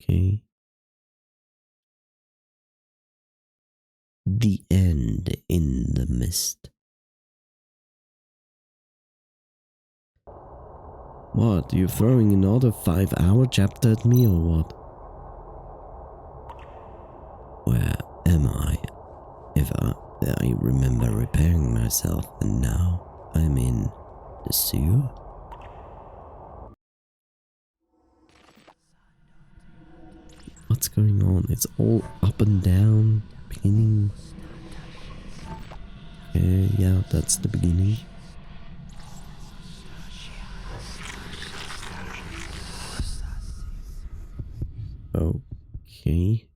Okay. The end in the mist. What? You throwing another 5-hour chapter at me or what? Where am I? If I remember repairing myself, and now I'm in the sewer? What's going on? It's all up and down, beginning. Yeah, that's the beginning. Okay.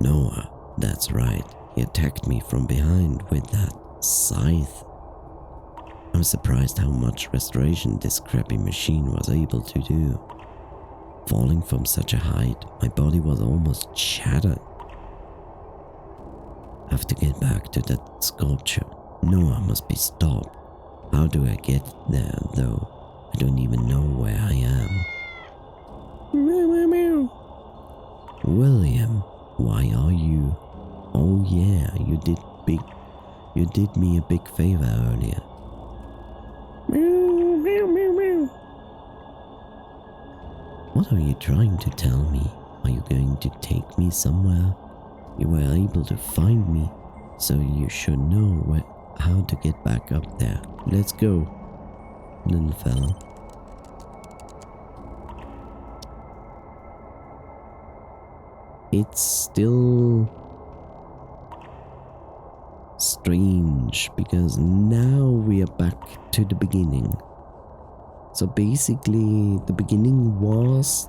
Noah, that's right. He attacked me from behind with that scythe. I'm surprised how much restoration this crappy machine was able to do. Falling from such a height, my body was almost shattered. I have to get back to that sculpture. Noah must be stopped. How do I get there, though? I don't even know where I am. Meow, meow, meow. William, why are you? Oh yeah, you did me a big favor earlier. Meow, meow, meow, meow. What are you trying to tell me? Are you going to take me somewhere? You were able to find me, so you should know how to get back up there. Let's go, little fella. It's still strange because now we are back to the beginning. So basically, the beginning was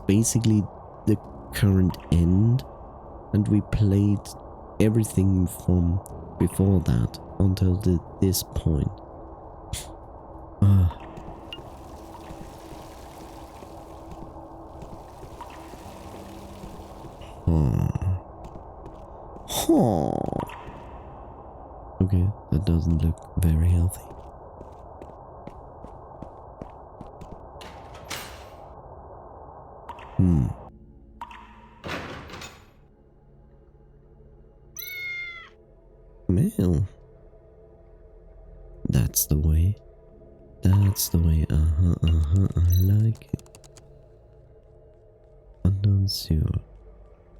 basically the current end, and we played everything from before that until this point. Okay, that doesn't look very healthy. Well, that's the way. That's the way. I like it. Unknown sewer.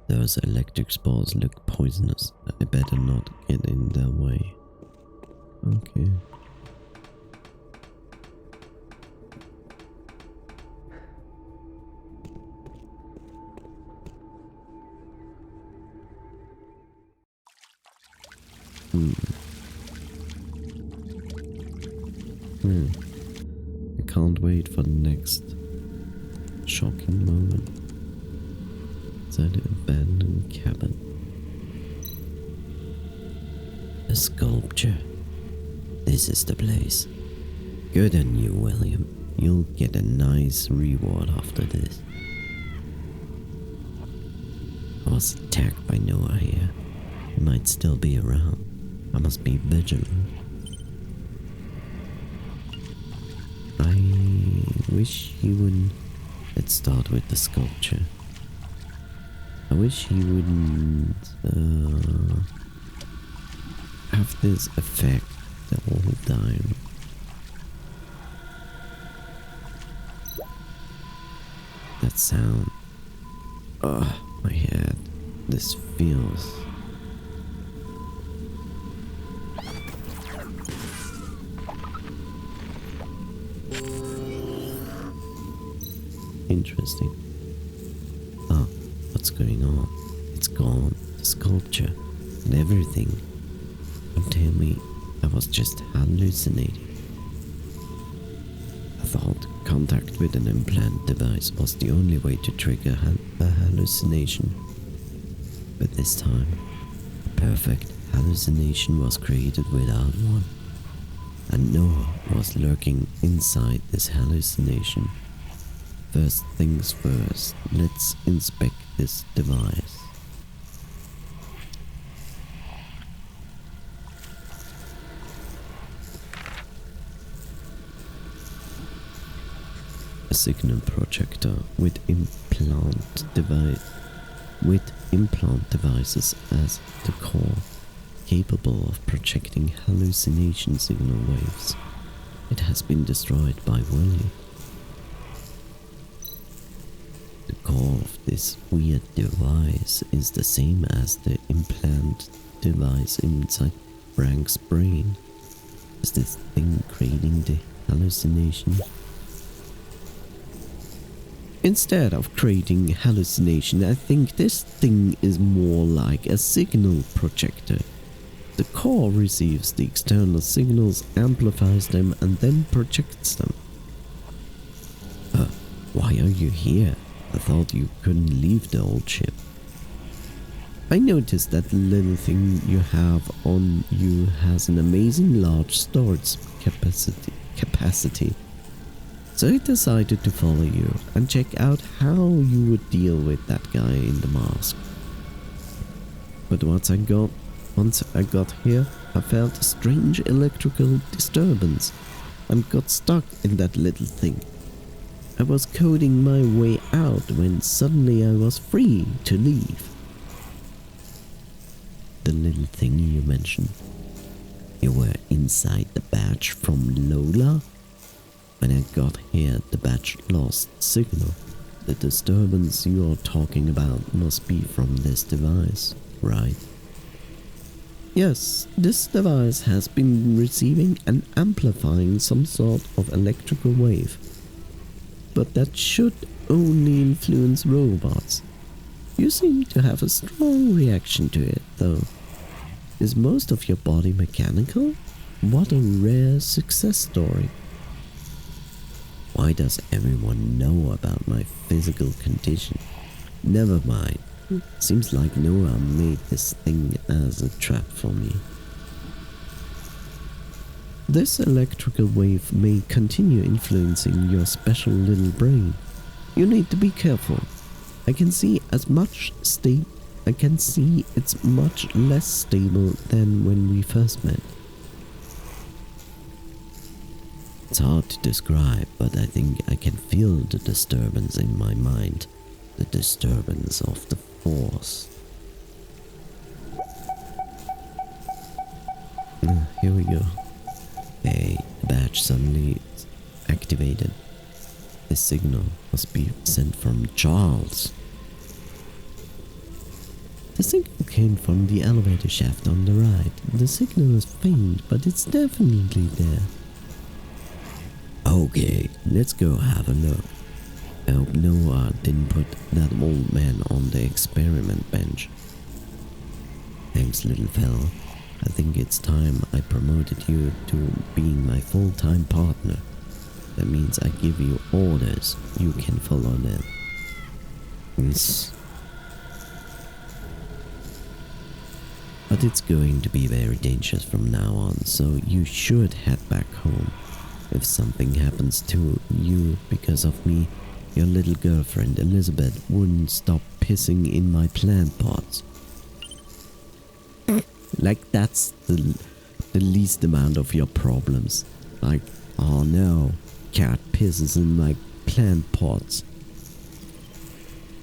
Those electric spores look poisonous. I better not get in their way. Okay. I can't wait for the next shocking moment. Inside the abandoned cabin. A sculpture. This is the place. Good on you, William. You'll get a nice reward after this. I was attacked by Noah here. He might still be around. I must be vigilant. I wish he wouldn't... Let's start with the sculpture. I wish he wouldn't have this effect the whole time. That sound. My head. This feels... interesting. What's going on? It's gone. The sculpture and everything. Don't tell me I was just hallucinating. I thought contact with an implant device was the only way to trigger a hallucination. But this time, a perfect hallucination was created without one. And Noah was lurking inside this hallucination. First things first, let's inspect this device. a signal projector with implant devices as the core, capable of projecting hallucination signal waves. It has been destroyed by Willy. The core of this weird device is the same as the implant device inside Frank's brain. Is this thing creating the hallucination? Instead of creating hallucination, I think this thing is more like a signal projector. The core receives the external signals, amplifies them, and then projects them. Why are you here? I thought you couldn't leave the old ship. I noticed that the little thing you have on you has an amazing large storage capacity. So I decided to follow you and check out how you would deal with that guy in the mask. But once I got here, I felt a strange electrical disturbance and got stuck in that little thing. I was coding my way out when suddenly I was free to leave. The little thing you mentioned. You were inside the badge from Lola? When I got here, the badge lost signal. The disturbance you are talking about must be from this device, right? Yes, this device has been receiving and amplifying some sort of electrical wave. But that should only influence robots. You seem to have a strong reaction to it, though. Is most of your body mechanical? What a rare success story. Why does everyone know about my physical condition? Never mind. Seems like Noah made this thing as a trap for me. This electrical wave may continue influencing your special little brain. You need to be careful. I can see it's much less stable than when we first met. It's hard to describe, but I think I can feel the disturbance in my mind. The disturbance of the Force. Here we go. A badge suddenly activated. The signal must be sent from Charles. The signal came from the elevator shaft on the right. The signal is faint, but it's definitely there. Okay, let's go have a look. I hope Noah didn't put that old man on the experiment bench. Thanks, little fellow. I think it's time I promoted you to being my full-time partner. That means I give you orders. You can follow them. Yes. But it's going to be very dangerous from now on, so you should head back home. If something happens to you because of me, your little girlfriend Elizabeth wouldn't stop pissing in my plant pots. Like that's the least amount of your problems. Like, oh no, cat pisses in my plant pots.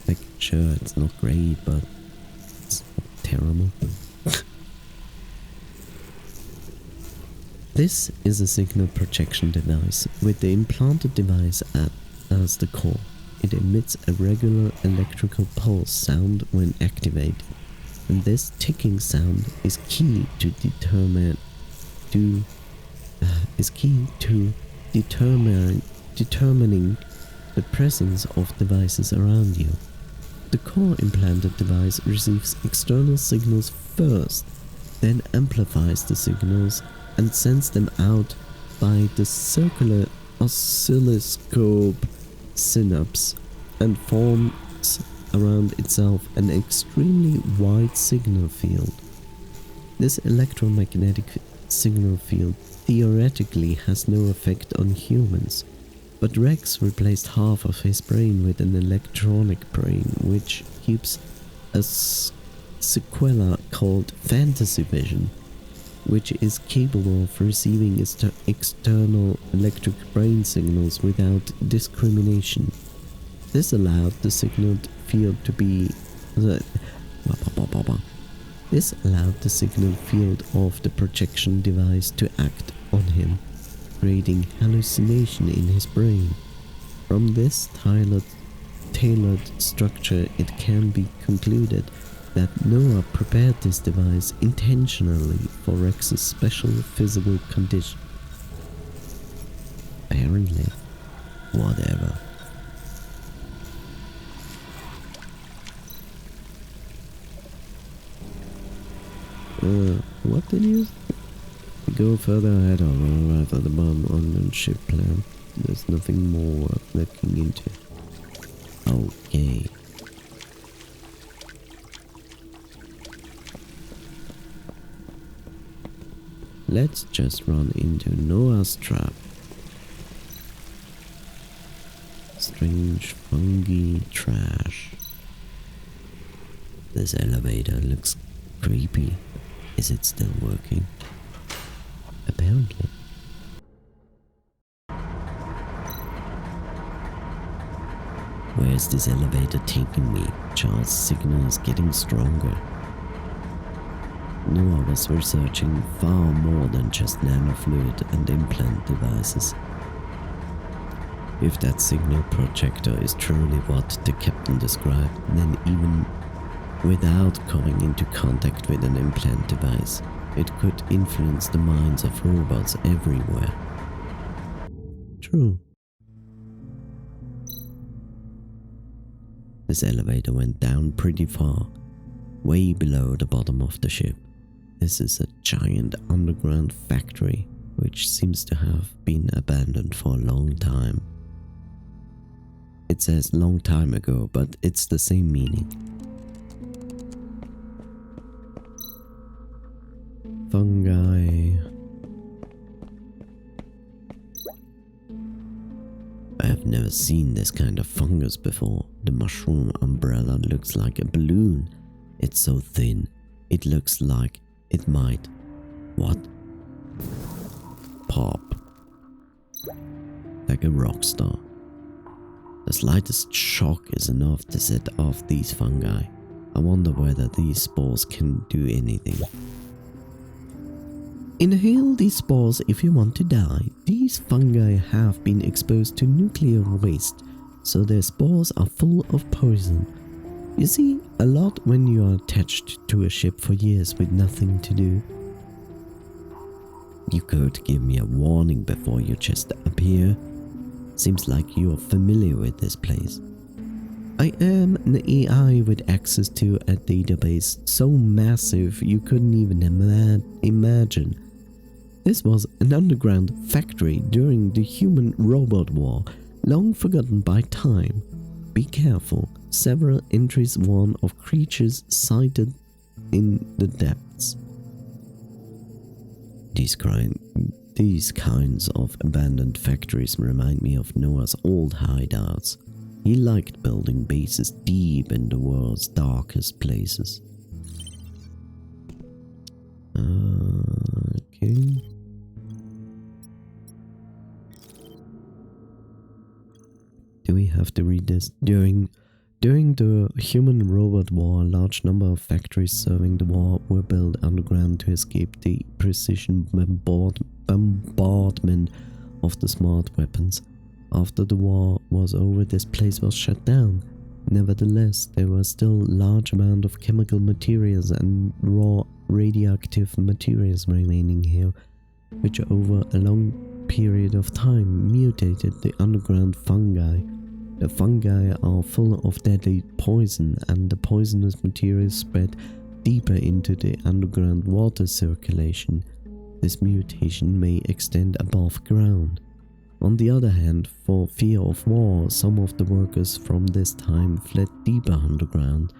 Like, sure, it's not great, but it's not terrible. This is a signal projection device with the implanted device as the core. It emits a regular electrical pulse sound when activated, and this ticking sound is key to determining the presence of devices around you. The core implanted device receives external signals first, then amplifies the signals and sends them out by the circular oscilloscope synapse and forms around itself an extremely wide signal field. This electromagnetic signal field theoretically has no effect on humans, but Rex replaced half of his brain with an electronic brain which keeps a sequela called fantasy vision. which is capable of receiving external electric brain signals without discrimination. This allowed the signaled field to be This allowed the signal field of the projection device to act on him, creating hallucination in his brain. From this tailored structure, it can be concluded that Noah prepared this device intentionally for Rex's special physical condition. Apparently, whatever. What did you say? Go further ahead or arrive at the bottom on the ship plan. There's nothing more worth looking into. Okay. Let's just run into Noah's trap. Strange fungi trash. This elevator looks creepy. Is it still working? Apparently. Where's this elevator taking me? Charles' signal is getting stronger. Noah was researching far more than just nanofluid and implant devices. If that signal projector is truly what the captain described, then even without coming into contact with an implant device, it could influence the minds of robots everywhere. True. This elevator went down pretty far, way below the bottom of the ship. This is a giant underground factory, which seems to have been abandoned for a long time. It says long time ago, but it's the same meaning. Fungi. I have never seen this kind of fungus before. The mushroom umbrella looks like a balloon. It's so thin, it looks like it might... what? Pop. Like a rock star. The slightest shock is enough to set off these fungi. I wonder whether these spores can do anything. Inhale these spores if you want to die. These fungi have been exposed to nuclear waste, so their spores are full of poison. You see a lot when you are attached to a ship for years with nothing to do. You could give me a warning before you just appear. Seems like you are familiar with this place. I am an AI with access to a database so massive you couldn't even imagine. This was an underground factory during the human-robot war, long forgotten by time. Be careful, several entries warn of creatures sighted in the depths. These kinds of abandoned factories remind me of Noah's old hideouts. He liked building bases deep in the world's darkest places. Okay. Do we have to read this? During the human-robot war, a large number of factories serving the war were built underground to escape the precision bombardment of the smart weapons. After the war was over, this place was shut down. Nevertheless, there were still large amount of chemical materials and raw radioactive materials remaining here, which over a long period of time mutated the underground fungi. The fungi are full of deadly poison, and the poisonous materials spread deeper into the underground water circulation. This mutation may extend above ground. On the other hand, for fear of war, some of the workers from this time fled deeper underground,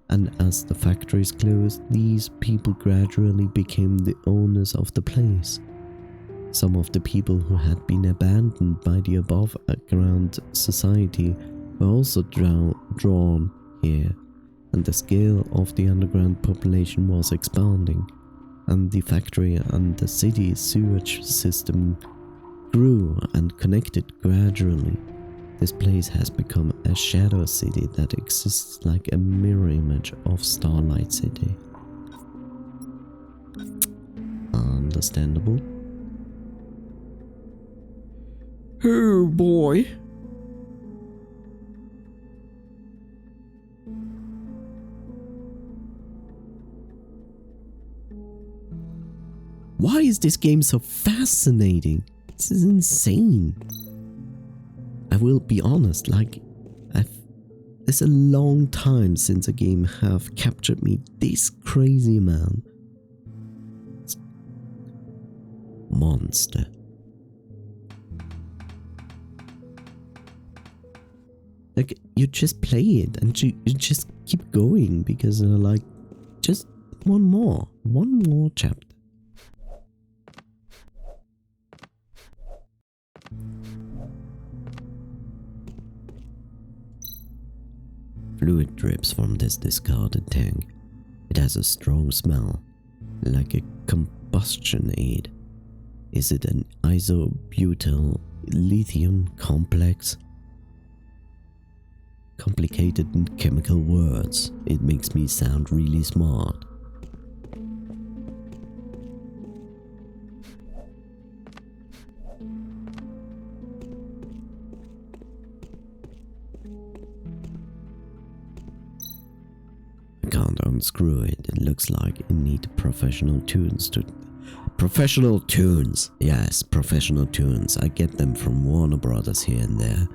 and as the factories closed, these people gradually became the owners of the place. Some of the people who had been abandoned by the above-ground society were also drawn here, and the scale of the underground population was expanding. and the factory and the city sewage system grew and connected gradually. This place has become a shadow city that exists like a mirror image of Starlight City. Understandable. Oh boy. Why is this game so fascinating? This is insane. I will be honest, it's a long time since a game have captured me this crazy amount. Monster. Like, you just play it and you just keep going because just one more chapter. Fluid drips from this discarded tank. It has a strong smell, like a combustion aid. Is it an isobutyl lithium complex? Complicated chemical words. It makes me sound really smart. I can't unscrew it. It looks like it needs professional tunes to... Professional tunes! Yes, professional tunes. I get them from Warner Brothers here and there.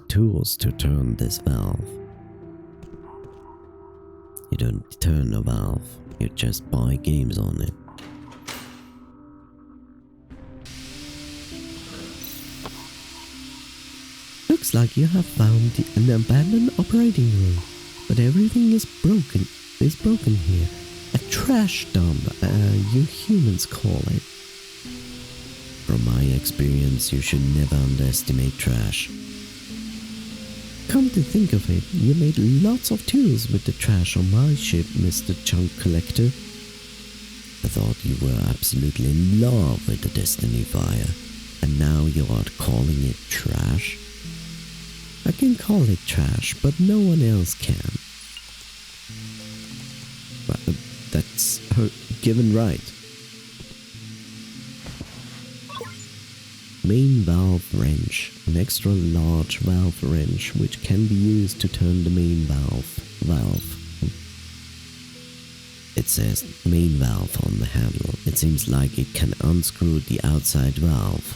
Tools to turn this valve. You don't turn a valve, you just buy games on it. Looks like you have found an abandoned operating room, but everything is broken. It's broken here. A trash dump, you humans call it. From my experience, you should never underestimate trash. Come to think of it, you made lots of tools with the trash on my ship, Mr. Chunk Collector. I thought you were absolutely in love with the Destiny Fire, and now you are calling it trash? I can call it trash, but no one else can. But that's her given right. Main valve wrench, an extra large valve wrench which can be used to turn the main valve. It says main valve on the handle. It seems like it can unscrew the outside valve.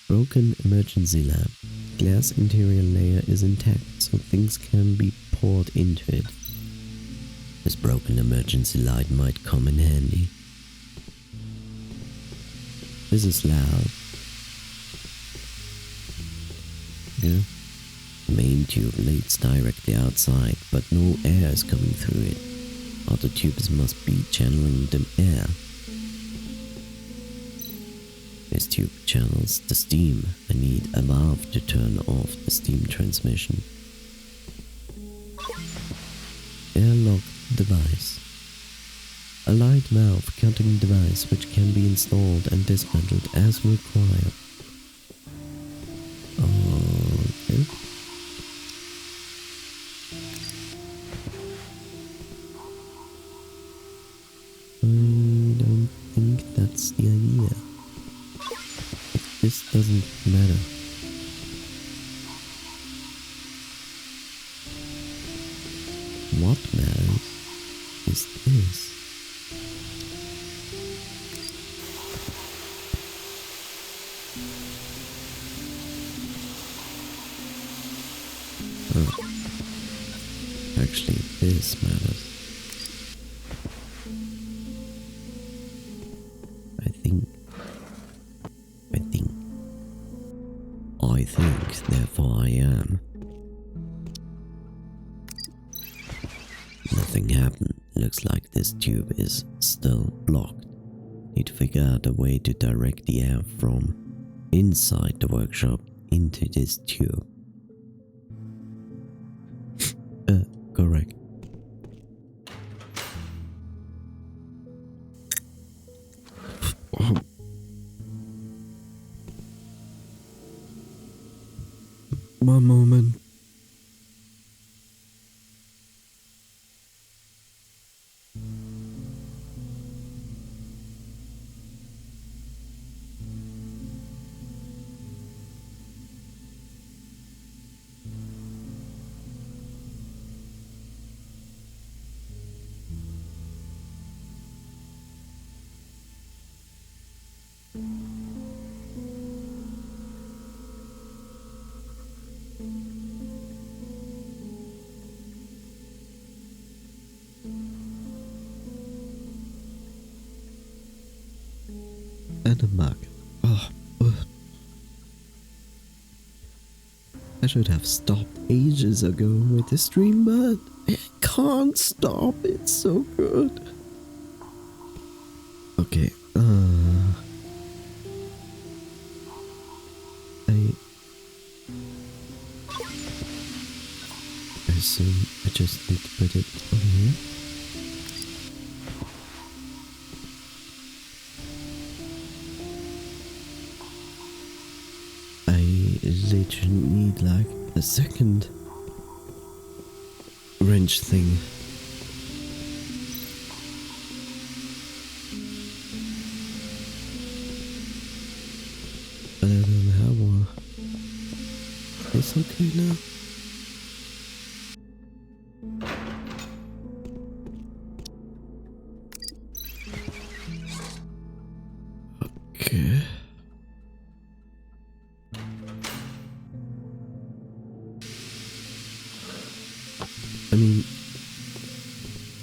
Broken emergency lamp. Glass interior layer is intact, so things can be poured into it. This broken emergency light might come in handy. This is loud. Yeah. Main tube leads directly outside, but no air is coming through it. Other tubes must be channeling the air. This tube channels the steam. I need a valve to turn off the steam transmission. Airlock device. A light valve cutting device which can be installed and dismantled as required. Okay. I don't think that's the idea. This doesn't matter. What matters is this. Oh. Actually, this matters. I think, therefore I am. Nothing happened. Looks like this tube is still blocked. Need to figure out a way to direct the air from inside the workshop into this tube. Correct. Oh. One moment. And a mug. Oh, ugh. I should have stopped ages ago with the stream, but I can't stop. It's so good. Okay. I assume I just need to put it on here. I literally need like a second wrench thing. But I don't have one. It's okay now. Okay. I mean,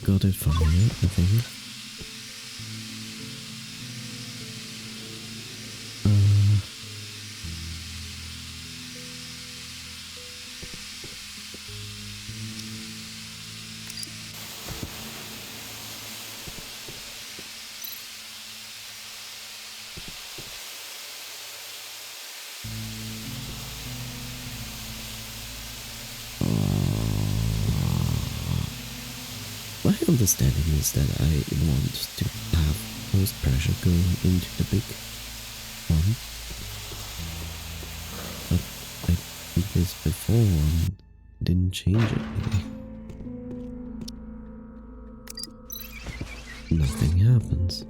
got it from here, I think. My understanding is that I want to have most pressure going into the big one. But I did this before and didn't change it really. Nothing happens.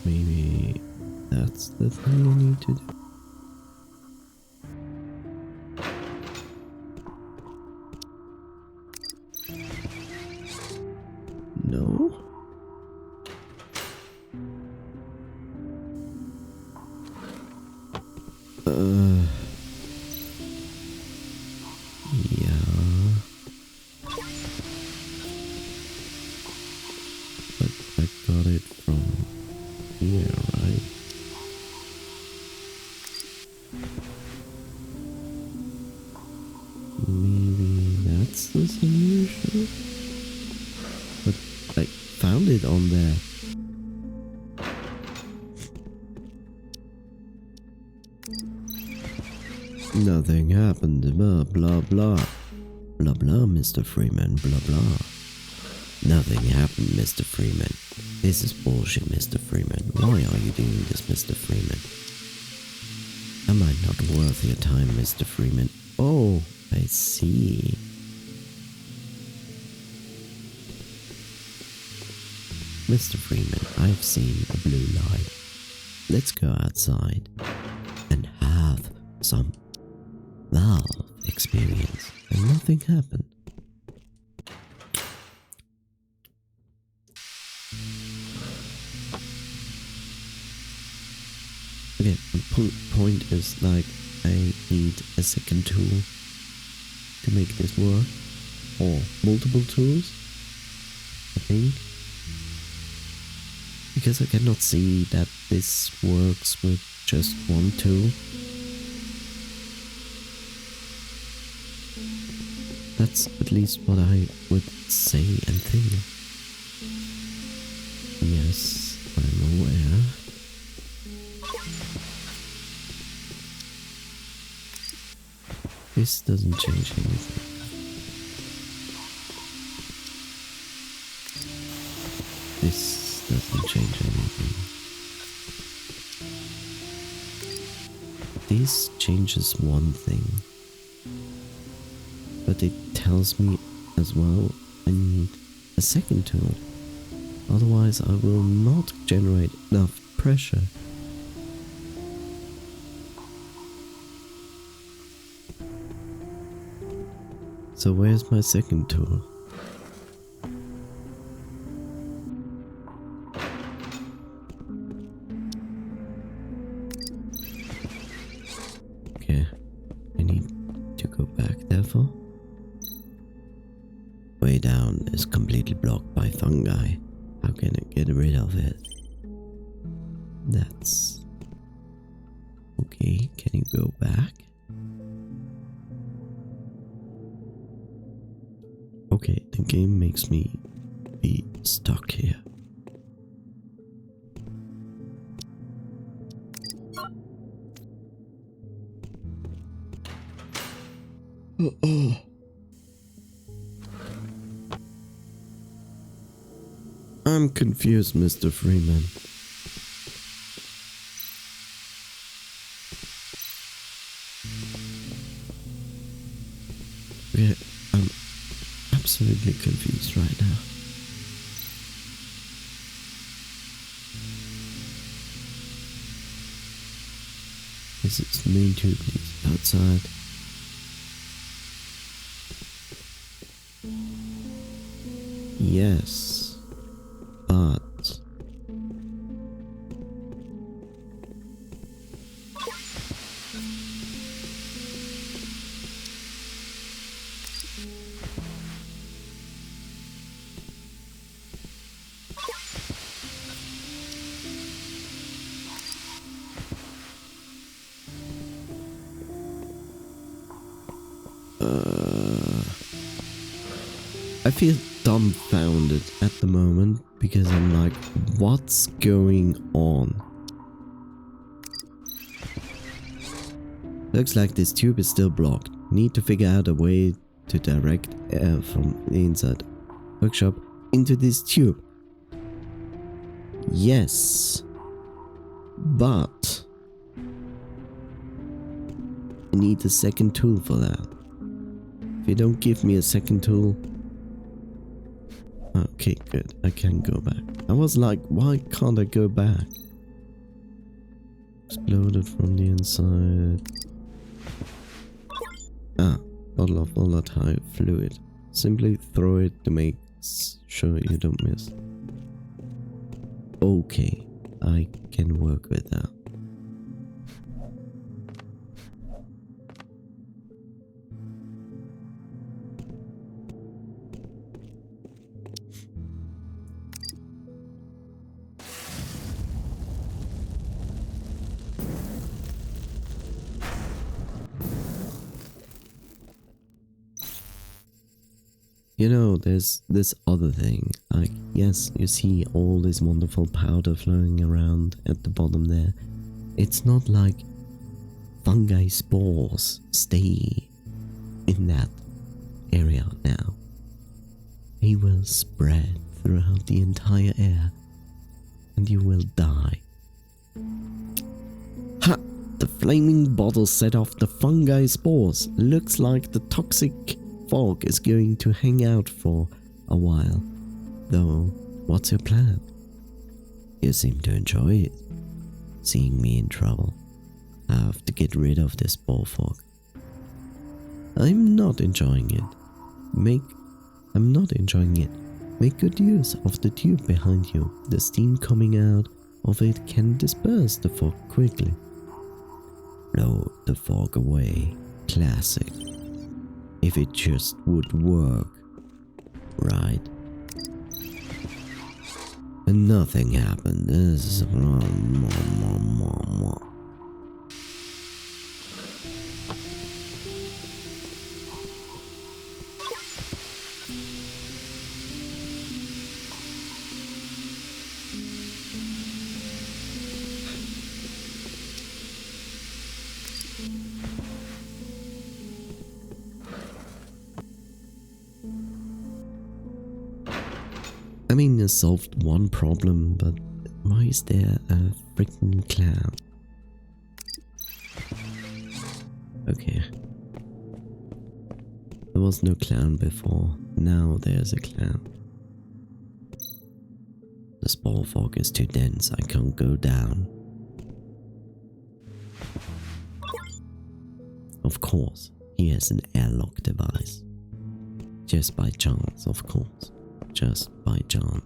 Maybe that's the thing I need to do. No? Yeah. But I got it from here, right? Maybe that's the solution? But I found it on there. Nothing happened, blah blah blah. Blah blah, Mr. Freeman, blah blah. Nothing happened, Mr. Freeman. This is bullshit, Mr. Freeman. Why are you doing this, Mr. Freeman? Am I not worth your time, Mr. Freeman? Oh, I see. Mr. Freeman, I've seen a blue light. Let's go outside and have some Valve experience. And nothing happened. Okay, the point is like I need a second tool to make this work, or multiple tools, I think, because I cannot see that this works with just one tool. That's at least what I would say and think. as I'm aware. This doesn't change anything. This doesn't change anything. This changes one thing. But it tells me as well I need a second tool. Otherwise I will not generate enough pressure. So where's my second tool? Okay, I need to go back therefore. Way down is completely blocked by fungi. How can I get rid of it? That's... okay, can you go back? Okay, the game makes me be stuck here. I'm confused, Mr. Freeman. Yeah, I'm absolutely confused right now. This is main tube leads outside. Yes, but I feel dumbfounded at the moment because I'm like, what's going on? Looks like this tube is still blocked. Need to figure out a way to direct air from the inside workshop into this tube. Yes, but I need a second tool for that. If you don't give me a second tool... okay, good. I can go back. I was like, why can't I go back? Exploded from the inside. Ah, bottle of volatile fluid. Simply throw it to make sure you don't miss. Okay, I can work with that. You know, there's this other thing. Like, yes, you see all this wonderful powder flowing around at the bottom there. It's not like fungi spores stay in that area now. They will spread throughout the entire air and you will die. Ha! The flaming bottle set off the fungi spores. Looks like the toxic fog is going to hang out for a while. Though, what's your plan? You seem to enjoy it. Seeing me in trouble. I have to get rid of this spore fog. I'm not enjoying it. I'm not enjoying it. Make good use of the tube behind you. The steam coming out of it can disperse the fog quickly. Blow the fog away. Classic. If it just would work, right? And nothing happened. This is I mean, it solved one problem, but why is there a freaking clown? Okay. There was no clown before, now there's a clown. The spore fog is too dense, I can't go down. Of course, he has an airlock device. Just by chance, of course. Just by chance.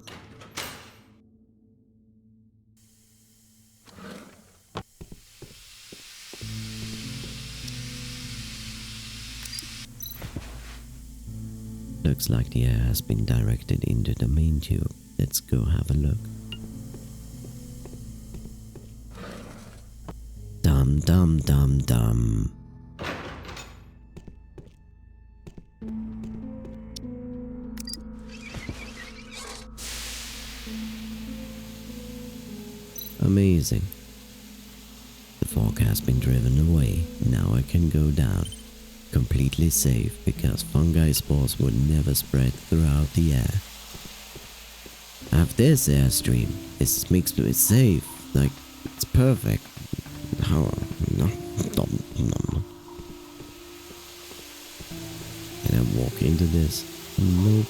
Looks like the air has been directed into the main tube. Let's go have a look. Dum dum dum dum. Amazing. The fog has been driven away. Now I can go down. Completely safe because fungi spores would never spread throughout the air. I have this airstream. This makes me safe. Like, it's perfect. How? No. Can I walk into this? Nope.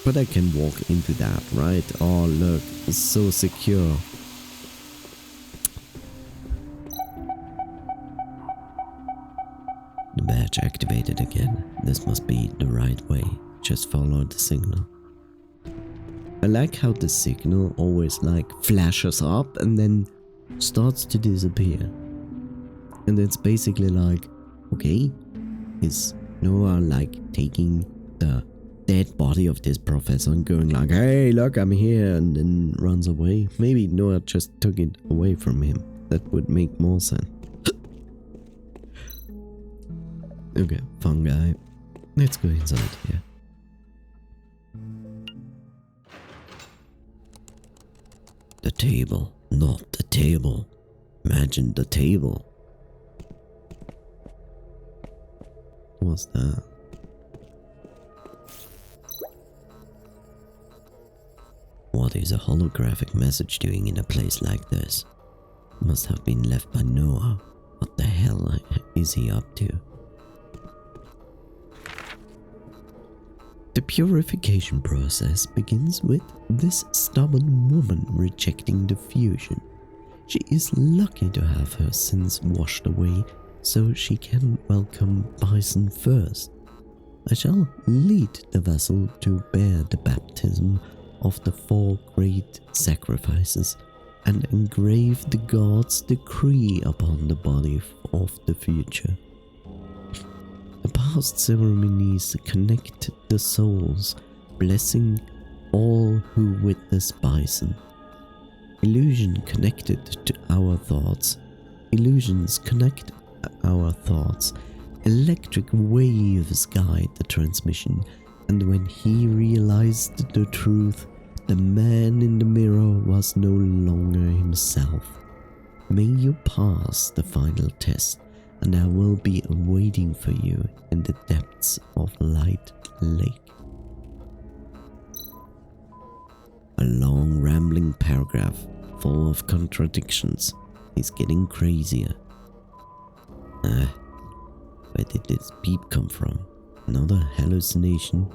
But I can walk into that, right? Oh, look. It's so secure. The badge activated again. This must be the right way. Just follow the signal. I like how the signal always like flashes up and then starts to disappear. And it's basically like, okay, is Noah like taking the dead body of this professor and going like, hey, look, I'm here, and then runs away? Maybe Noah just took it away from him. That would make more sense. Okay, fungi. Let's go inside here. The table, not the table. Imagine the table. What's that? What is a holographic message doing in a place like this? Must have been left by Noah. What the hell is he up to? The purification process begins with this stubborn woman rejecting the fusion. She is lucky to have her sins washed away so she can welcome Bison first. I shall lead the vessel to bear the baptism of the 4 great sacrifices and engrave the god's decree upon the body of the future. The past ceremonies connect the souls, blessing all who witness Bison. Illusion connected to our thoughts. Illusions connect our thoughts. Electric waves guide the transmission, and when he realized the truth, the man in the mirror was no longer himself. May you pass the final test, and I will be waiting for you in the depths of Light Lake. A long rambling paragraph full of contradictions. He's getting crazier. Where did this beep come from? Another hallucination?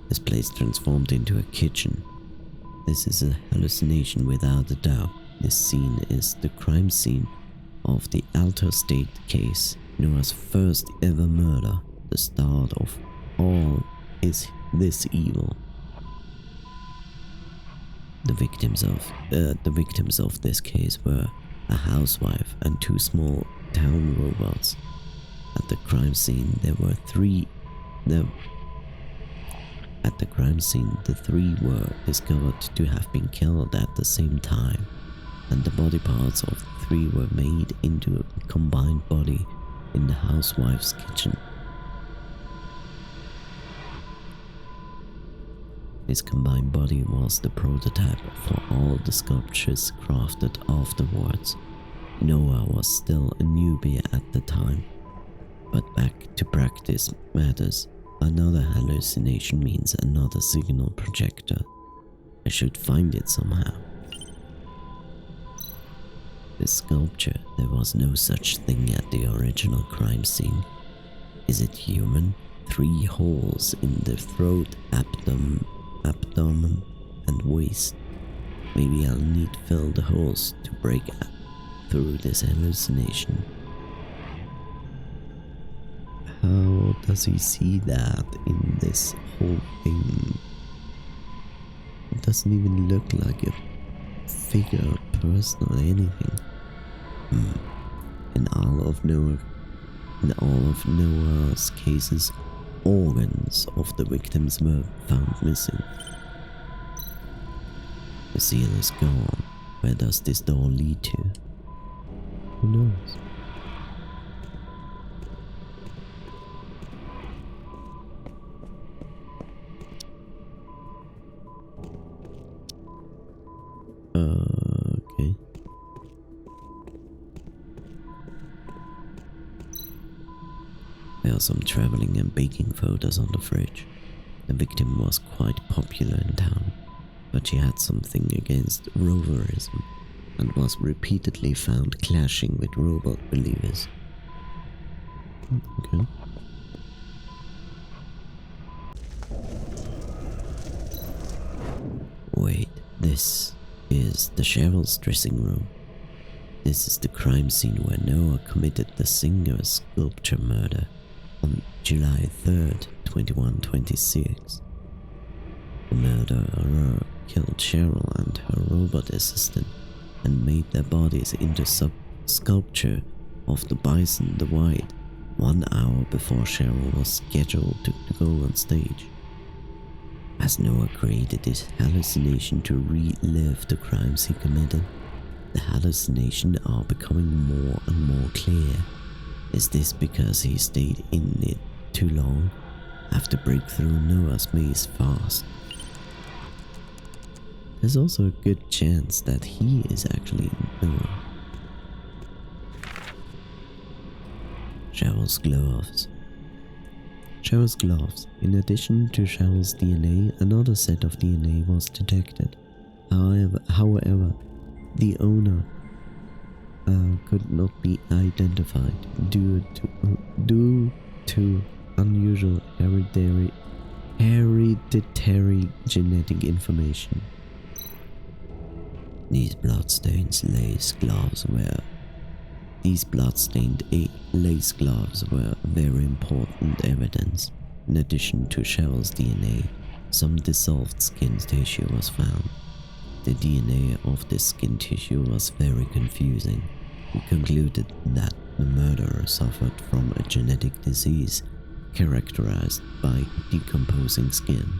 This place transformed into a kitchen. This is a hallucination without a doubt. This scene is the crime scene of the Alter State case, Noah's first ever murder. The start of all is this evil. The victims of this case were a housewife and 2 small town robots. At the crime scene, the 3 were discovered to have been killed at the same time, and the body parts of the 3 were made into a combined body in the housewife's kitchen. This combined body was the prototype for all the sculptures crafted afterwards. Noah was still a newbie at the time, but back to practice matters. Another hallucination means another signal projector. I should find it somehow. The sculpture, there was no such thing at the original crime scene. Is it human? 3 holes in the throat, abdomen and waist. Maybe I'll need to fill the holes to break through this hallucination. How does he see that in this whole thing? It doesn't even look like a figure, person or anything. In all of Noah's cases, organs of the victims were found missing. The seal is gone. Where does this door lead to? Who knows? Okay. There are some traveling and baking photos on the fridge. The victim was quite popular in town, but she had something against roverism and was repeatedly found clashing with robot believers. Okay. Wait, this is the Cheryl's dressing room. This is the crime scene where Noah committed the singer's sculpture murder on July 3rd, 2126. The murderer killed Cheryl and her robot assistant and made their bodies into sculpture of the bison the white 1 hour before Cheryl was scheduled to go on stage. Has Noah created this hallucination to relive the crimes he committed? The hallucinations are becoming more and more clear. Is this because he stayed in it too long? Have to break through Noah's maze fast. There's also a good chance that he is actually Noah. Cheryl's gloves. Cheryl's gloves. In addition to Cheryl's DNA, another set of DNA was detected. However, the owner could not be identified due to unusual hereditary genetic information. These bloodstained lace gloves were very important evidence. In addition to Cheryl's DNA, some dissolved skin tissue was found. The DNA of this skin tissue was very confusing. We concluded that the murderer suffered from a genetic disease characterized by decomposing skin.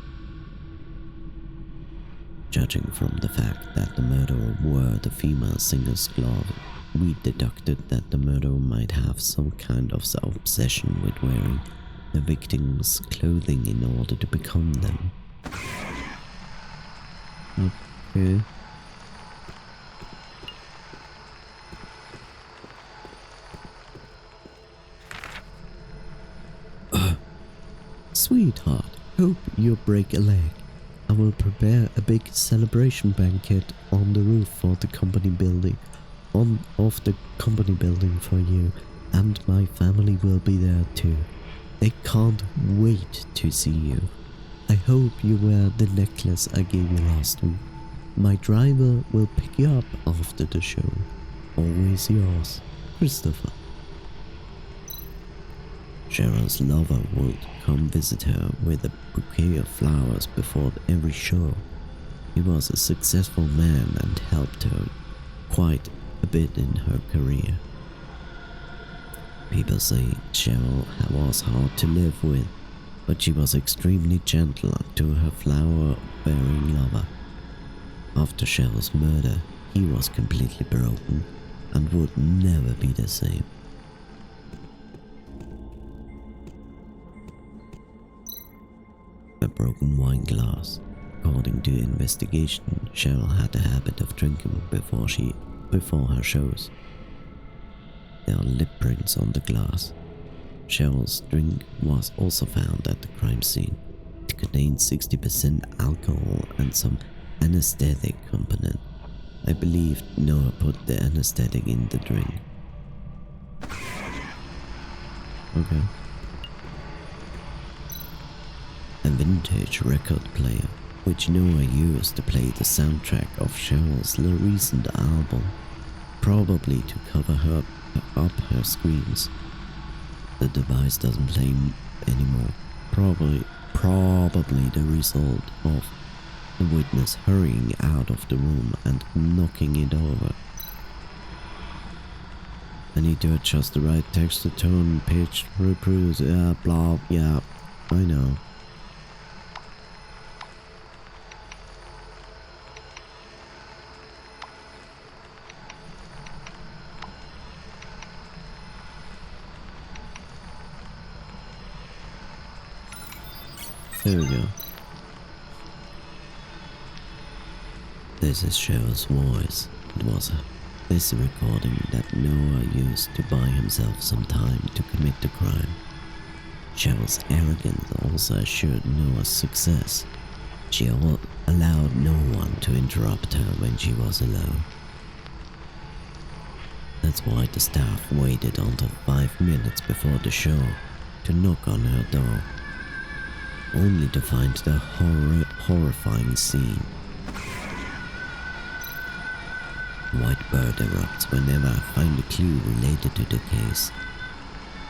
Judging from the fact that the murderer wore the female singer's glove, we deducted that the murderer might have some kind of obsession with wearing the victim's clothing in order to become them. Okay. Sweetheart, hope you break a leg. I will prepare a big celebration banquet on the roof for the company building, of the company building for you, and my family will be there too. They can't wait to see you. I hope you wear the necklace I gave you last week. My driver will pick you up after the show. Always yours, Christopher. Cheryl's lover would come visit her with a bouquet of flowers before every show. He was a successful man and helped her quite a bit in her career. People say Cheryl was hard to live with, but she was extremely gentle to her flower-bearing lover. After Cheryl's murder, he was completely broken and would never be the same. A broken wine glass. According to the investigation, Cheryl had a habit of drinking before her shows. There are lip prints on the glass. Cheryl's drink was also found at the crime scene. It contained 60% alcohol and some anesthetic component. I believe Noah put the anesthetic in the drink. Okay. A vintage record player, which Noah used to play the soundtrack of Cheryl's recent album, probably to cover up her screams. The device doesn't play anymore, probably the result of the witness hurrying out of the room and knocking it over. I need to adjust the right texture, tone, pitch, reproduce, blah, yeah, I know. There we go. This is Cheryl's voice. It was this recording that Noah used to buy himself some time to commit the crime. Cheryl's arrogance also assured Noah's success. She allowed no one to interrupt her when she was alone. That's why the staff waited until 5 minutes before the show to knock on her door, only to find the horrifying scene. White bird erupts whenever I find a clue related to the case.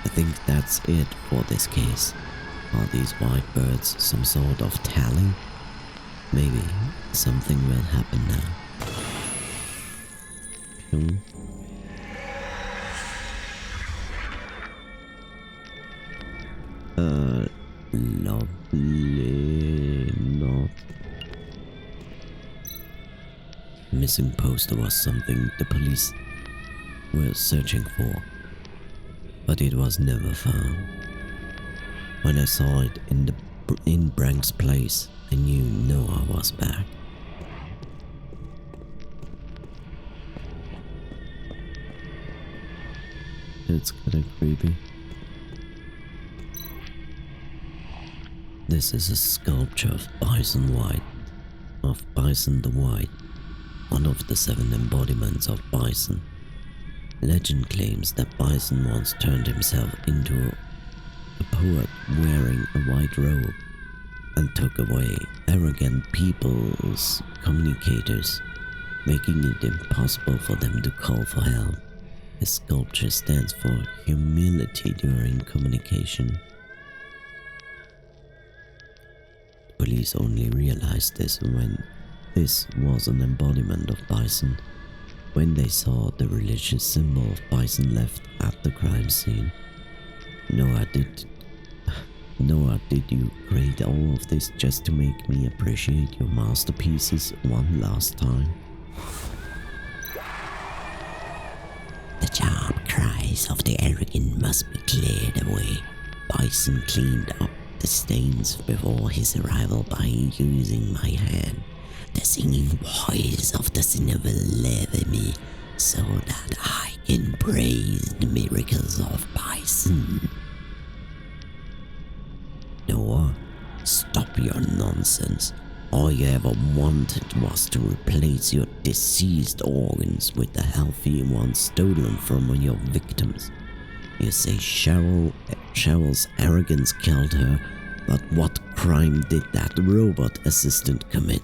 I think that's it for this case. Are these white birds some sort of tally? Maybe something will happen now. Lovely not. Missing poster was something the police were searching for, but it was never found. When I saw it in Brank's place, I knew Noah was back. It's kinda creepy. This is a sculpture of Bison the White, one of the 7 embodiments of Bison. Legend claims that Bison once turned himself into a poet wearing a white robe and took away arrogant people's communicators, making it impossible for them to call for help. His sculpture stands for humility during communication. Police only realized this when this was an embodiment of Bison, when they saw the religious symbol of Bison left at the crime scene. Noah, did you create all of this just to make me appreciate your masterpieces one last time? The sharp cries of the arrogant must be cleared away. Bison cleaned up the stains before his arrival by using my hand. The singing voice of the sinner will live in me so that I can praise the miracles of Bison. Noah, stop your nonsense. All you ever wanted was to replace your deceased organs with the healthy ones stolen from your victims. You say Cheryl's arrogance killed her, but what crime did that robot assistant commit?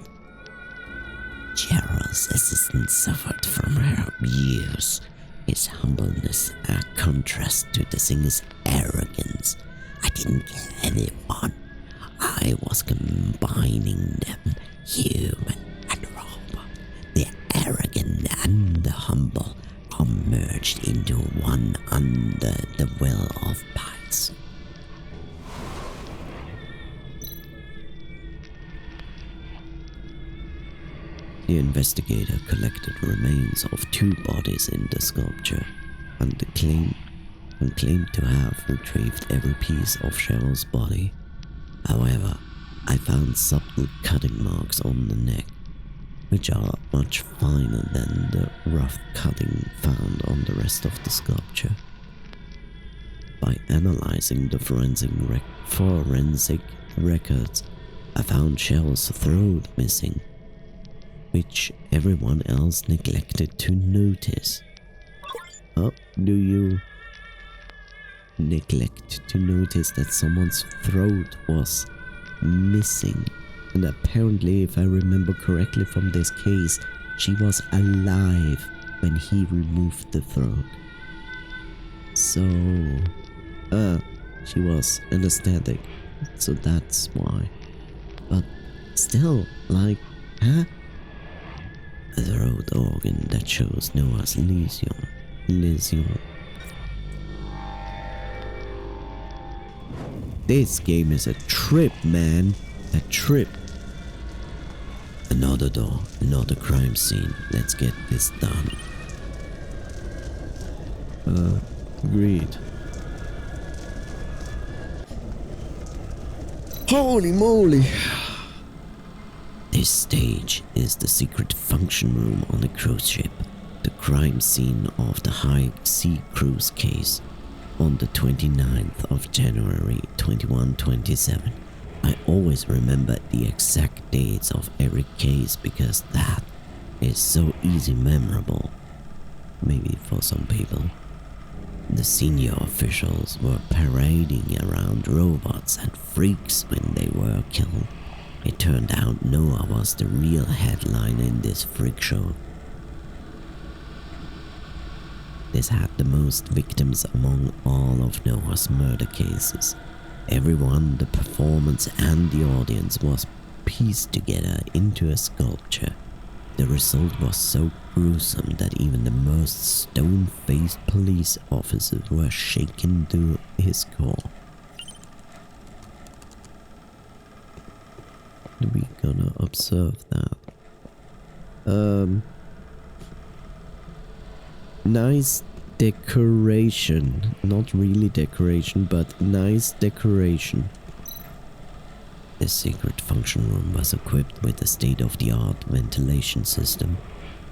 Cheryl's assistant suffered from her abuse. His humbleness a contrast to the singer's arrogance. I didn't kill anyone. I was combining them, human and robot. The arrogant and the humble are merged into one under the will of Bison. The investigator collected remains of 2 bodies in the sculpture and claimed to have retrieved every piece of Cheryl's body. However, I found subtle cutting marks on the neck, which are much finer than the rough cutting found on the rest of the sculpture. By analyzing the forensic records, I found Cheryl's throat missing, which everyone else neglected to notice. Oh, do you neglect to notice that someone's throat was missing? And apparently, if I remember correctly from this case, she was alive when he removed the throat. So, she was anesthetic, so that's why. But still, like, huh? A throat organ that shows Noah's lesion. This game is a trip, man. A trip. Another door, another crime scene. Let's get this done. Agreed. Holy moly! This stage is the secret function room on a cruise ship, the crime scene of the high sea cruise case on the 29th of January 2127. I always remember the exact dates of every case because that is so easy memorable. Maybe for some people. The senior officials were parading around robots and freaks when they were killed. It turned out Noah was the real headliner in this freak show. This had the most victims among all of Noah's murder cases. Everyone, the performance and the audience was pieced together into a sculpture. The result was so gruesome that even the most stone-faced police officers were shaken to his core. We're gonna observe that. Nice decoration. Not really decoration, but nice decoration. The secret function room was equipped with a state-of-the-art ventilation system.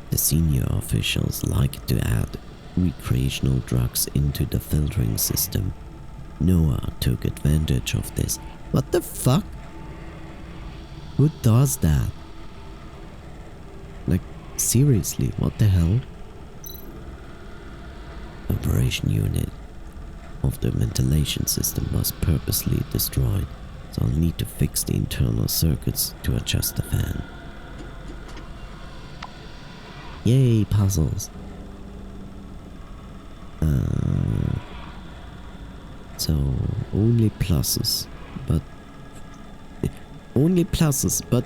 The senior officials liked to add recreational drugs into the filtering system. Noah took advantage of this. What the fuck? Who does that? Like, seriously, what the hell? Operation unit of the ventilation system was purposely destroyed, so I'll need to fix the internal circuits to adjust the fan. Yay, puzzles! So, only pluses, but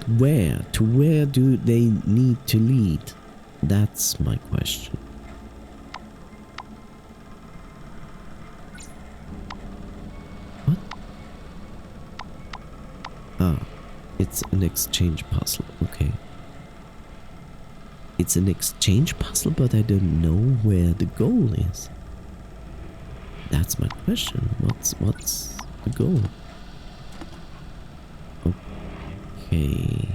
where? To where do they need to lead? That's my question. What? Ah, it's an exchange puzzle, okay. It's an exchange puzzle, but I don't know where the goal is. That's my question. What's the goal? Okay.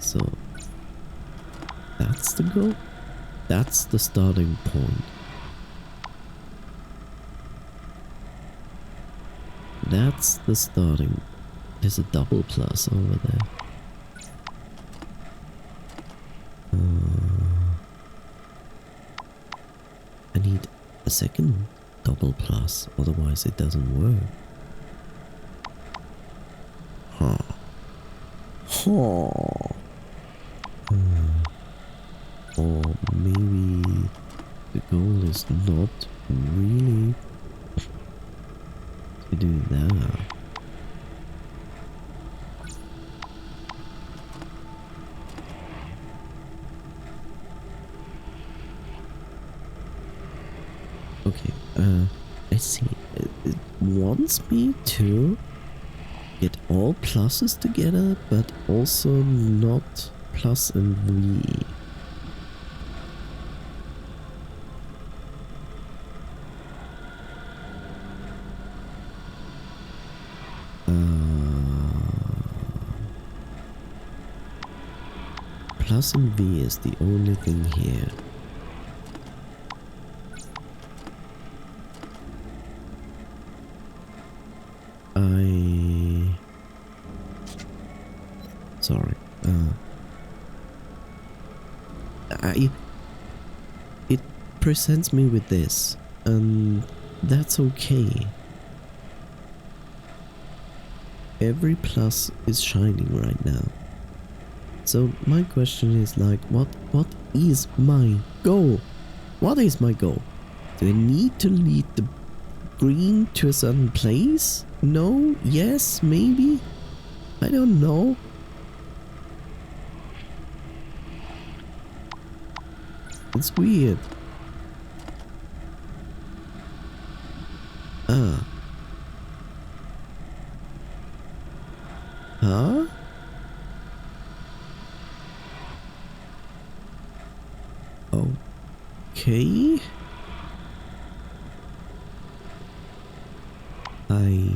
So that's the goal. That's the starting point. That's the starting. There's a double plus over there. I need a second double plus, otherwise it doesn't work. Or maybe the goal is not really to do that. Okay, I see. It wants me to get all pluses together, but also not plus and V. Plus and V is the only thing here. Sorry. It presents me with this, and that's okay. Every plus is shining right now. So my question is like, what is my goal? What is my goal? Do I need to lead the green to a certain place? No? Yes? Maybe? I don't know. It's weird. Huh? Okay. I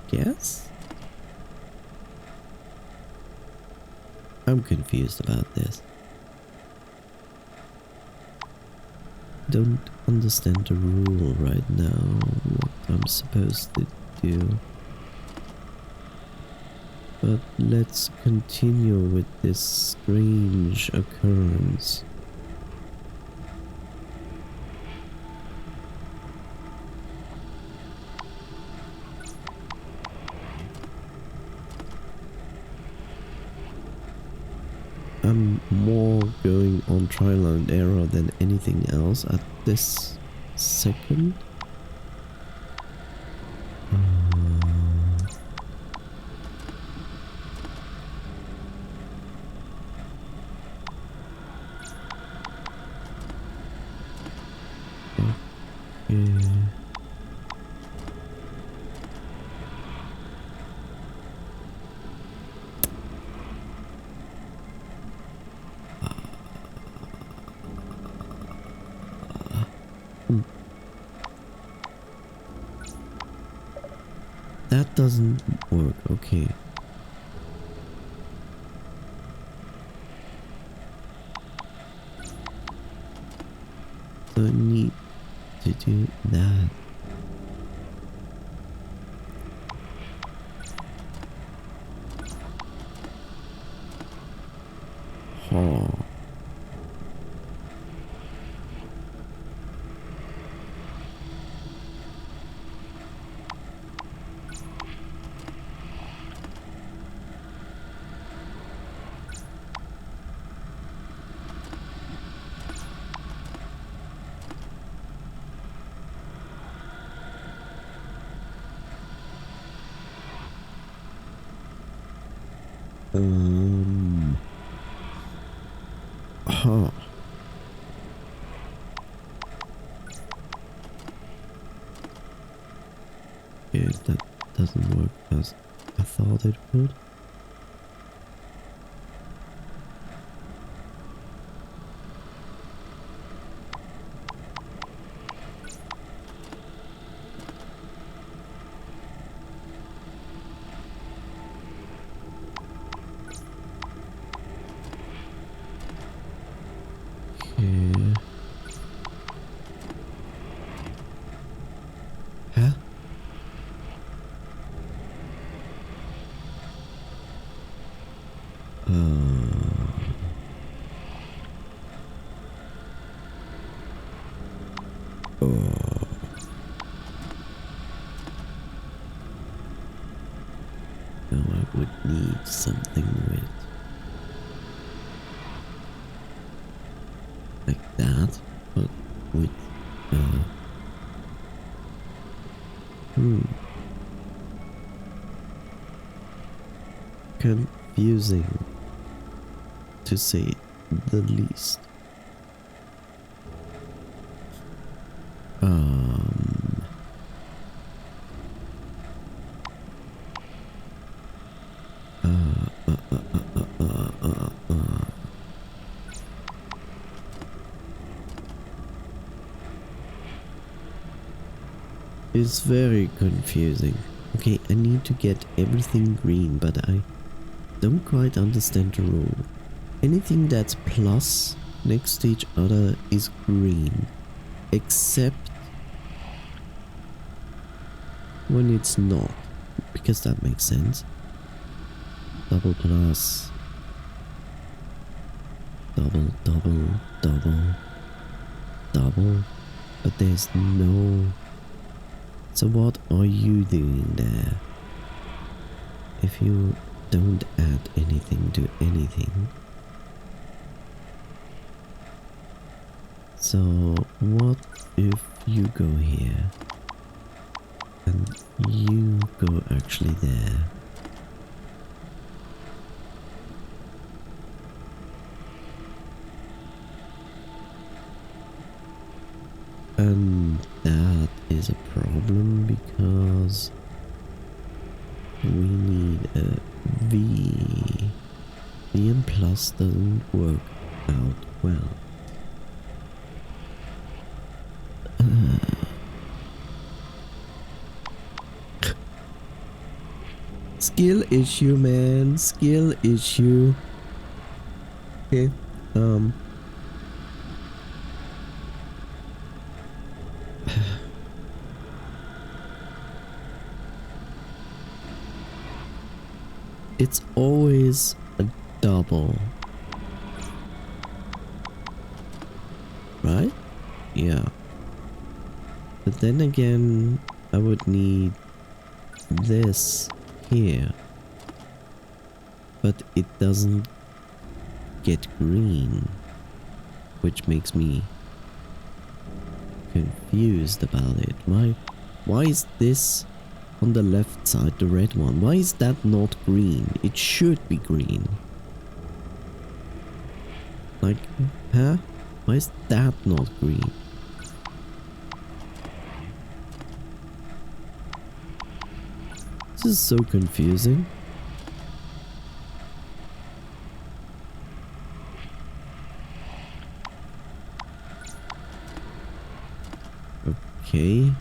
guess? I'm confused about this. Don't understand the rule right now, what I'm supposed to do. But let's continue with this strange occurrence. I'm more going on trial and error than anything else at this second. Okay. That doesn't work, okay. So I need to do that. Huh. Huh. Okay, that doesn't work as I thought it would. Okay. Huh? Now I would need something with like that, but with confusing to say the least. It's very confusing. Okay, I need to get everything green, but I don't quite understand the rule. Anything that's plus next to each other is green, except when it's not, because that makes sense. Double plus, double, double, double, double, but there's no... So what are you doing there? If you don't add anything to anything. So what if you go here and you go actually there? And that is a problem because we need a V. V and plus doesn't work out well. Skill issue, man. Skill issue. Okay. It's always a double. Right? Yeah. But then again, I would need this here. But it doesn't get green, which makes me confused about it. Why is this on the left side, the red one? Why is that not green? It should be green. Like, huh? Why is that not green? This is so confusing. Okay,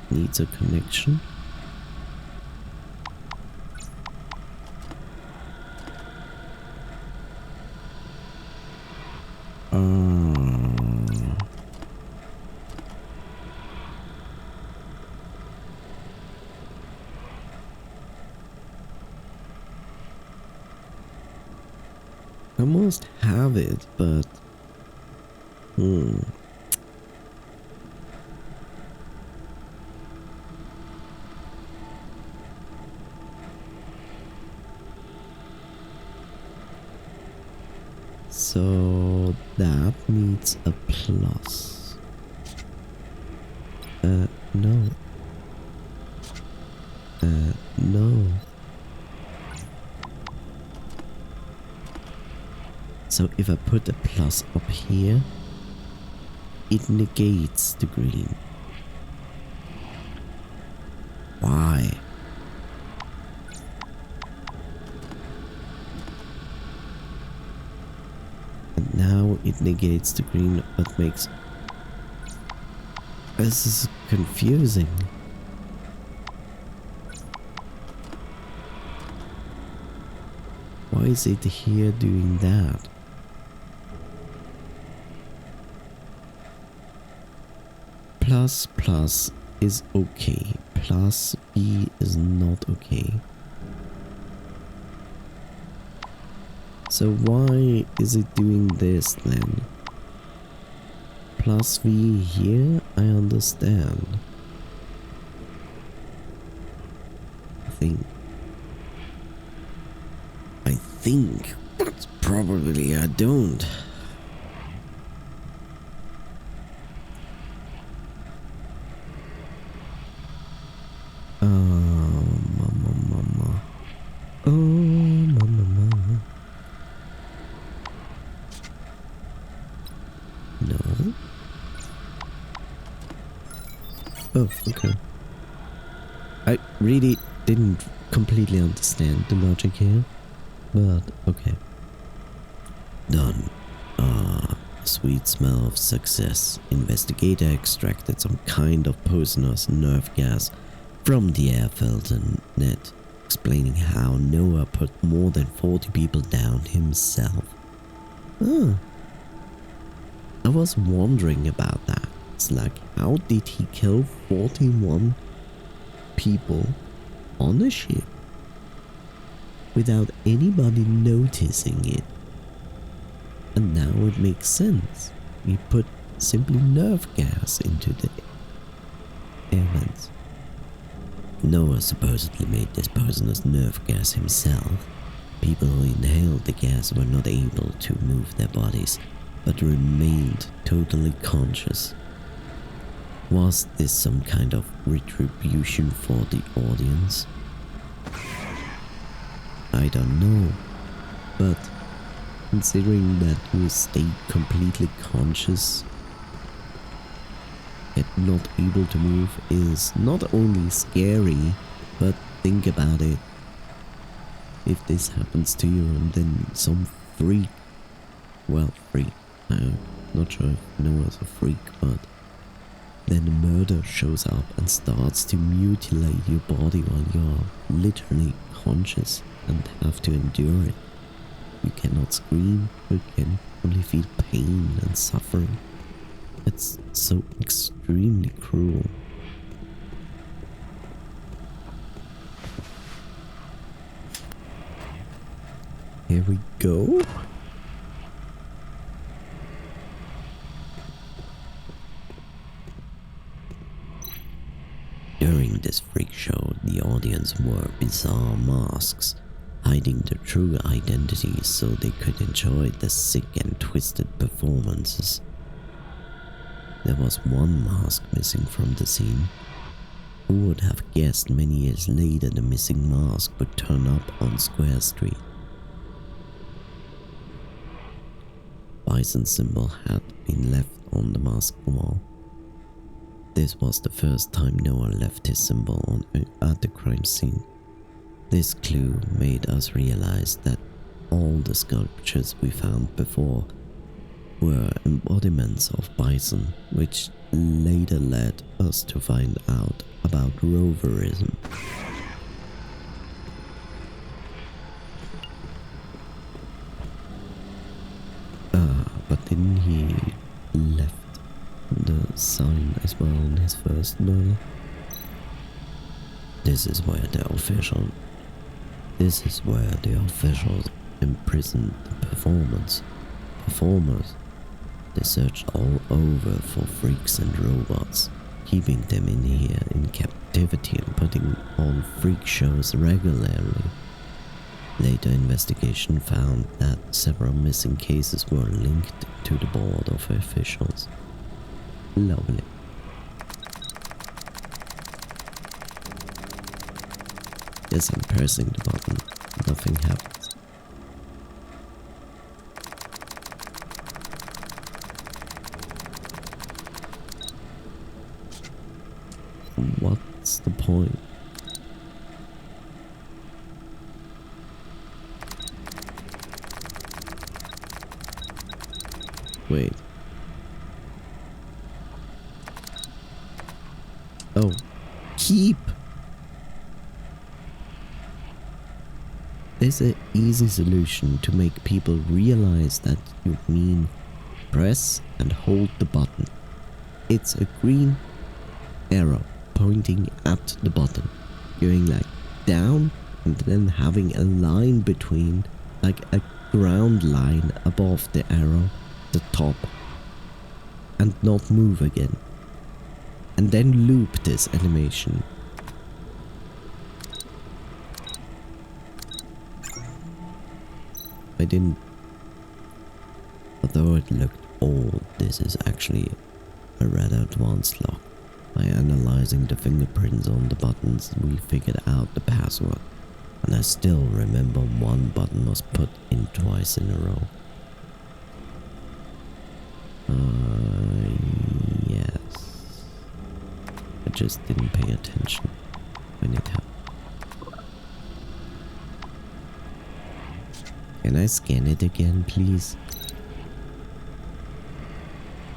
needs a connection. I almost have it, but so that needs a plus. No. No. So if I put a plus up here, it negates the green. Why? And now it negates the green, but makes... This is confusing. Why is it here doing that? Plus plus is okay. Plus B is not okay. So why is it doing this then? Plus V here, I understand. I think, but probably I don't. Mama. Oh, mama. No. Oh, okay. I really didn't completely understand the logic here, but okay. Done. Sweet smell of success. Investigator extracted some kind of poisonous nerve gas From the air felt a net explaining how Noah put more than 40 people down himself. Ah, I was wondering about that. It's like, how did he kill 41 people on a ship without anybody noticing it? And now it makes sense. He put simply nerve gas into the air vents. Noah supposedly made this poisonous nerve gas himself. People who inhaled the gas were not able to move their bodies, but remained totally conscious. Was this some kind of retribution for the audience? I don't know, but considering that you stayed completely conscious yet not able to move is not only scary, but think about it. If this happens to you and then some freak, I'm not sure if Noah's a freak, but then a murderer shows up and starts to mutilate your body while you're literally conscious and have to endure it. You cannot scream, you can only feel pain and suffering. It's so extremely cruel. Here we go. During this freak show, the audience wore bizarre masks, hiding their true identities so they could enjoy the sick and twisted performances. There was one mask missing from the scene. Who would have guessed many years later the missing mask would turn up on Square Street? Bison symbol had been left on the mask wall. This was the first time Noah left his symbol at the crime scene. This clue made us realize that all the sculptures we found before were embodiments of bison, which later led us to find out about roverism. But didn't he left the sign as well on his first murder? This is where the officials imprisoned the performers. They searched all over for freaks and robots, keeping them in here in captivity and putting on freak shows regularly. Later investigation found that several missing cases were linked to the board of officials. Lovely. Yes, I'm pressing the button. Nothing happens. What's the point? Wait. Oh. Keep! There's an easy solution to make people realize that you mean press and hold the button. It's a green arrow pointing at the button, going like down and then having a line between, like a ground line above the arrow, the top, and not move again. And then loop this animation. I didn't, although it looked old, this is actually a rather advanced lock. By analyzing the fingerprints on the buttons, we figured out the password, and I still remember one button was put in twice in a row. Yes. I just didn't pay attention when it happened. Can I scan it again, please?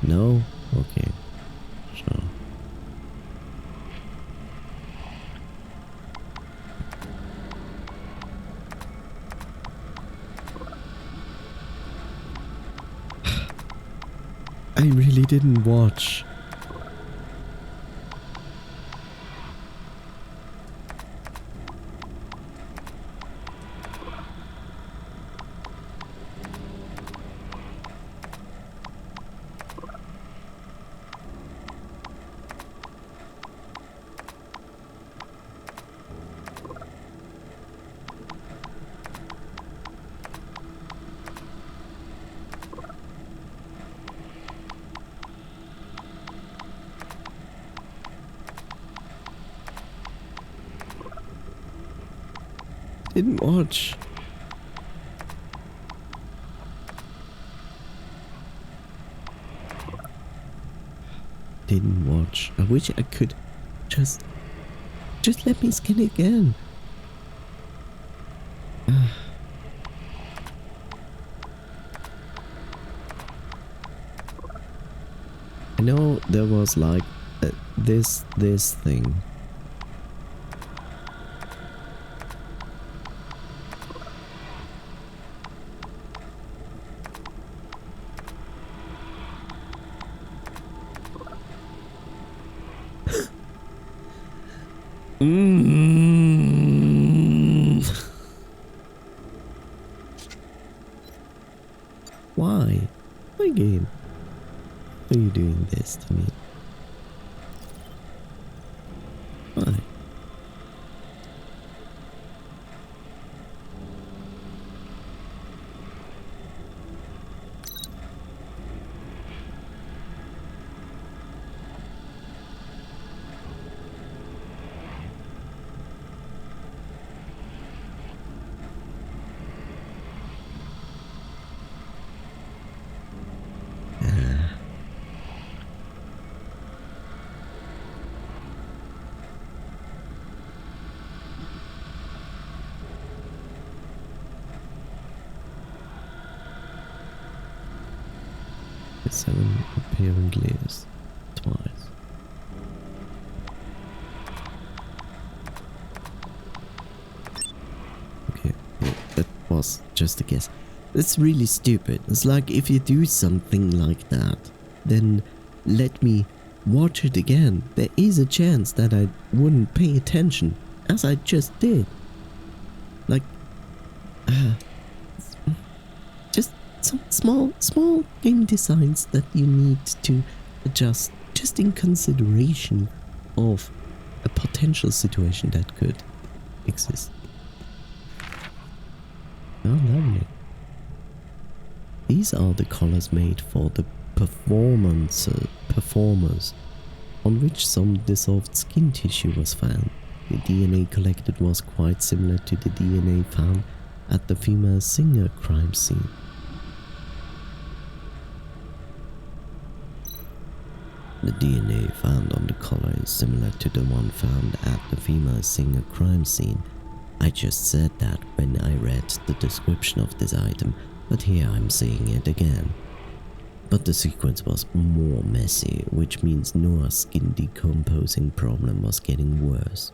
No? Okay. Sure. I really didn't watch. Didn't watch. Didn't watch. I wish I could just let me skin it again. I know there was like this thing. Why? Why game? Why are you doing this to me? Why? The 7 apparently is twice. Okay, well, that was just a guess. It's really stupid. It's like if you do something like that, then let me watch it again. There is a chance that I wouldn't pay attention, as I just did. Like, just some small game designs that you need to adjust, just in consideration of a potential situation that could exist. Oh, lovely. These are the colors made for the performers on which some dissolved skin tissue was found. The DNA collected was quite similar to the DNA found at the female singer crime scene. The DNA found on the collar is similar to the one found at the female singer crime scene. I just said that when I read the description of this item, but here I'm saying it again. But the sequence was more messy, which means Noah's skin decomposing problem was getting worse.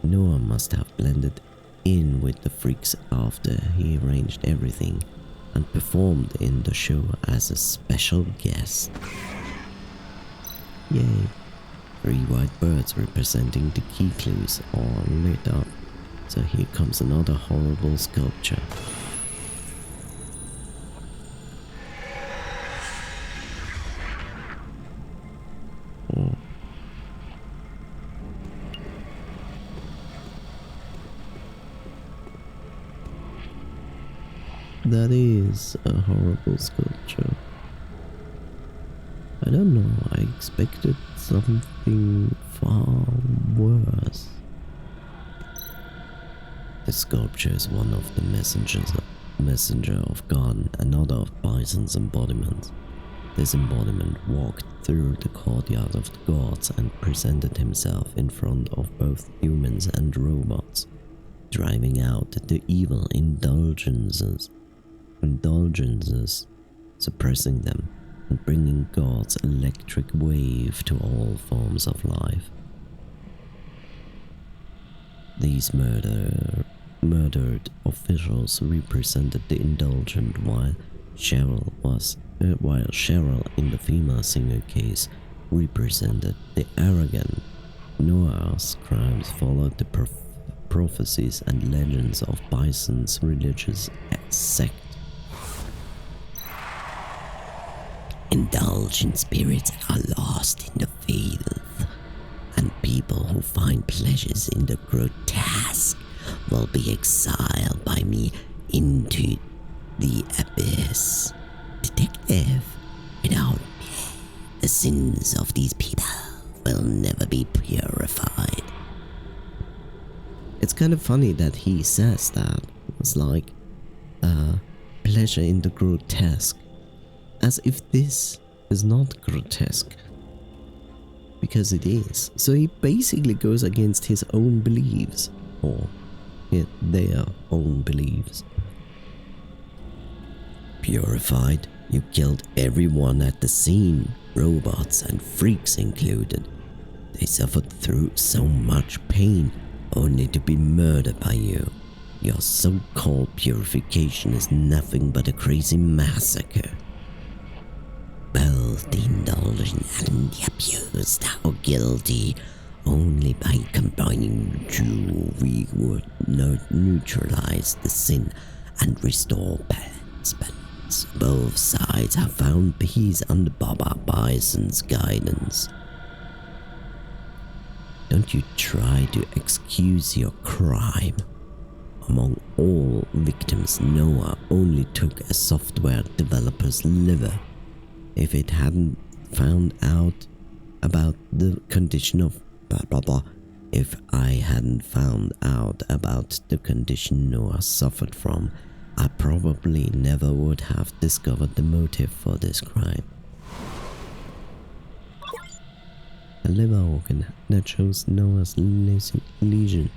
Noah must have blended in with the freaks after he arranged everything and performed in the show as a special guest. Yay! 3 white birds representing the key clues are lit up, so here comes another horrible sculpture. Oh. That is a horrible sculpture. I don't know, I expected something far worse. The sculpture is one of the messenger of God, another of Bison's embodiments. This embodiment walked through the courtyard of the gods and presented himself in front of both humans and robots, driving out the evil indulgences, suppressing them, and bringing God's electric wave to all forms of life. These murdered officials represented the indulgent, while While Cheryl in the female singer case represented the arrogant, Noah's crimes followed the prophecies and legends of Bison's religious sect. Indulgent spirits are lost in the filth, and people who find pleasures in the grotesque will be exiled by me into the abyss. Detective, without me, the sins of these people will never be purified. It's kind of funny that he says that. It's like, pleasure in the grotesque. As if this is not grotesque. Because it is. So he basically goes against his own beliefs. Or their own beliefs. Purified, you killed everyone at the scene, robots and freaks included. They suffered through so much pain only to be murdered by you. Your so-called purification is nothing but a crazy massacre. Both the indulgent and the abused are guilty. Only by combining the two we would neutralize the sin and restore balance. Both sides have found peace under Baba Bison's guidance. Don't you try to excuse your crime. Among all victims, Noah only took a software developer's liver. If it hadn't found out about the condition of if I hadn't found out about the condition Noah suffered from, I probably never would have discovered the motive for this crime. A liver organ that shows Noah's lesion.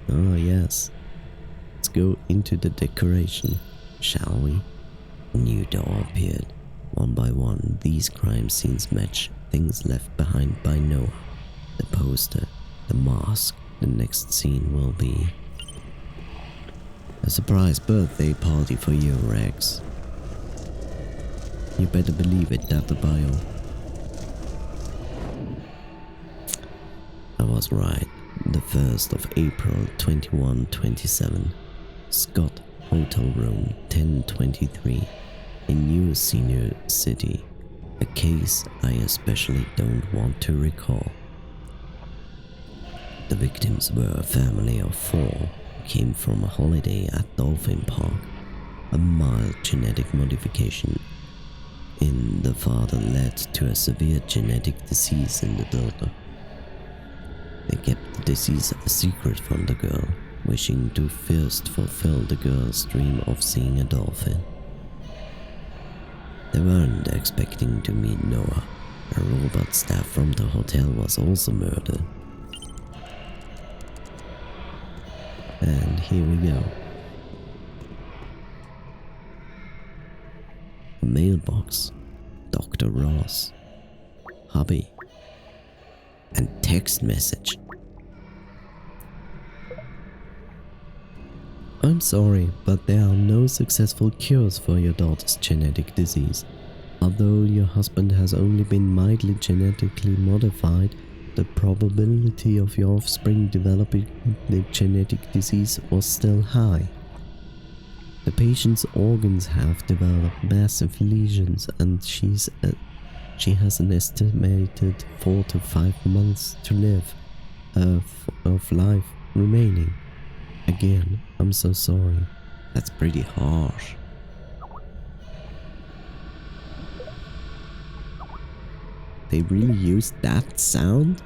Oh yes. Let's go into the decoration, shall we? A new door appeared. One by one, these crime scenes match things left behind by Noah. The poster, the mask. The next scene will be a surprise birthday party for you, Rex. You better believe it, that the bio. I was right. The 1st of April 2127. Scott Hotel Room 1023 in New Senior City. A case I especially don't want to recall. The victims were a family of 4 who came from a holiday at Dolphin Park. A mild genetic modification in the father led to a severe genetic disease in the daughter. They kept the disease a secret from the girl, wishing to first fulfill the girl's dream of seeing a dolphin. They weren't expecting to meet Noah. A robot staff from the hotel was also murdered. And here we go. Mailbox, Dr. Ross, hubby, and text message. I'm sorry, but there are no successful cures for your daughter's genetic disease. Although your husband has only been mildly genetically modified, the probability of your offspring developing the genetic disease was still high. The patient's organs have developed massive lesions, and she has an estimated 4 to 5 months to live of life remaining. Again, I'm so sorry. That's pretty harsh. They really used that sound?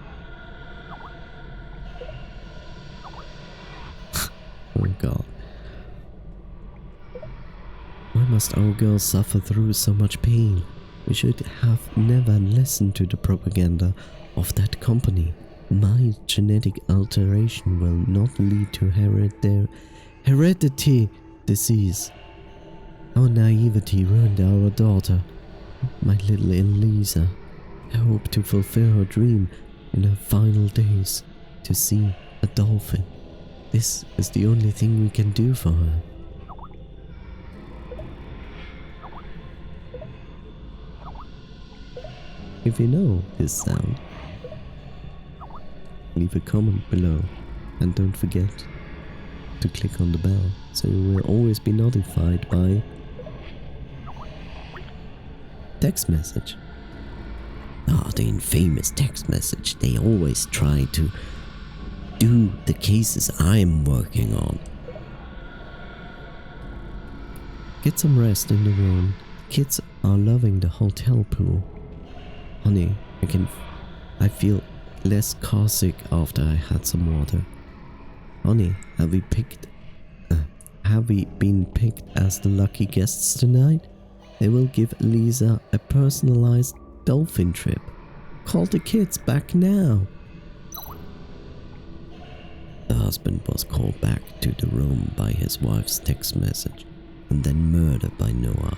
Oh god. Why must our girl suffer through so much pain? We should have never listened to the propaganda of that company. My genetic alteration will not lead to heredity disease. Our naivety ruined our daughter, my little Elisa. I hope to fulfill her dream in her final days, to see a dolphin. This is the only thing we can do for her. If you know this sound, leave a comment below and don't forget to click on the bell so you will always be notified by text message. The infamous text message. They always try to do the cases I'm working on. Get some rest in the room. Kids are loving the hotel pool. Honey, I feel less car sick after I had some water. Honey, have we been picked as the lucky guests tonight? They will give Lisa a personalized dolphin trip. Call the kids back now. The husband was called back to the room by his wife's text message and then murdered by Noah.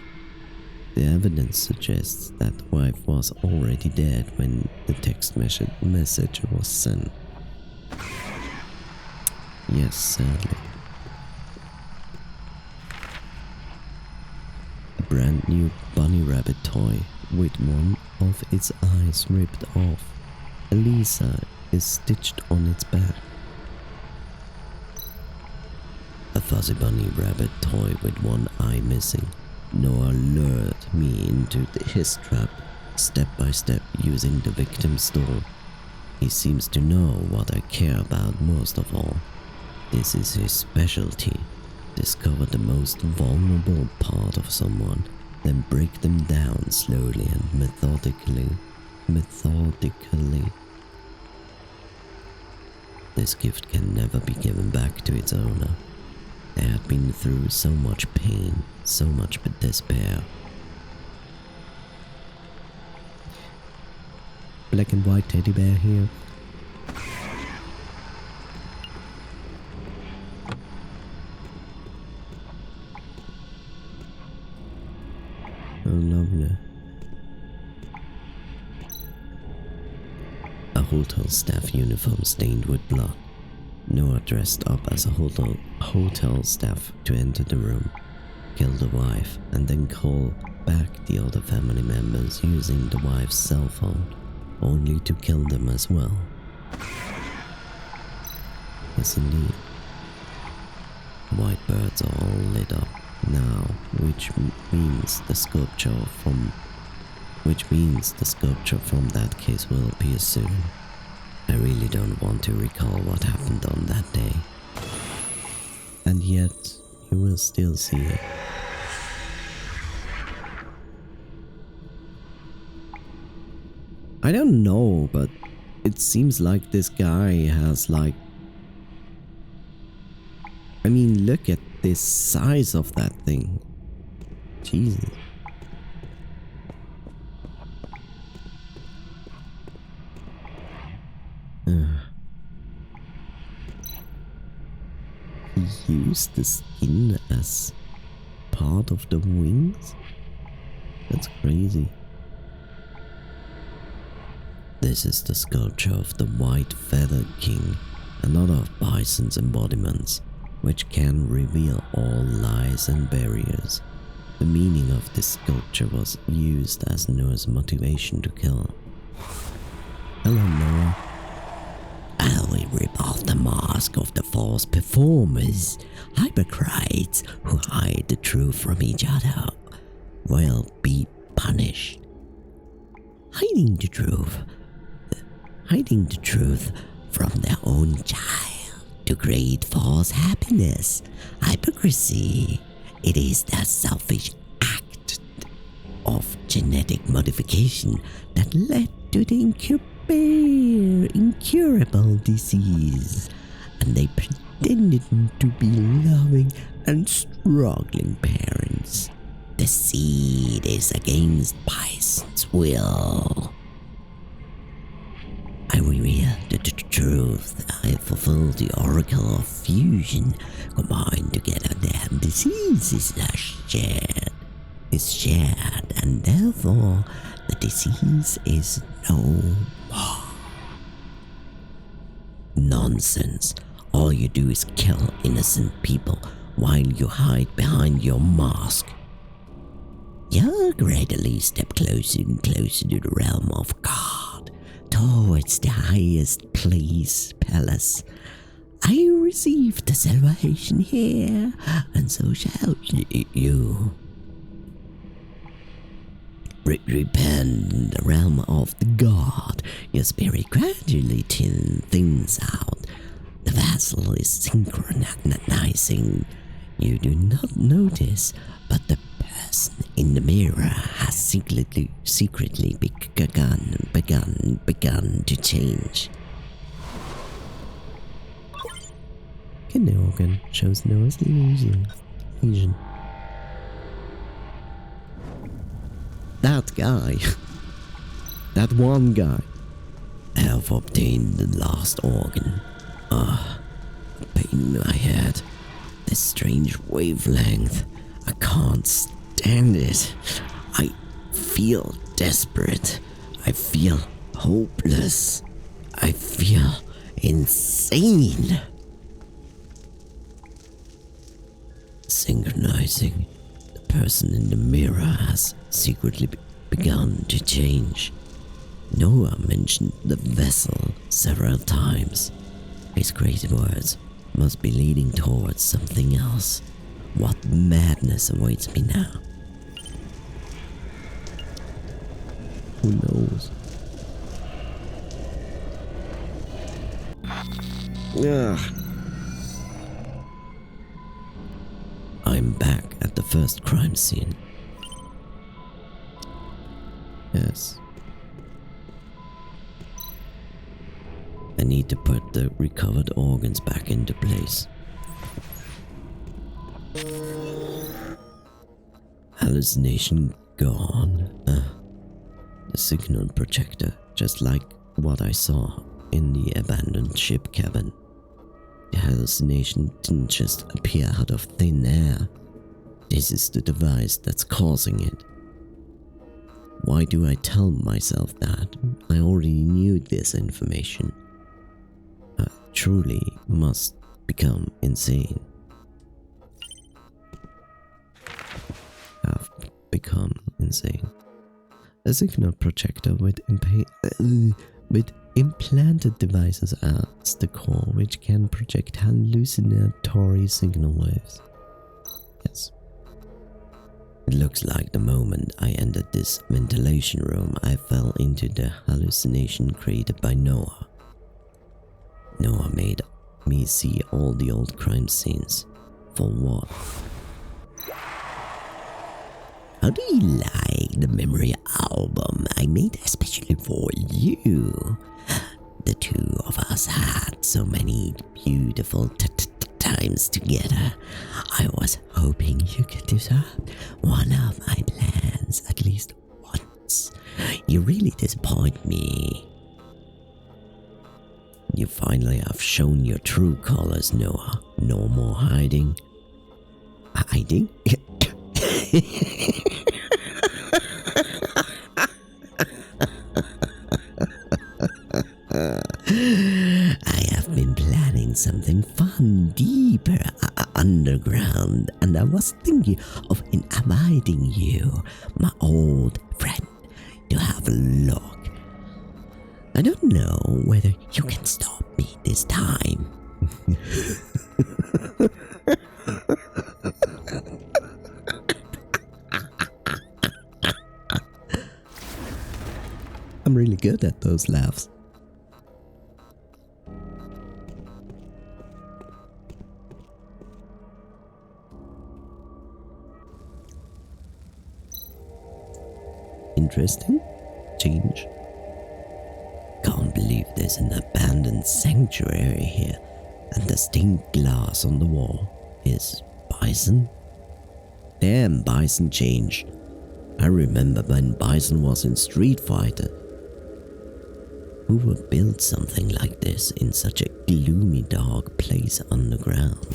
The evidence suggests that the wife was already dead when the text message was sent. Yes, sadly. A brand new bunny rabbit toy with one of its eyes ripped off. Elisa is stitched on its back. A fuzzy bunny rabbit toy with one eye missing. Noah lured me into his trap, step by step, using the victim's doll. He seems to know what I care about most of all. This is his specialty. Discover the most vulnerable part of someone, then break them down slowly and methodically. This gift can never be given back to its owner. They had been through so much pain, so much despair. Black and white teddy bear here. Oh, lovely. A hotel staff uniform stained with blood. Noah dressed up as a hotel staff to enter the room, kill the wife, and then call back the other family members using the wife's cell phone, only to kill them as well. Yes, indeed. White birds are all lit up now, which means the sculpture from that case will appear soon. I really don't want to recall what happened on that day. And yet, you will still see it. I don't know, but it seems like this guy has like... I mean, look at this size of that thing. Jesus. He used the skin as part of the wings? That's crazy. This is the sculpture of the White Feathered King, another of Bison's embodiments, which can reveal all lies and barriers. The meaning of this sculpture was used as Noah's motivation to kill. Hello, Noah. I will rip off the mask of the false performers. Hypocrites who hide the truth from each other will be punished. Hiding the truth from their own child to create false happiness. Hypocrisy. It is the selfish act of genetic modification that led to the incurable disease, and they pretended to be loving and struggling parents. The seed is against Bison's will. I reveal the truth. I fulfill the oracle of fusion. Combined together, their disease is shared, and therefore the disease is no more. Nonsense. All you do is kill innocent people while you hide behind your mask. You gradually step closer and closer to the realm of God, towards the highest palace. I received the salvation here, and so shall you. Repent in the realm of the God. Your spirit gradually thins out. The vessel is synchronizing. You do not notice, but the person in the mirror has secretly begun to change. Kidney organ shows no lesion. That guy. That one guy. I have obtained the last organ. Pain in my head. This strange wavelength. I can't stand it. I feel desperate. I feel hopeless. I feel insane. Synchronizing. The person in the mirror has secretly begun to change. Noah mentioned the vessel several times. His crazy words must be leading towards something else. What madness awaits me now? Who knows? Ugh. I'm back at the first crime scene. Yes. I need to put the recovered organs back into place. Hallucination gone. The signal projector, just like what I saw in the abandoned ship cabin. The hallucination didn't just appear out of thin air. This is the device that's causing it. Why do I tell myself that? I already knew this information. I truly must become insane. I've become insane. A signal projector with implanted devices at the core which can project hallucinatory signal waves. Yes. It looks like the moment I entered this ventilation room, I fell into the hallucination created by Noah. Noah made me see all the old crime scenes. For what? How do you like the memory album I made especially for you? The two of us had so many beautiful times together. I was hoping you could disrupt one of my plans at least once. You really disappoint me. You finally have shown your true colors, Noah. No more hiding. Hiding? I have been planning something fun, deeper, underground, and I was thinking of inviting you, my old friend, to have a look. I don't know whether you can stop me this time. I'm really good at those laughs. Interesting change. Can't believe there's an abandoned sanctuary here, and the stained glass on the wall is Bison. Damn, Bison changed. I remember when Bison was in Street Fighter. Who would build something like this in such a gloomy, dark place underground?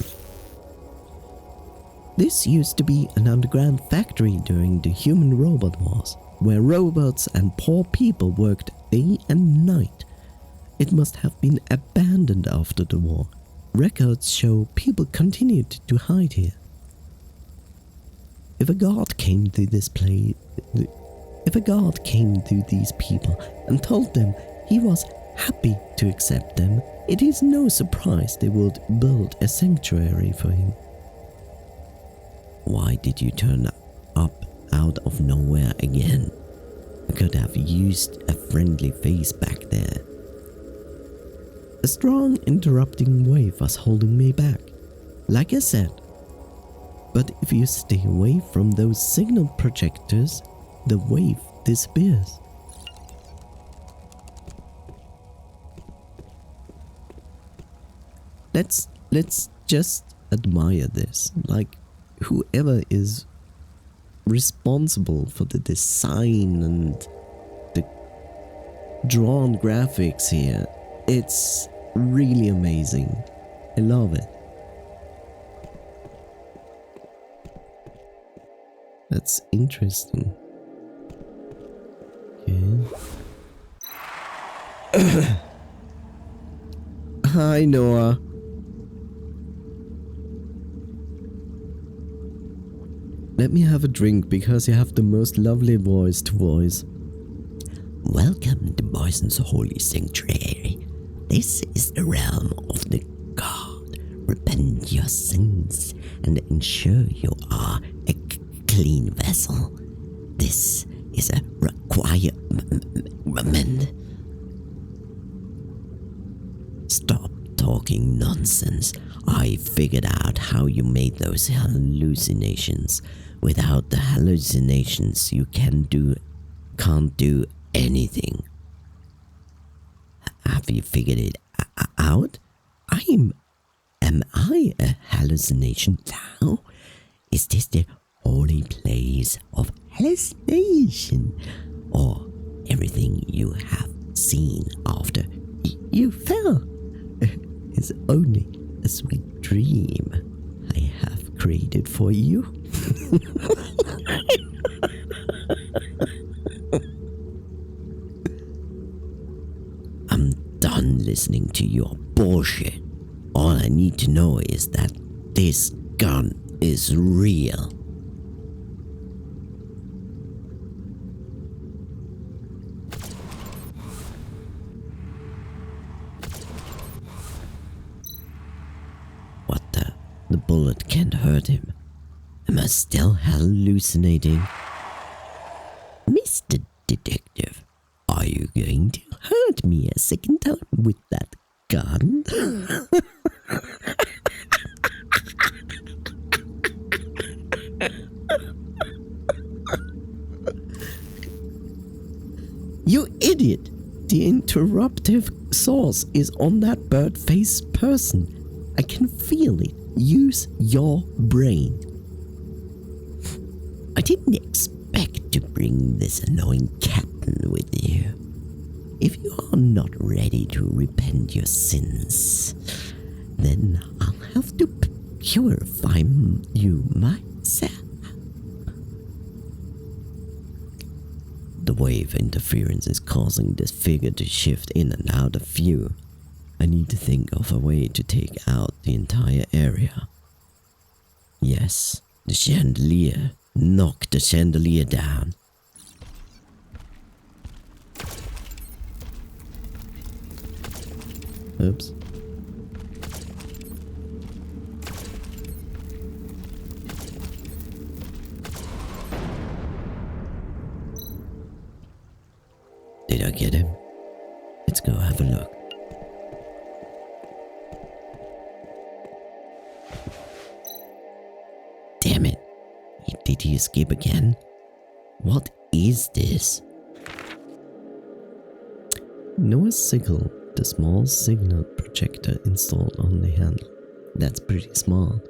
This used to be an underground factory during the human-robot wars, where robots and poor people worked day and night. It must have been abandoned after the war. Records show people continued to hide here. if a god came to this place, if a god came to these people and told them he was happy to accept them, it is no surprise they would build a sanctuary for him. Why did you turn up out of nowhere again? I could have used a friendly face back there. A strong interrupting wave was holding me back, like I said. But if you stay away from those signal projectors, the wave disappears. Let's just admire this. Like, whoever is responsible for the design and the drawn graphics here, it's really amazing. I love it. That's interesting. Okay. Hi, Noah. Let me have a drink because you have the most lovely voice to voice. Welcome to Bison's holy sanctuary. This is the realm of the god. Repent your sins and ensure you are a clean vessel. This is a requirement. Stop talking nonsense. I figured out how you made those hallucinations. Without the hallucinations, you can't do anything. Have you figured it out? Am I a hallucination now? Is this the holy place of hallucination? Or everything you have seen after you fell is only a sweet dream I have created for you? I'm done listening to your bullshit. All I need to know is that this gun is real. What the? The bullet can't hurt him. Am I still hallucinating? Mr. Detective, are you going to hurt me a second time with that gun? You idiot! The interruptive source is on that bird-faced person. I can feel it. Use your brain. I didn't expect to bring this annoying captain with you. If you are not ready to repent your sins, then I'll have to purify you myself. The wave interference is causing this figure to shift in and out of view. I need to think of a way to take out the entire area. Yes, the chandelier. Knock the chandelier down. Oops. Did I get him? Let's go have a look. Damn it. Did he escape again? What is this? Noah's sickle, the small signal projector installed on the handle. That's pretty smart.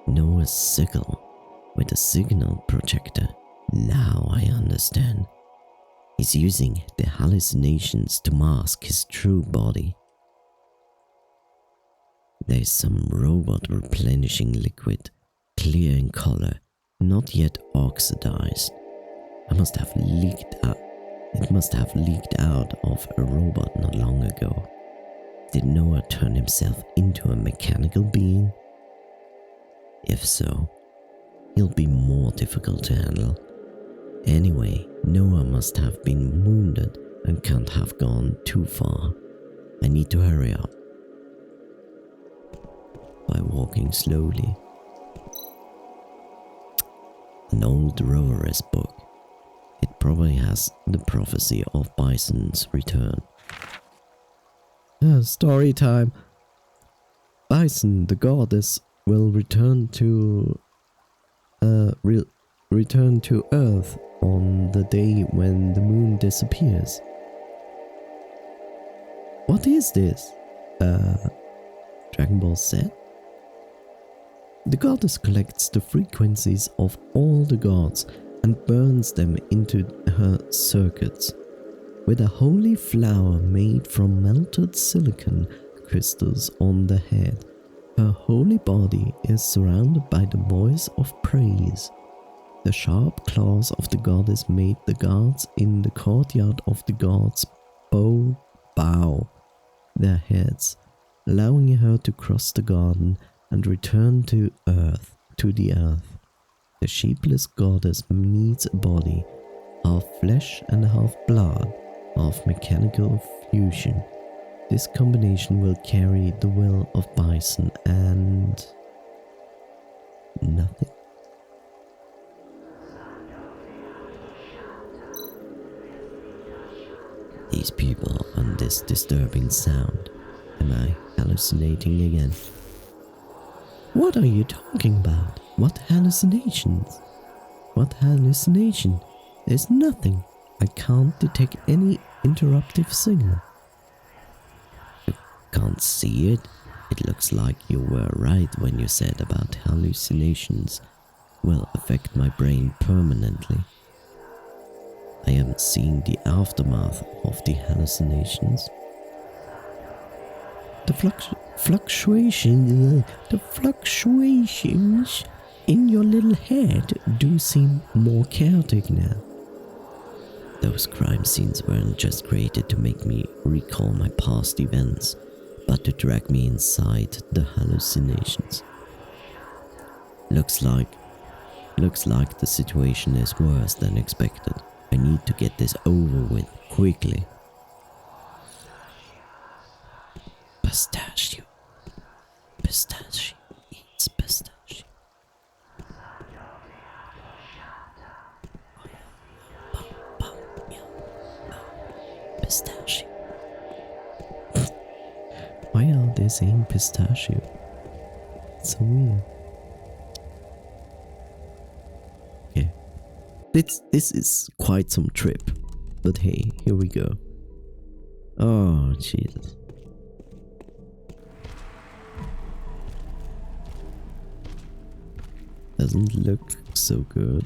Noah's sickle with a signal projector. Now I understand. He's using the hallucinations to mask his true body. There's some robot replenishing liquid, clear in color, not yet oxidized. It must have leaked out of a robot not long ago. Did Noah turn himself into a mechanical being? If so, he'll be more difficult to handle. Anyway, Noah must have been wounded and can't have gone too far. I need to hurry up. By walking slowly. An old rower's book. It probably has the prophecy of Bison's return. Story time. Bison, the goddess, will return to Earth on the day when the moon disappears. What is this? Dragon Ball Z? The goddess collects the frequencies of all the gods and burns them into her circuits. With a holy flower made from melted silicon crystals on the head, her holy body is surrounded by the voice of praise. The sharp claws of the goddess made the guards in the courtyard of the gods bow their heads, allowing her to cross the garden and return to the earth. The shapeless goddess needs a body, half flesh and half blood, half mechanical fusion. This combination will carry the will of Bison and nothing. These people and this disturbing sound. Am I hallucinating again? What are you talking about? What hallucinations? What hallucination? There's nothing. I can't detect any interruptive signal. You can't see it? It looks like you were right when you said about hallucinations will affect my brain permanently. I am seeing the aftermath of the hallucinations. The fluctuations in your little head do seem more chaotic now. Those crime scenes weren't just created to make me recall my past events, but to drag me inside the hallucinations. Looks like the situation is worse than expected. I need to get this over with quickly. Pistachio eats pistachio. Pistachio. Why are they saying pistachio? It's so weird. Okay. This is quite some trip. But hey, here we go. Oh, Jesus. Doesn't look so good.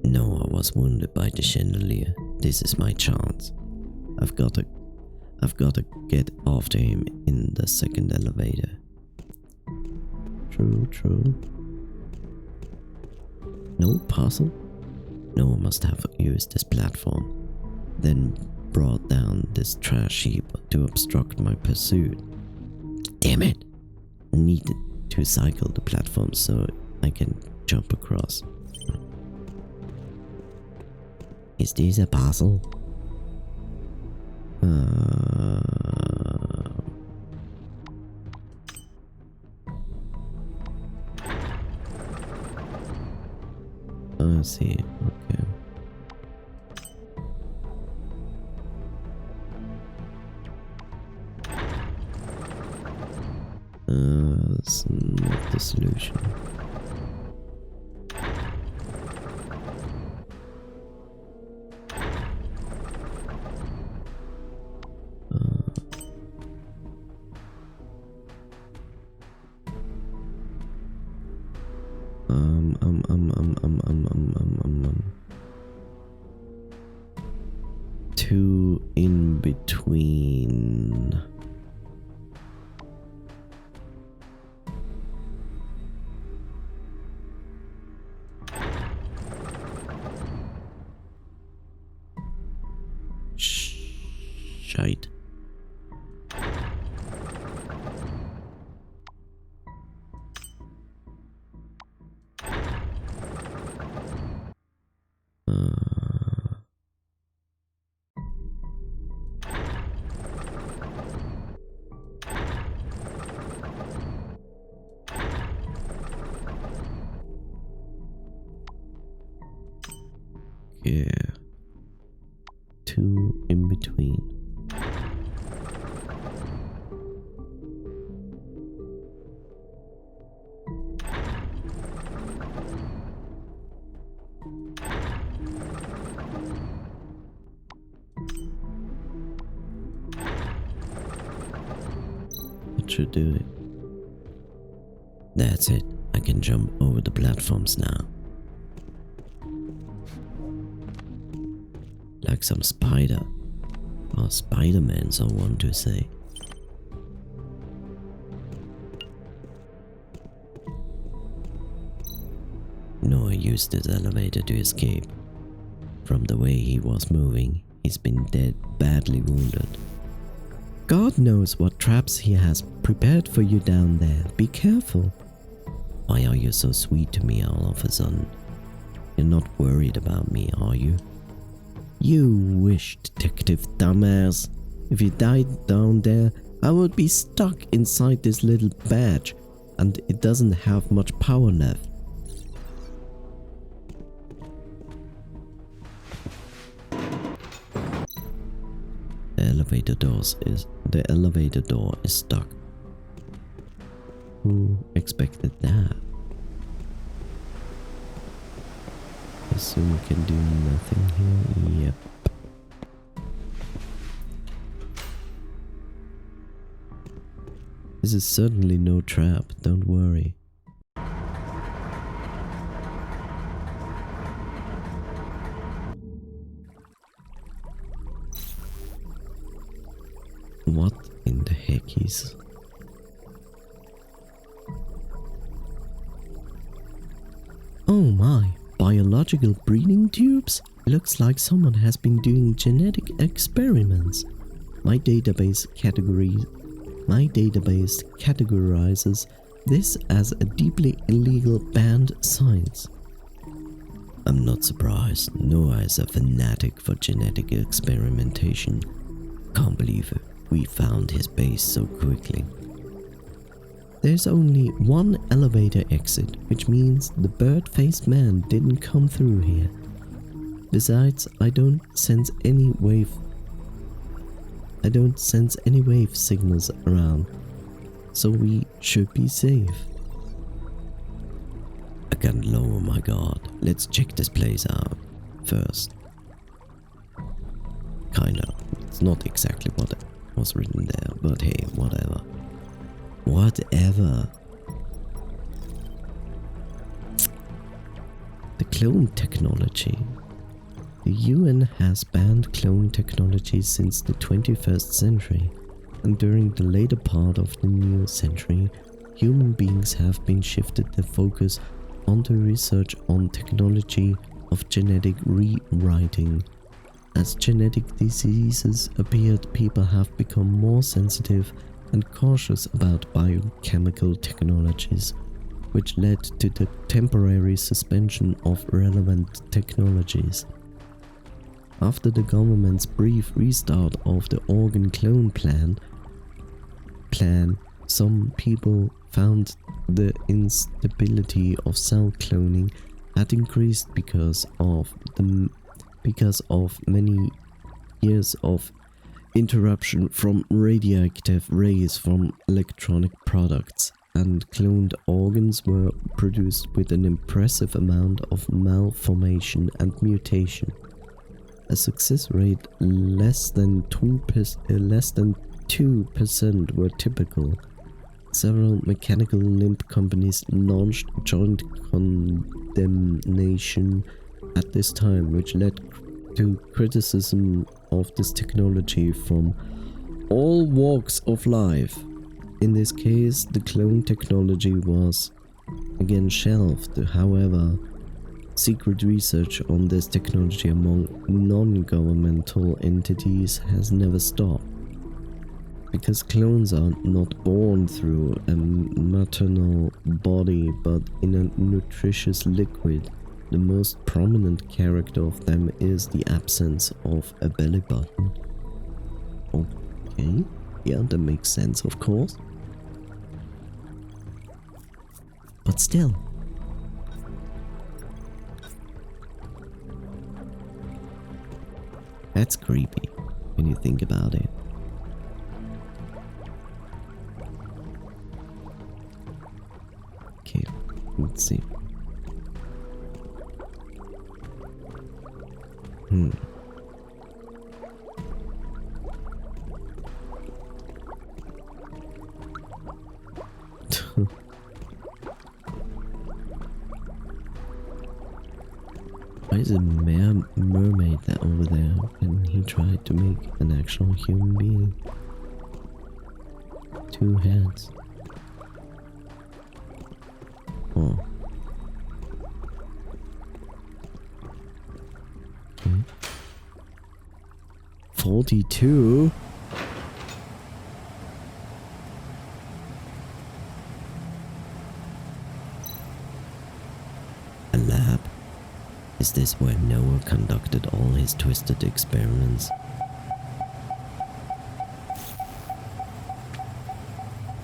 Noah was wounded by the chandelier. This is my chance. I've got to get after him in the second elevator. True. No puzzle? Noah must have used this platform, then brought down this trash heap to obstruct my pursuit. Damn it! I need to cycle the platform so I can jump across. Is this a puzzle? I see. Okay. That's not the solution. shite. Yeah. 2 in between. That should do it. That's it. I can jump over the platforms now. Like some spider. Or Spider-Man, so I want to say. Noah used this elevator to escape. From the way he was moving, he's been badly wounded. God knows what traps he has prepared for you down there. Be careful. Why are you so sweet to me all of a sudden? You're not worried about me, are you? You wish, detective dumbass. If you died down there, I would be stuck inside this little badge, and it doesn't have much power left. The elevator door is stuck. Who expected that? Assume we can do nothing here. Yep. This is certainly no trap, don't worry. What in the heck is... Oh my, biological breeding tubes? Looks like someone has been doing genetic experiments. My database categorizes this as a deeply illegal banned science. I'm not surprised. Noah is a fanatic for genetic experimentation. Can't believe it. We found his base so quickly. There's only one elevator exit, which means the bird-faced man didn't come through here. Besides, I don't sense any wave signals around, so we should be safe. I can't lower my guard. Let's check this place out first. Kinda. It's not exactly what was written there, but hey, whatever. Whatever. The clone technology. The UN has banned clone technology since the 21st century, and during the later part of the new century, human beings have been shifted their focus onto research on technology of genetic rewriting. As genetic diseases appeared, people have become more sensitive and cautious about biochemical technologies, which led to the temporary suspension of relevant technologies. After the government's brief restart of the organ clone plan, some people found the instability of cell cloning had increased because of many years of interruption from radioactive rays from electronic products, and cloned organs were produced with an impressive amount of malformation and mutation. A success rate less than 2% were typical. Several mechanical limb companies launched joint condemnation at this time, which led to criticism of this technology from all walks of life. In this case, the clone technology was again shelved. However, Secret research on this technology among non-governmental entities has never stopped. Because clones are not born through a maternal body but in a nutritious liquid, the most prominent character of them is the absence of a belly button. Okay, yeah, that makes sense, of course. But still. That's creepy when you think about it. Okay, let's see. Why is a mermaid that over there and he tried to make an actual human being? 2 heads. Oh. Okay. 42? A lab? Is this where Noah conducted all his twisted experiments?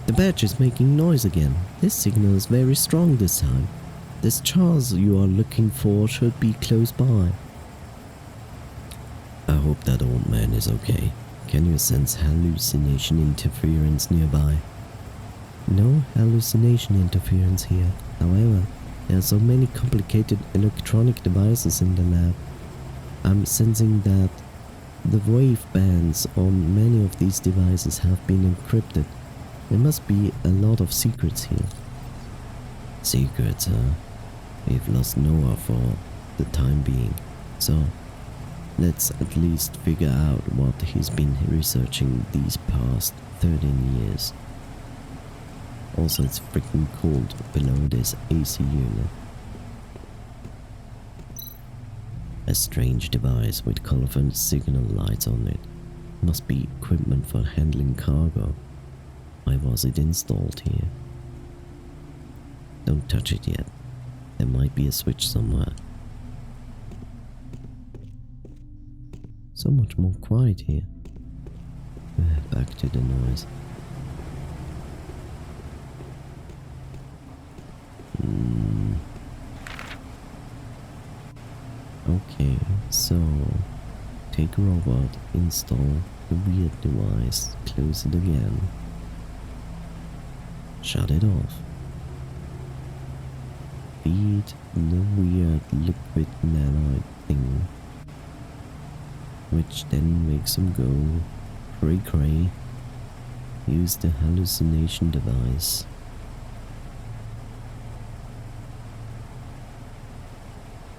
The badge is making noise again. This signal is very strong this time. This Charles you are looking for should be close by. I hope that old man is okay. Can you sense hallucination interference nearby? No hallucination interference here. However, there are so many complicated electronic devices in the lab. I'm sensing that the wave bands on many of these devices have been encrypted. There must be a lot of secrets here. Secrets, huh? We've lost Noah for the time being, so let's at least figure out what he's been researching these past 13 years. Also, it's freaking cold below this AC unit. A strange device with colorful signal lights on it. Must be equipment for handling cargo. Why was it installed here? Don't touch it yet. There might be a switch somewhere. So much more quiet here. Back to the noise. Okay, so take robot, install the weird device, close it again, shut it off, feed the weird liquid nanoid thing, which then makes him go cray cray, use the hallucination device.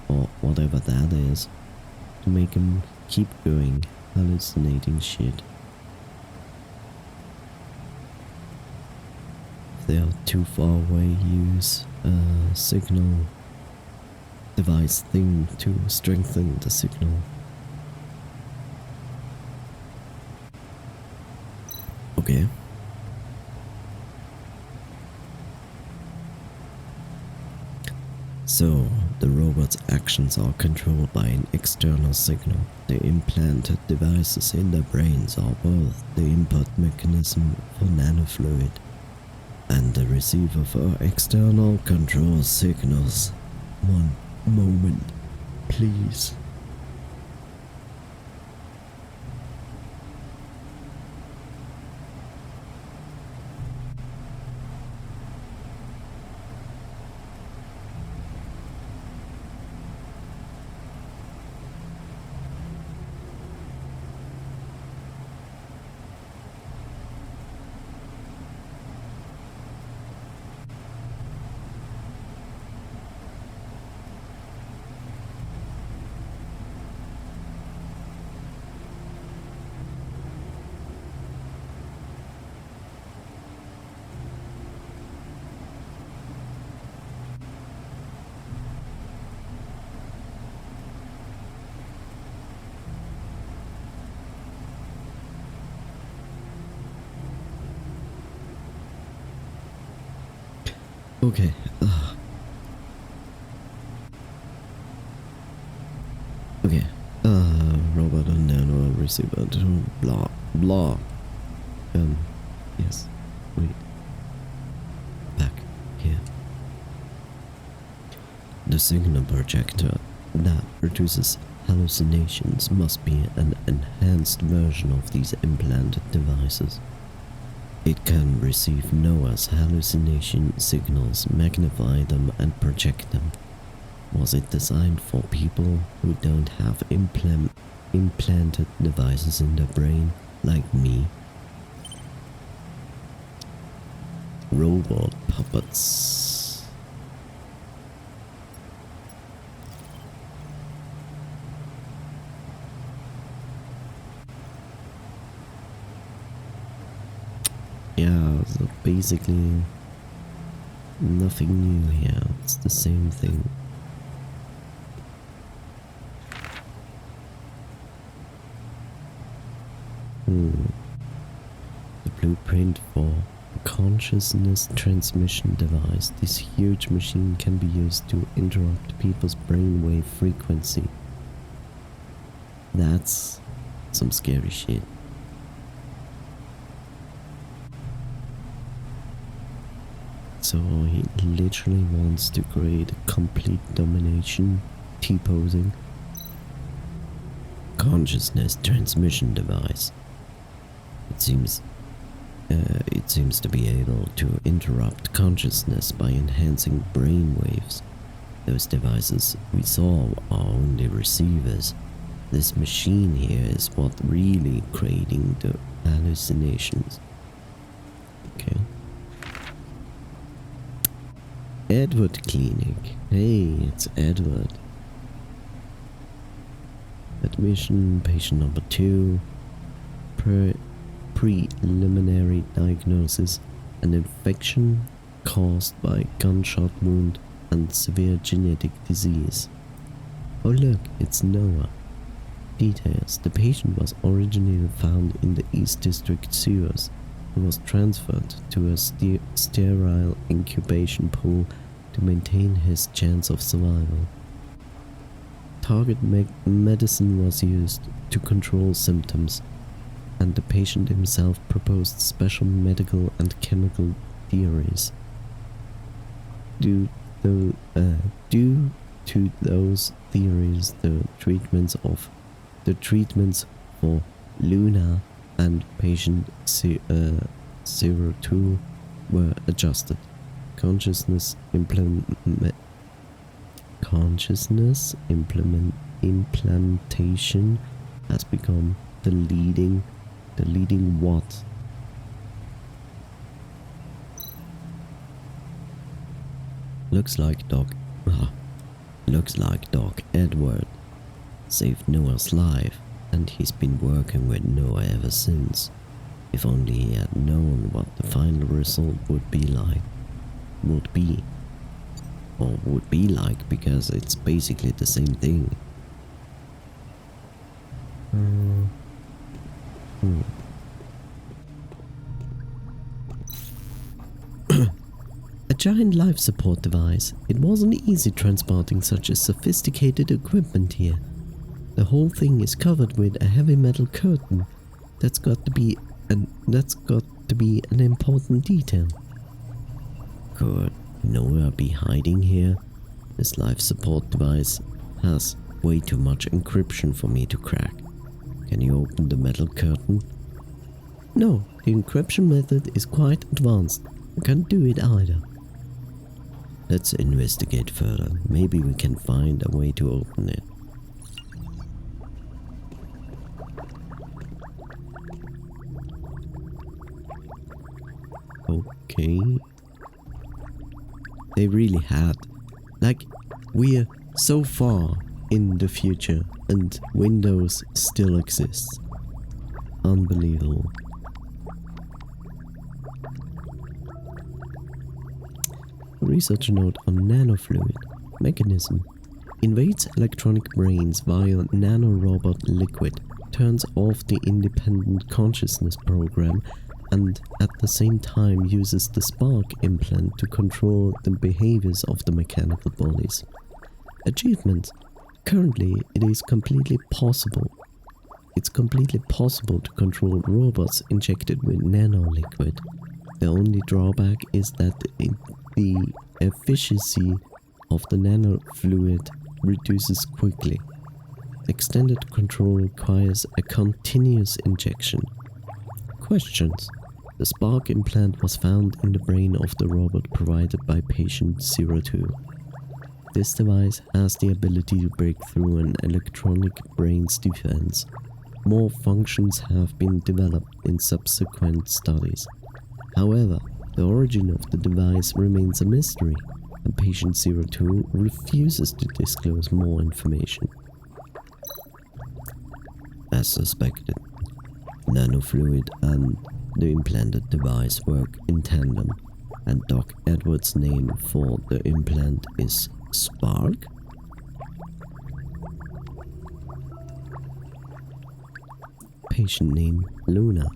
Or whatever that is, to make him keep going, hallucinating shit. If they are too far away, use a signal device thing to strengthen the signal. Okay. So, the robot's actions are controlled by an external signal. The implanted devices in their brains are both the input mechanism for nanofluid and the receiver for external control signals. One moment, please. Okay. Okay. Robot and nano receiver. Blah. Blah. Yes. Wait. Back here. The signal projector that produces hallucinations must be an enhanced version of these implanted devices. It can receive Noah's hallucination signals, magnify them and project them. Was it designed for people who don't have implanted devices in their brain, like me? Robot puppets. Yeah, so basically nothing new here. It's the same thing. The blueprint for a consciousness transmission device. This huge machine can be used to interrupt people's brainwave frequency. That's some scary shit. So he literally wants to create a complete domination, T-posing, consciousness transmission device. It seems to be able to interrupt consciousness by enhancing brain waves. Those devices we saw are only receivers. This machine here is what really creating the hallucinations. Okay. Edward Clinic. Hey, it's Edward. Admission, patient number 2. Preliminary diagnosis: an infection caused by gunshot wound and severe genetic disease. Oh look, it's Noah. Details: the patient was originally found in the East District sewers. He was transferred to a sterile incubation pool to maintain his chance of survival. Target medicine was used to control symptoms, and the patient himself proposed special medical and chemical theories. Due to those theories, the treatments for Luna and patient 02 were adjusted. Consciousness implantation has become the leading what? Looks like Doc Edward saved Noah's life, and he's been working with Noah ever since. If only he had known what the final result would be like. Would be like, because it's basically the same thing. A giant life support device. It wasn't easy transporting such a sophisticated equipment here. The whole thing is covered with a heavy metal curtain. That's got to be an important detail. Could Noah be hiding here? This life support device has way too much encryption for me to crack. Can you open the metal curtain? No, the encryption method is quite advanced. I can't do it either. Let's investigate further. Maybe we can find a way to open it. Okay. They really had. Like, we're so far in the future and Windows still exists. Unbelievable. Research note on nanofluid mechanism. Invades electronic brains via nanorobot liquid. Turns off the independent consciousness program and at the same time uses the spark implant to control the behaviors of the mechanical bodies. Achievement. Currently, it is completely possible. It's completely possible to control robots injected with nanoliquid. The only drawback is that the efficiency of the nanofluid reduces quickly. Extended control requires a continuous injection. Questions. The spark implant was found in the brain of the robot provided by patient 02. This device has the ability to break through an electronic brain's defense. More functions have been developed in subsequent studies. However, the origin of the device remains a mystery, and patient 02 refuses to disclose more information. As suspected, nanofluid and the implanted device work in tandem, and Doc Edwards' name for the implant is Spark? Patient name Luna.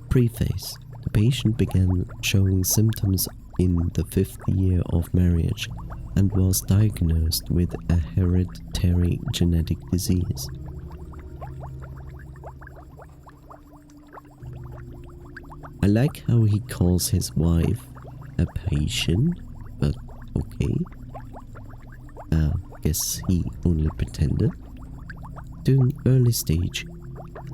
Preface. The patient began showing symptoms in the 5th year of marriage and was diagnosed with a hereditary genetic disease. I like how he calls his wife a patient, but okay. Guess he only pretended. During early stage,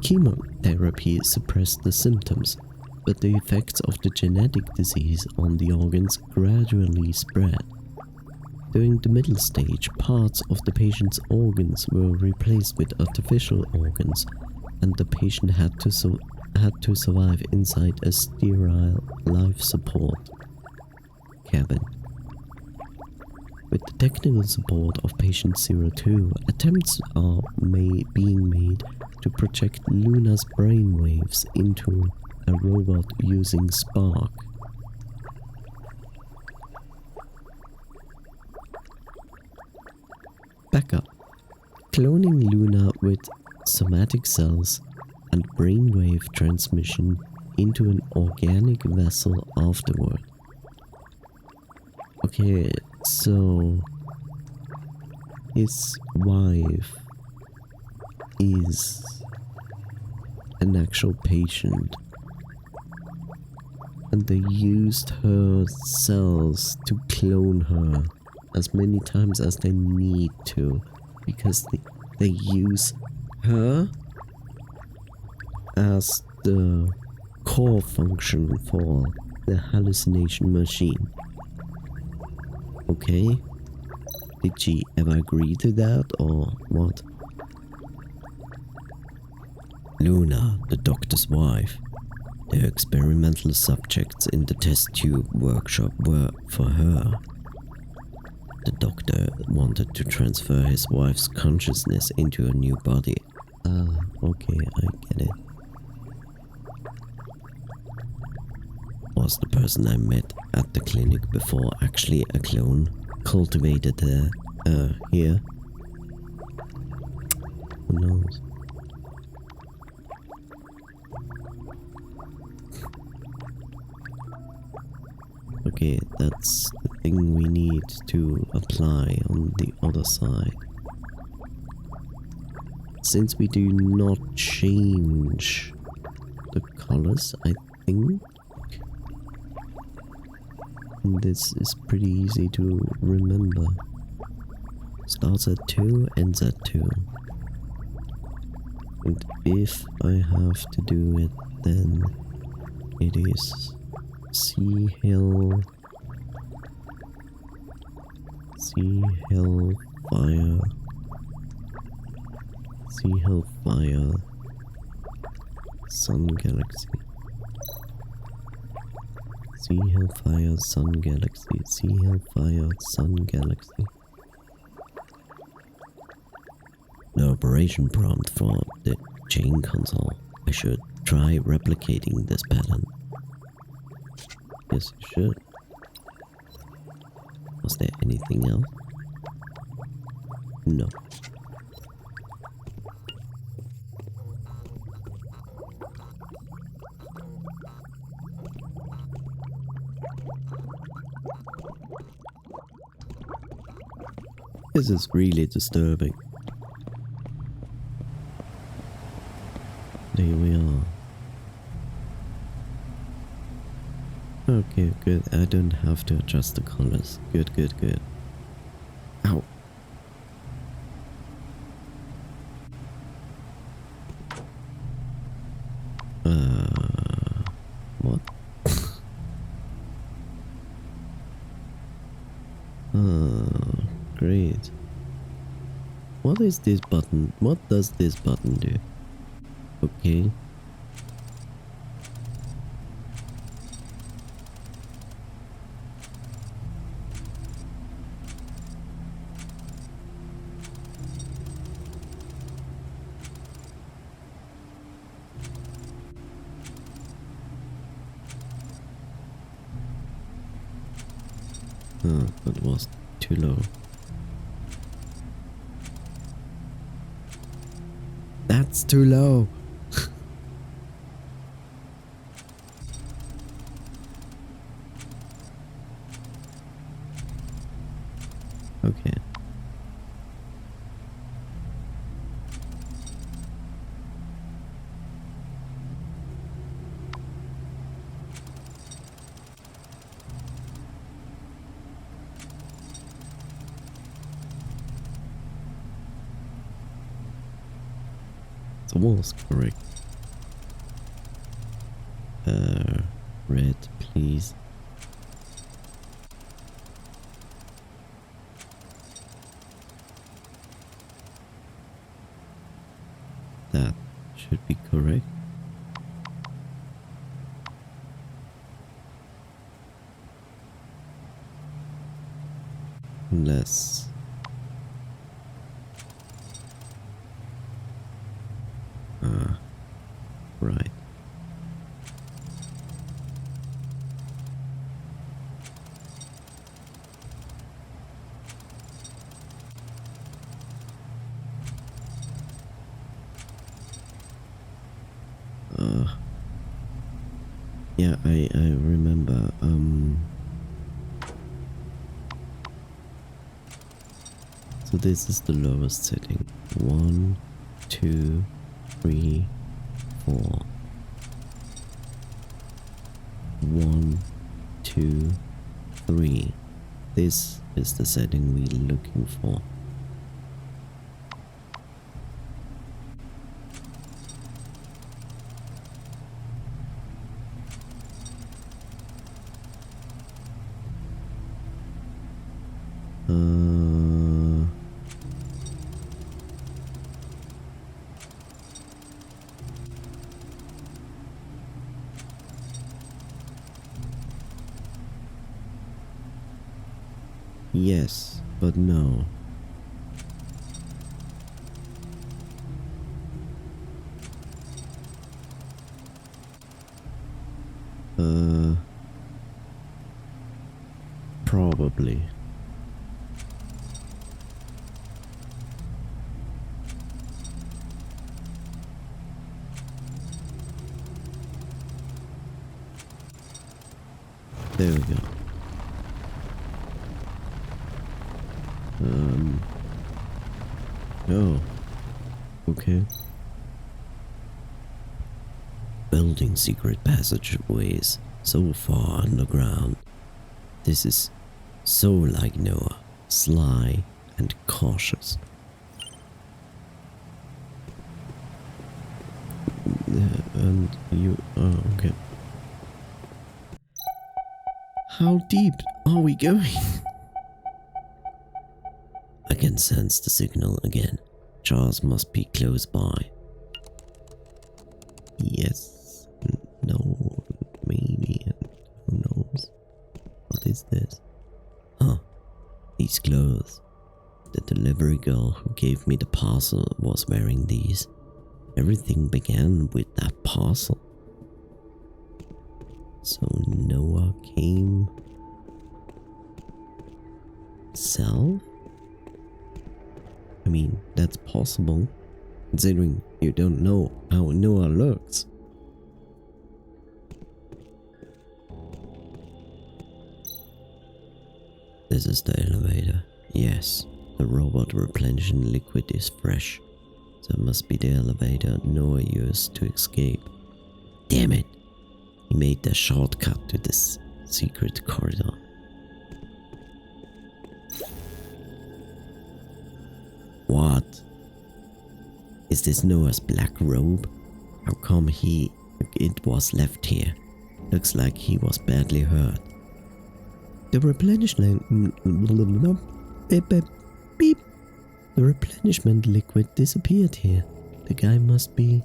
chemotherapy suppressed the symptoms, but the effects of the genetic disease on the organs gradually spread. During the middle stage, parts of the patient's organs were replaced with artificial organs, and the patient had to survive inside a sterile life support cabin. With the technical support of patient 02, attempts are being made to project Luna's brainwaves into a robot using Spark. Backup. Cloning Luna with somatic cells and brainwave transmission into an organic vessel afterward. Okay, so his wife is an actual patient, and they used her cells to clone her as many times as they need to, because they use her as the core function for the hallucination machine. Okay, did she ever agree to that or what? Luna, the doctor's wife. The experimental subjects in the test tube workshop were for her. The doctor wanted to transfer his wife's consciousness into a new body. Okay, I get it. Was the person I met at the clinic before actually a clone cultivated here? Who knows? Okay, that's the thing we need to apply on the other side. Since we do not change the colors, I think this is pretty easy to remember. Starts at 2, ends at 2. And if I have to do it, then it is Sea Hill Fire, Sun Galaxy. Sea Hill Fire, Sun Galaxy. Sea Hill Fire, Sun Galaxy. No operation prompt for the chain console. I should try replicating this pattern. Yes, you should. Was there anything else? No. This is really disturbing. There we are. Okay, good. I don't have to adjust the colors. Good, good, good. Ow. What? Great. What is this button? What does this button do? Okay. That was too low. That's too low. Okay. The wall's correct. Red, please. That should be correct. Unless... right. Yeah, I remember, so this is the lowest setting. 1, 2, 3, 4. 1, 2, 3. This is the setting we're looking for. Yes, but no. Probably. There we go. Oh. Okay. Building secret passageways so far underground. This is so like Noah, sly and cautious. And you... oh, okay. How deep are we going? I can sense the signal again. Charles must be close by. Yes. No. Maybe. Who knows? What is this? Huh. These clothes. The delivery girl who gave me the parcel was wearing these. Everything began with that parcel. So Noah came... self? I mean, that's possible, considering you don't know how Noah looks. This is the elevator. Yes, The robot replenishing liquid is fresh, so it must be the elevator Noah used to escape. Damn it! He made the shortcut to this secret corridor. What? Is this Noah's black robe? How come it was left here? Looks like he was badly hurt. The replenishment beep. The replenishment liquid disappeared here. The guy must be...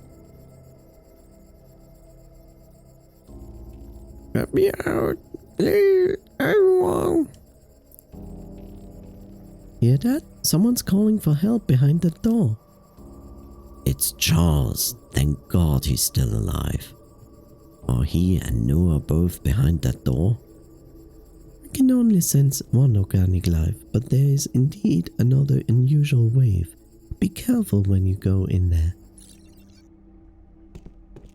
Let me out, please, everyone. Hear that? Someone's calling for help behind the door. It's Charles. Thank God he's still alive. Are he and Noah both behind that door? I can only sense one organic life, but there is indeed another unusual wave. Be careful when you go in there.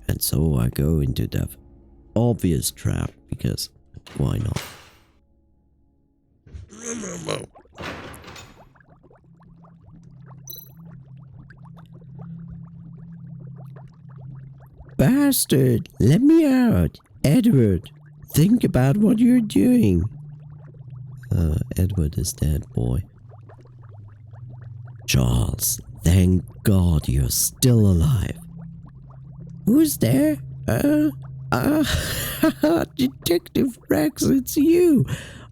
And so I go into the obvious trap, because why not? Bastard, let me out. Edward, think about what you're doing. Edward is dead, boy. Charles, thank God you're still alive. Who's there? Detective Rex, it's you.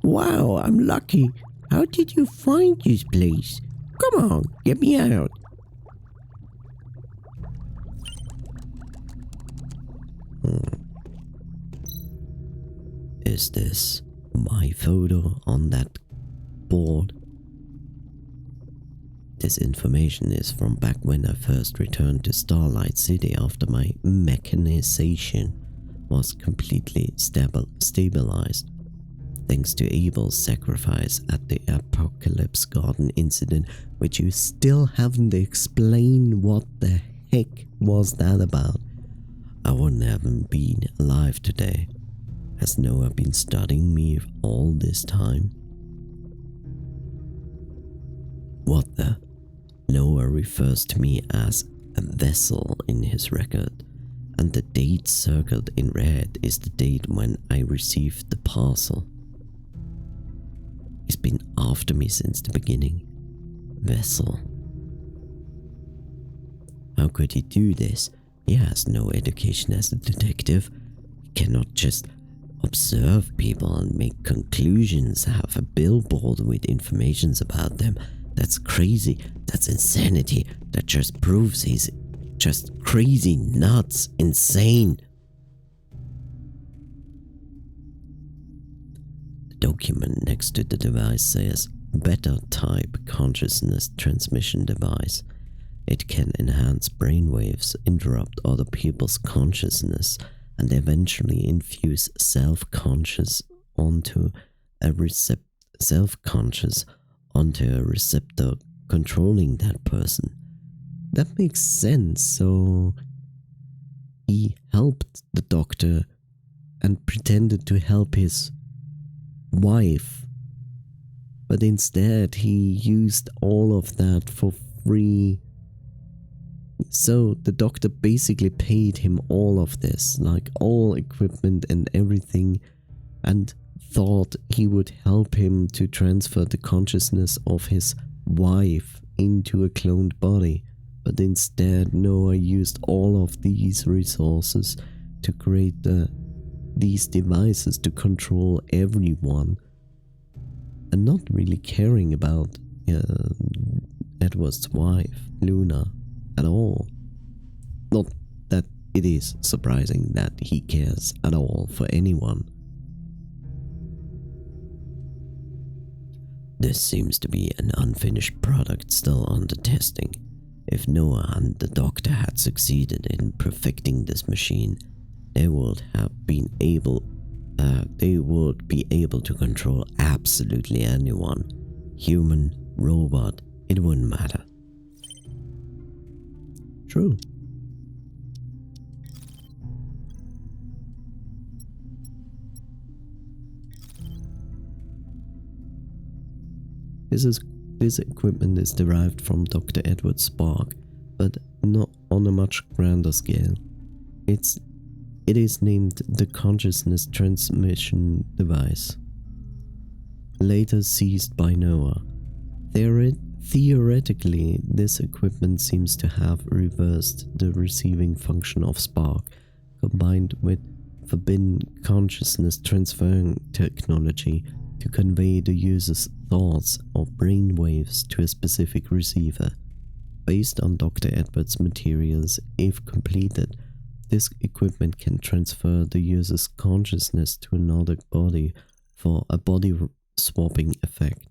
Wow, I'm lucky. How did you find this place? Come on, get me out. Is this my photo on that board? This information is from back when I first returned to Starlight City after my mechanization was completely stabilized. Thanks to Abel's sacrifice at the Apocalypse Garden incident, which you still haven't explained what the heck was that about. I wouldn't have been alive today. Has Noah been studying me all this time? What the? Noah refers to me as a vessel in his record, and the date circled in red is the date when I received the parcel. He's been after me since the beginning. Vessel. How could he do this? He has no education as a detective. He cannot just observe people and make conclusions, have a billboard with informations about them. That's crazy. That's insanity. That just proves he's just crazy, nuts, insane. The document next to the device says beta type consciousness transmission device. It can enhance brainwaves, interrupt other people's consciousness, and eventually infuse self-conscious onto a receptor controlling that person. That makes sense. So he helped the doctor and pretended to help his wife, but instead he used all of that for free. So the doctor basically paid him all of this, like all equipment and everything, and thought he would help him to transfer the consciousness of his wife into a cloned body. But instead Noah used all of these resources to create these devices to control everyone, and not really caring about Edward's wife, Luna, at all. Not that it is surprising that he cares at all for anyone. This seems to be an unfinished product still under testing. If Noah and the doctor had succeeded in perfecting this machine, they would be able to control absolutely anyone. Human, robot, it wouldn't matter. True. This is This equipment is derived from Dr. Edward Spark, but not on a much grander scale. It is named the Consciousness Transmission Device, later seized by Noah. Theoretically, this equipment seems to have reversed the receiving function of Spark, combined with forbidden consciousness transferring technology to convey the user's thoughts or brainwaves to a specific receiver. Based on Dr. Edwards' materials, if completed, this equipment can transfer the user's consciousness to another body for a body swapping effect.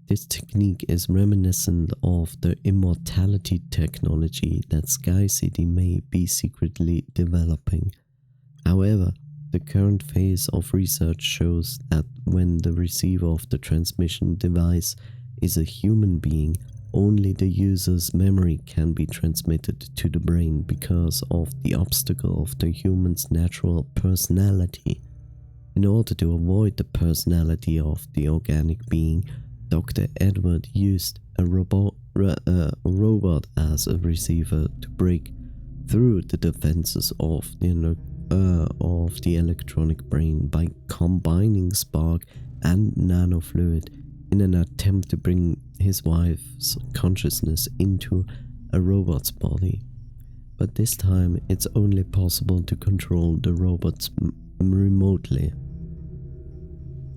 This technique is reminiscent of the immortality technology that Sky City may be secretly developing. However, the current phase of research shows that when the receiver of the transmission device is a human being, only the user's memory can be transmitted to the brain because of the obstacle of the human's natural personality. In order to avoid the personality of the organic being, Dr. Edward used a robot as a receiver to break through the defenses of the electronic brain by combining Spark and nanofluid in an attempt to bring his wife's consciousness into a robot's body. But this time it's only possible to control the robots remotely.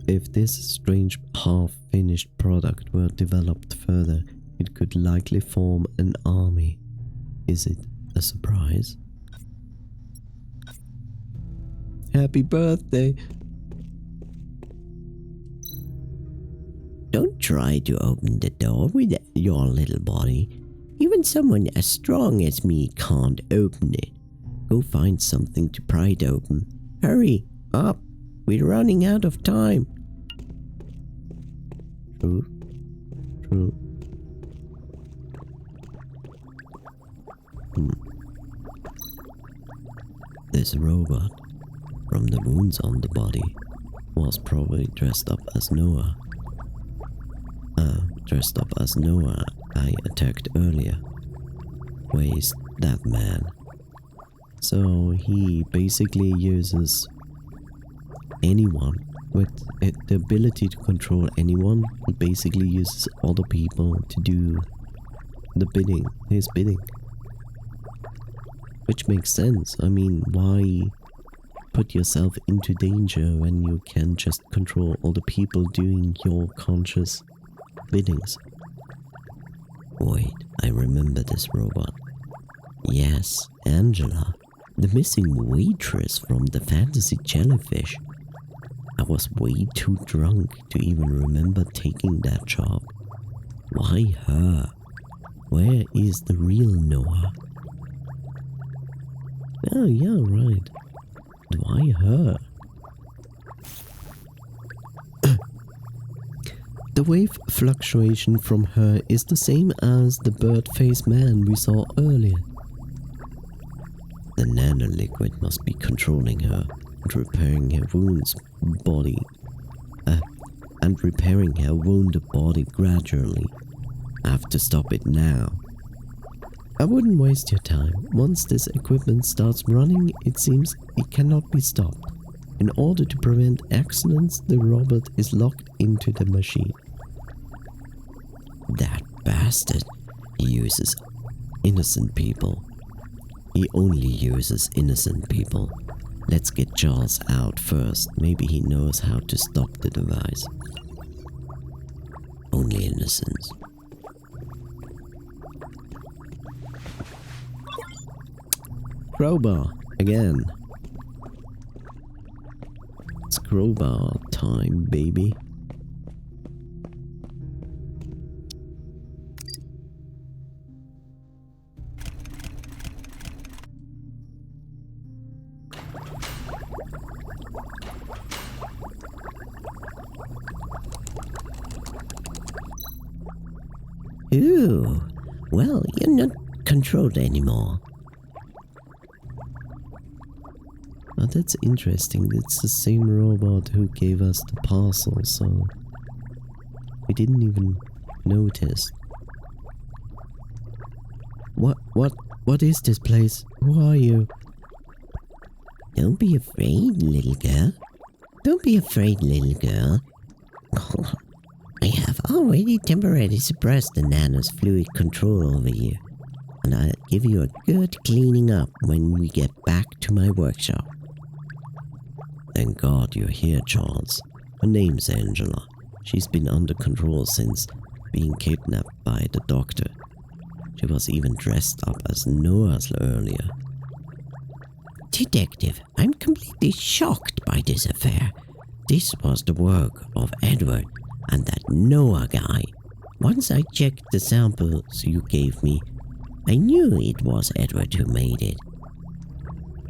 If this strange half-finished product were developed further, it could likely form an army. Is it a surprise? Happy birthday! Don't try to open the door with your little body. Even someone as strong as me can't open it. Go find something to pry it open. Hurry up, we're running out of time. True. This robot, from the wounds on the body, was probably dressed up as Noah. I attacked earlier. Where is that man? So he basically uses anyone with the ability to control anyone. He basically uses other people to do his bidding. Which makes sense. I mean, why put yourself into danger when you can just control all the people doing your conscious biddings? Wait, I remember this robot. Yes, Angela, the missing waitress from the fantasy jellyfish. I was way too drunk to even remember taking that job. Why her? Where is the real Noah? Oh yeah, right. Why her? The wave fluctuation from her is the same as the bird-faced man we saw earlier. The nanoliquid must be controlling her and repairing her wounded body gradually. I have to stop it now. I wouldn't waste your time. Once this equipment starts running, it seems it cannot be stopped. In order to prevent accidents, the robot is locked into the machine. That bastard. He uses innocent people. He only uses innocent people. Let's get Charles out first. Maybe he knows how to stop the device. Only innocents. Crowbar again. It's crowbar time, baby. Ooh, well, you're not controlled anymore. Oh, that's interesting. It's the same robot who gave us the parcel, so we didn't even noticed. What is this place? Who are you? Don't be afraid, little girl. Don't be afraid, little girl. I have already temporarily suppressed the nano's fluid control over you, and I'll give you a good cleaning up when we get back to my workshop. Thank God you're here, Charles. Her name's Angela. She's been under control since being kidnapped by the doctor. She was even dressed up as Noah's earlier. Detective, I'm completely shocked by this affair. This was the work of Edward and that Noah guy. Once I checked the samples you gave me, I knew it was Edward who made it.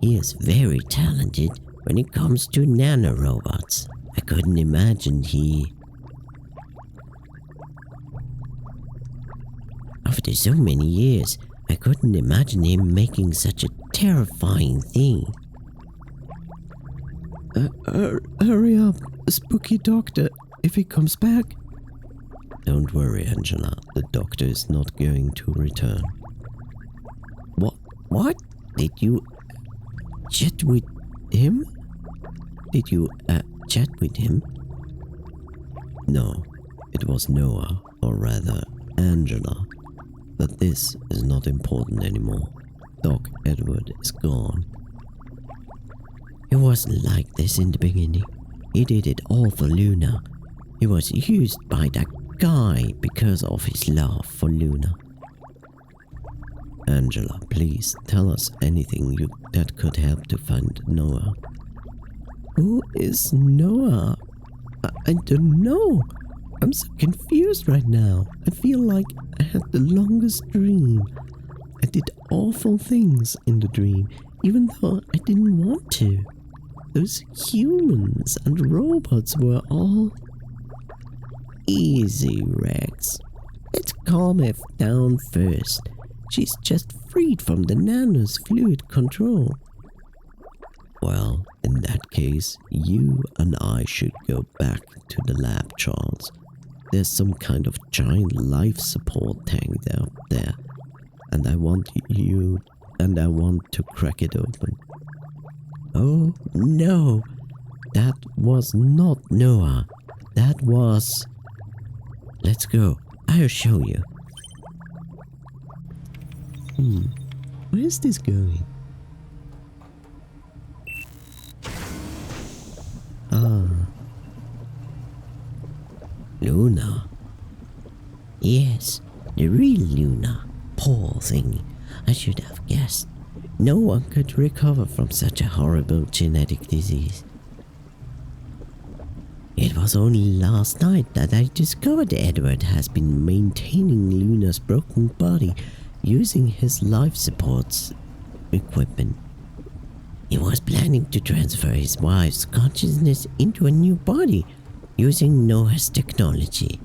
He is very talented when it comes to nanorobots. I couldn't imagine After so many years, I couldn't imagine him making such a terrifying thing. Hurry up, spooky doctor, if he comes back. Don't worry, Angela, the doctor is not going to return. What? Did you chat with him? Did you chat with him? No, it was Noah, or rather, Angela. But this is not important anymore. Doc Edward is gone. It wasn't like this in the beginning. He did it all for Luna. He was used by that guy because of his love for Luna. Angela, please tell us anything that could help to find Noah. Who is Noah? I don't know. I'm so confused right now. I feel like I had the longest dream. I did awful things in the dream, even though I didn't want to. Those humans and robots were all... Easy, Rex. Let's calm her down first. She's just freed from the nano's fluid control. Well, in that case, you and I should go back to the lab, Charles. There's some kind of giant life support tank up there, and I want to crack it open. Oh no, that was not Noah. That was... Let's go, I'll show you. Where's this going? Luna. Yes, the real Luna. Poor thing. I should have guessed. No one could recover from such a horrible genetic disease. It was only last night that I discovered Edward has been maintaining Luna's broken body using his life supports equipment. He was planning to transfer his wife's consciousness into a new body using Noah's technology.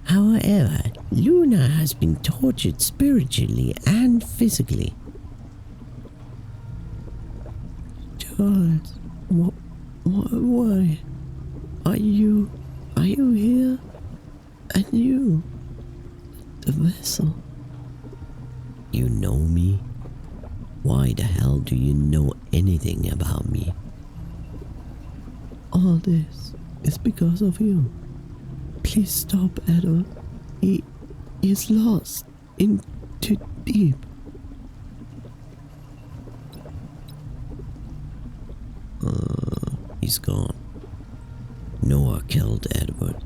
However, Luna has been tortured spiritually and physically. Charles, why? Are you here? And you, the vessel. You know me? Why the hell do you know anything about me? All this is because of you. Please stop, Edward. He is lost in too deep. He's gone. Noah killed Edward.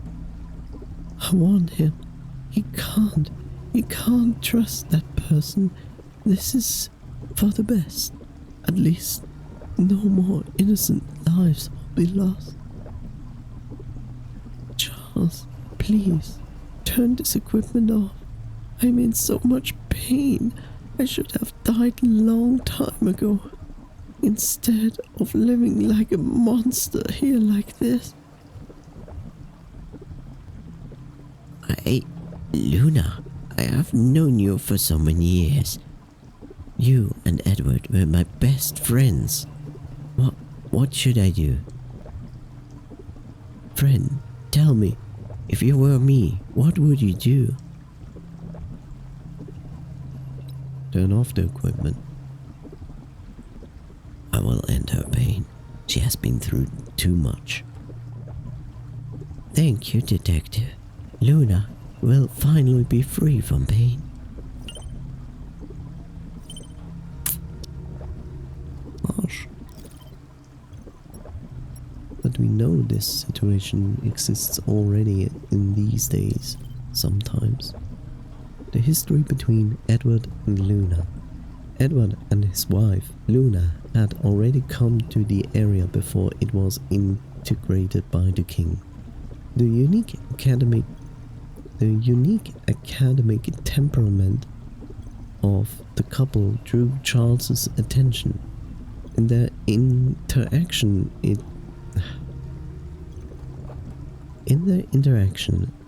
I warned him. He can't trust that person. This is for the best. At least no more innocent lives will be lost. Charles, please, turn this equipment off. I'm in so much pain. I should have died a long time ago. Instead of living like a monster here like this. Luna, I have known you for so many years. You and Edward were my best friends. What should I do? Friend, tell me, If you were me, what would you do? Turn off the equipment. I will end her pain. She has been through too much. Thank you, Detective. Luna will finally be free from pain. Harsh. But we know this situation exists already in these days, sometimes. The history between Edward and Luna. Edward and his wife, Luna, had already come to the area before it was integrated by the king. The unique academic temperament of the couple drew Charles's attention. In their interaction,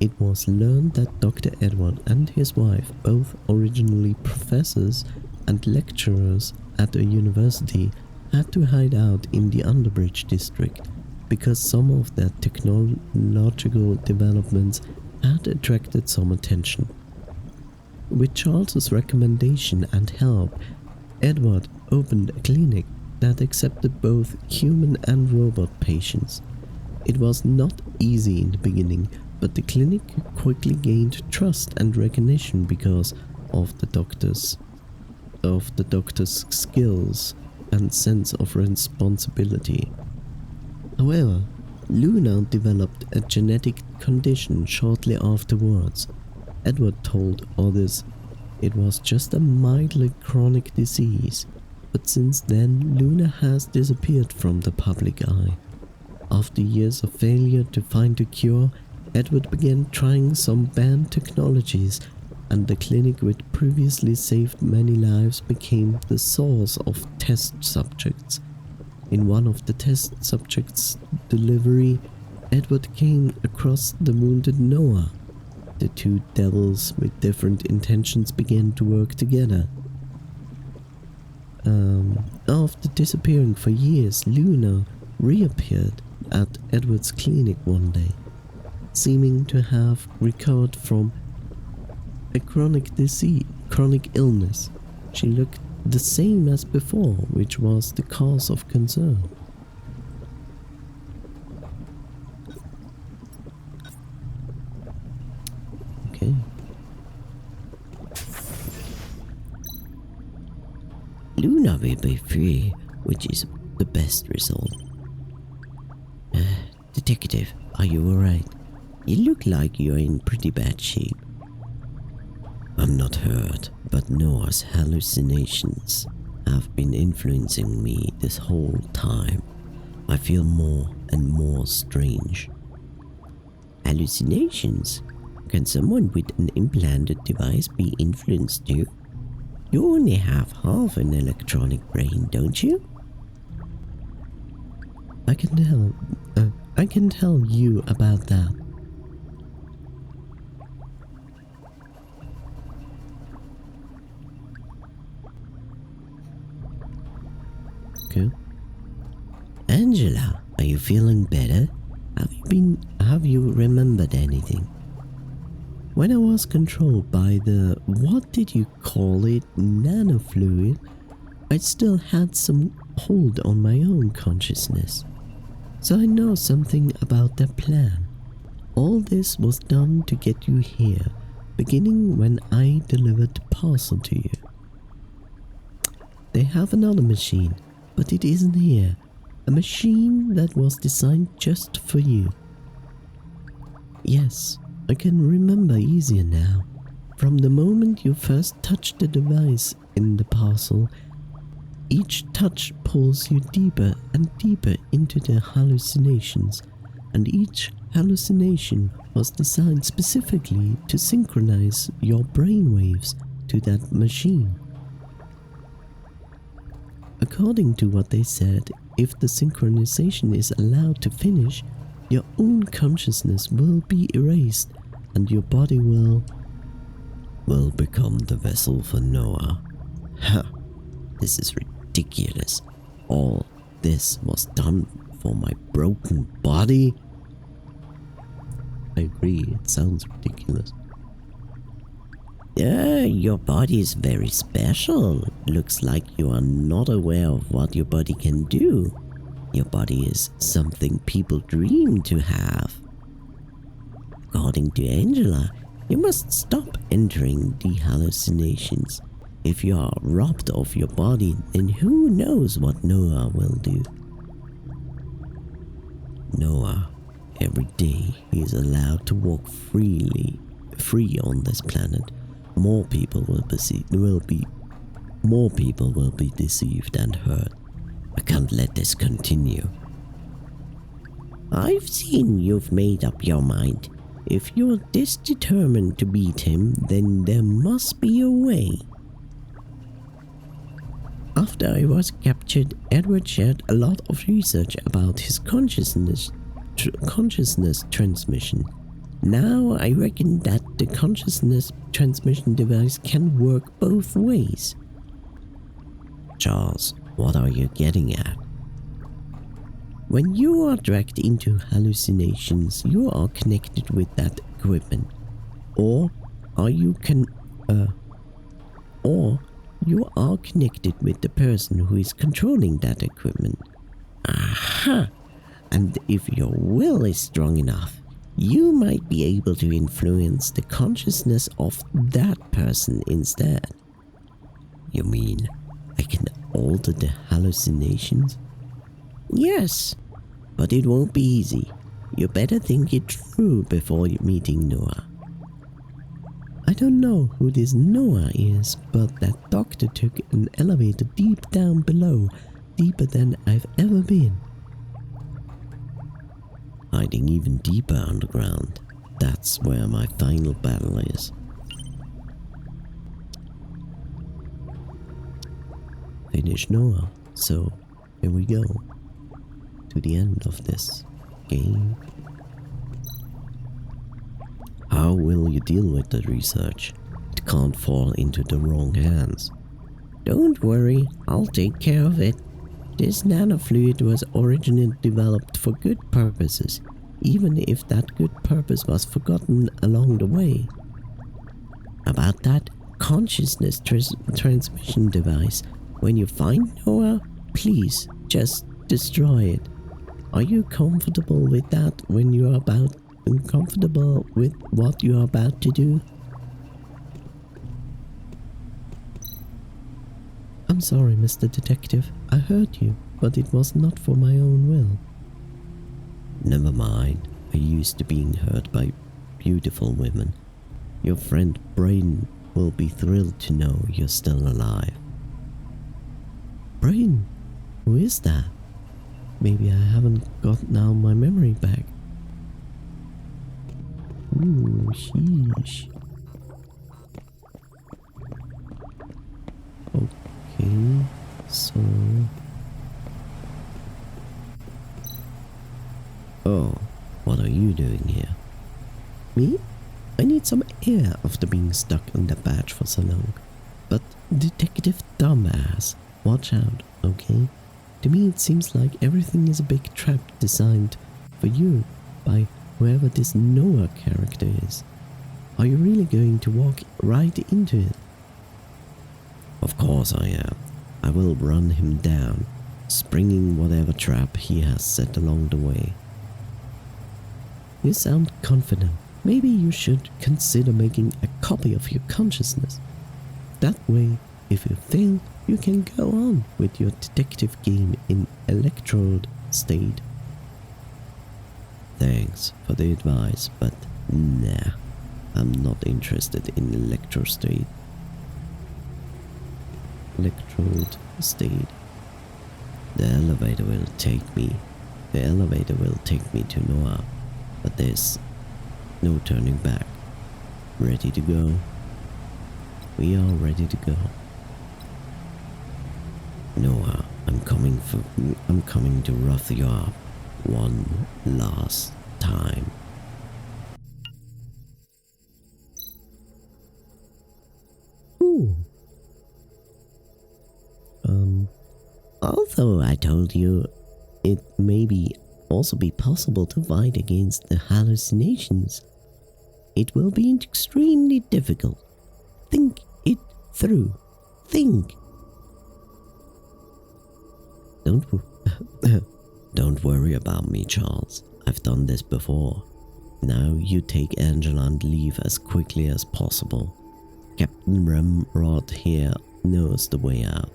it was learned that Dr. Edward and his wife, both originally professors and lecturers at a university, had to hide out in the Underbridge district because some of their technological developments had attracted some attention. With Charles's recommendation and help, Edward opened a clinic that accepted both human and robot patients. It was not easy in the beginning, but the clinic quickly gained trust and recognition because of the doctor's skills and sense of responsibility. However, Luna developed a genetic condition shortly afterwards. Edward told others it was just a mildly chronic disease, but since then Luna has disappeared from the public eye. After years of failure to find a cure, Edward began trying some banned technologies, and the clinic which previously saved many lives became the source of test subjects. In one of the test subjects' delivery, Edward came across the wounded Noah. The two devils with different intentions began to work together. After disappearing for years, Luna reappeared at Edward's clinic one day, seeming to have recovered from a chronic illness. She looked the same as before, which was the cause of concern. Okay. Luna will be free, which is the best result. Detective, are you alright? You look like you're in pretty bad shape. I'm not hurt, but Noah's hallucinations have been influencing me this whole time. I feel more and more strange. Hallucinations? Can someone with an implanted device be influenced too? You only have half an electronic brain, don't you? I can tell you about that. Okay. Angela, are you feeling better? Have you remembered anything? When I was controlled by the, what did you call it, nanofluid, I still had some hold on my own consciousness. So I know something about their plan. All this was done to get you here, beginning when I delivered the parcel to you. They have another machine, but it isn't here. A machine that was designed just for you. Yes, I can remember easier now. From the moment you first touched the device in the parcel, each touch pulls you deeper and deeper into the hallucinations, and each hallucination was designed specifically to synchronize your brainwaves to that machine. According to what they said, if the synchronization is allowed to finish, your own consciousness will be erased and your body will become the vessel for Noah. Ha! This is ridiculous. All this was done for my broken body? I agree, it sounds ridiculous. Your body is very special. Looks like you are not aware of what your body can do. Your body is something people dream to have. According to Angela, you must stop entering the hallucinations. If you are robbed of your body, then who knows what Noah will do. Noah, every day he is allowed to walk free on this planet. More people will be deceived and hurt. I can't let this continue. I've seen you've made up your mind. If you're this determined to beat him, then there must be a way. After I was captured, Edward shared a lot of research about his consciousness transmission. Now I reckon that the consciousness transmission device can work both ways. Charles, what are you getting at? When you are dragged into hallucinations, you are connected with that equipment, or you are connected with the person who is controlling that equipment. Aha! And if your will is strong enough, you might be able to influence the consciousness of that person instead. You mean I can alter the hallucinations? Yes, but it won't be easy. You better think it through before meeting Noah. I don't know who this Noah is, but that doctor took an elevator deep down below, deeper than I've ever been. Hiding even deeper underground. That's where my final battle is. Finish Noah, so here we go. To the end of this game. How will you deal with the research? It can't fall into the wrong hands. Don't worry, I'll take care of it. This nanofluid was originally developed for good purposes, even if that good purpose was forgotten along the way. About that consciousness transmission device, when you find Noah, please just destroy it. Are you comfortable with that when you are comfortable with what you are about to do? I'm sorry, Mr. Detective. I hurt you, but it was not for my own will. Never mind. I used to being hurt by beautiful women. Your friend Braden will be thrilled to know you're still alive. Braden? Who is that? Maybe I haven't got now my memory back. Ooh, sheesh. Okay, so... Oh, what are you doing here? Me? I need some air after being stuck on the badge for so long. But Detective Dumbass, watch out, okay? To me it seems like everything is a big trap designed for you by whoever this Noah character is. Are you really going to walk right into it? Of course I am. I will run him down, springing whatever trap he has set along the way. You sound confident. Maybe you should consider making a copy of your consciousness. That way, if you fail, you can go on with your detective game in electrode state. Thanks for the advice, but nah, I'm not interested in electrode state. Electrode state. The elevator will take me to Noah, but there's no turning back. Ready to go? We are ready to go. Noah, I'm coming to rough you up one last time. Ooh. Although I told you it may be also be possible to fight against the hallucinations. It will be extremely difficult. Think it through. Think. Don't worry about me, Charles. I've done this before. Now you take Angela and leave as quickly as possible. Captain Ramrod here knows the way out.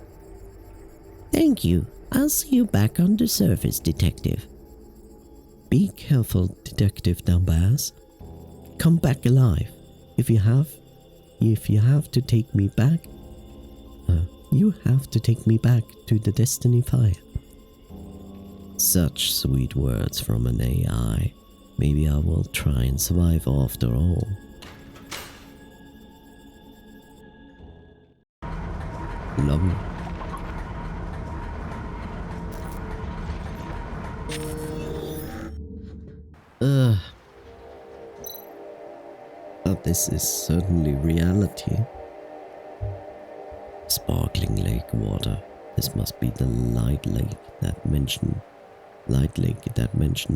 Thank you. I'll see you back on the surface, Detective. Be careful, Detective Dumbass. Come back alive. If you have to take me back, you have to take me back to the Destiny Fire. Such sweet words from an AI. Maybe I will try and survive after all. Lovely. But this is certainly reality. Sparkling lake water. This must be the light lake that mentioned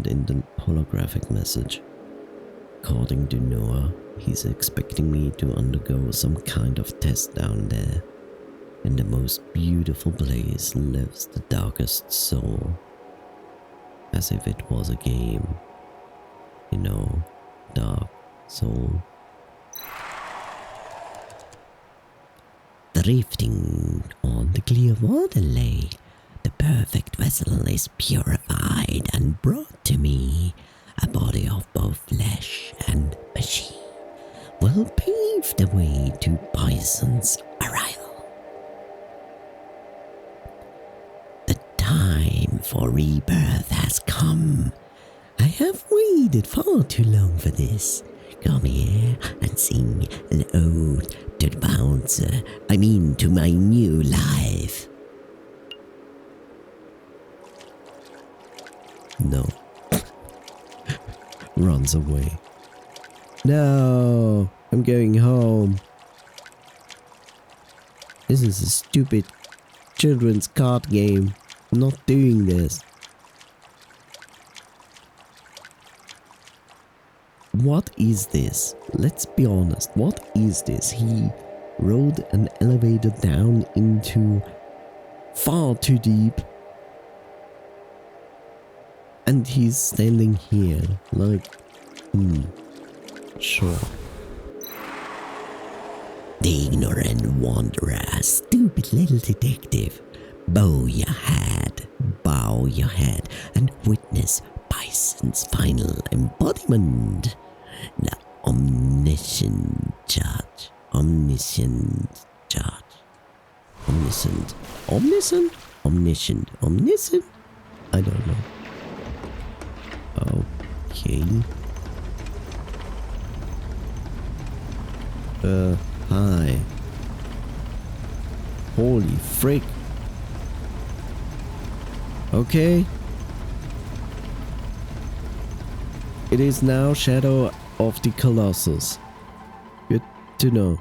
in the holographic message. According to Noah, he's expecting me to undergo some kind of test down there. In the most beautiful place lives the darkest soul. As if it was a game. You know, Dark Soul. Drifting on the clear water lake, the perfect vessel is purified and brought to me. A body of both flesh and machine will pave the way to Bison's arrival. The time for rebirth has come. I have waited far too long for this. Come here and sing an ode to the bouncer. I mean to my new life. No. Runs away. No, I'm going home. This is a stupid children's card game. I'm not doing this. What is this? Let's be honest. What is this? He rode an elevator down into far too deep. And he's standing here like, sure. The ignorant wanderer, stupid little detective. Bow your head, and witness Bison's final embodiment. The omniscient judge. Omniscient. I don't know. Okay. Hi. Holy frick. Okay. It is now Shadow of the Colossus. Good to know.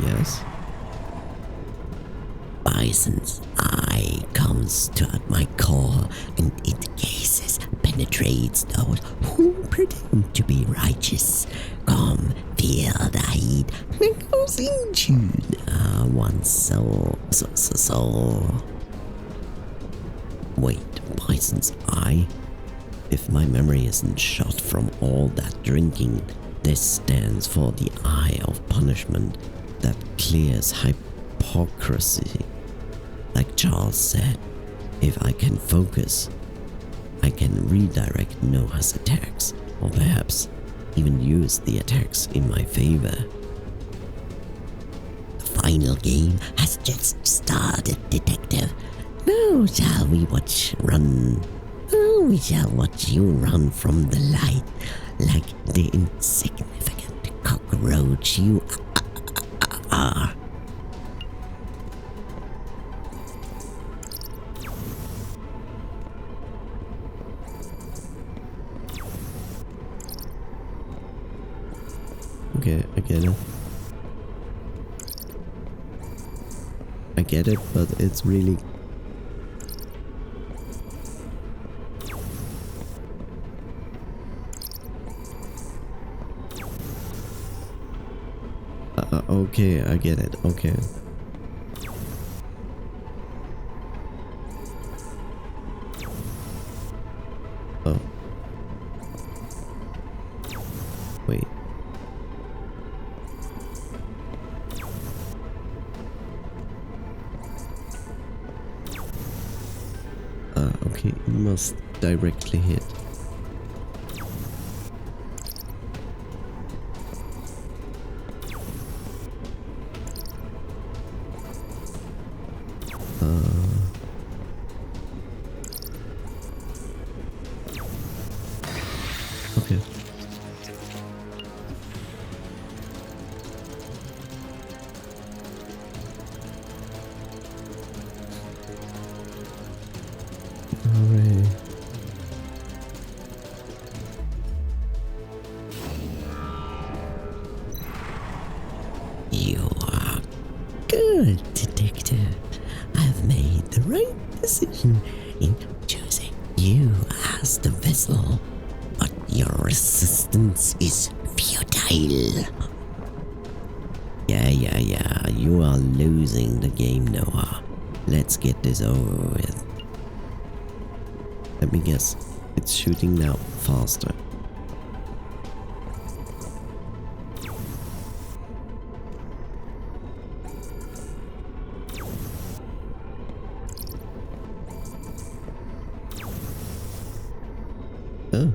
Yes. Bison's eye comes to at my core, and it gazes, penetrates those who pretend to be righteous. Come, feel the heat that goes into one's soul. Wait, Bison's eye? If my memory isn't shot from all that drinking, this stands for the eye of punishment that clears hypocrisy. Like Charles said, if I can focus, I can redirect Noah's attacks, or perhaps even use the attacks in my favor. The final game has just started, Detective. Now shall we watch you run from the light like the insignificant cockroach you are. Okay, I get it. get it, but it's really... okay, I get it. Okay. Oh. Wait. Okay, it must directly hit. Okay. Hooray. You are good, detective. I've made the right decision in choosing you as the vessel, but your resistance is futile. Yeah. You are losing the game, Noah. Let's get this over with. Let me guess. It's shooting now faster. Oh.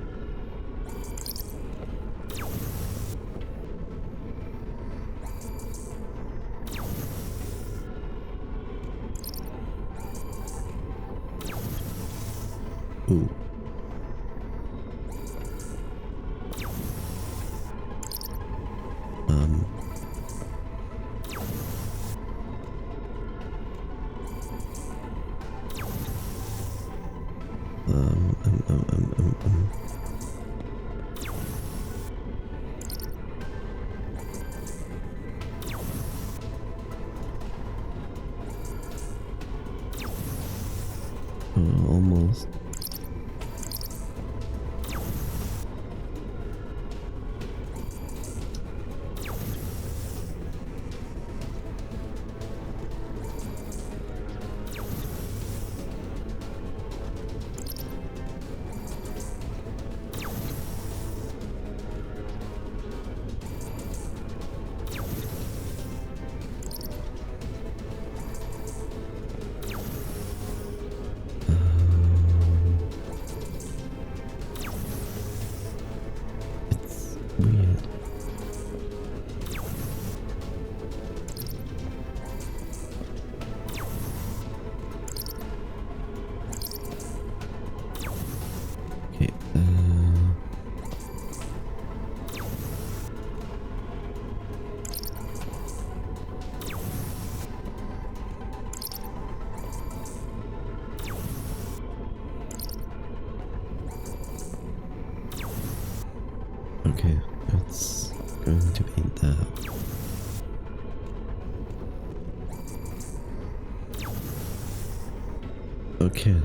Ooh. Um, um, um, um, um, um. Almost. It's weird. Okay, okay, it's going to be that. Okay.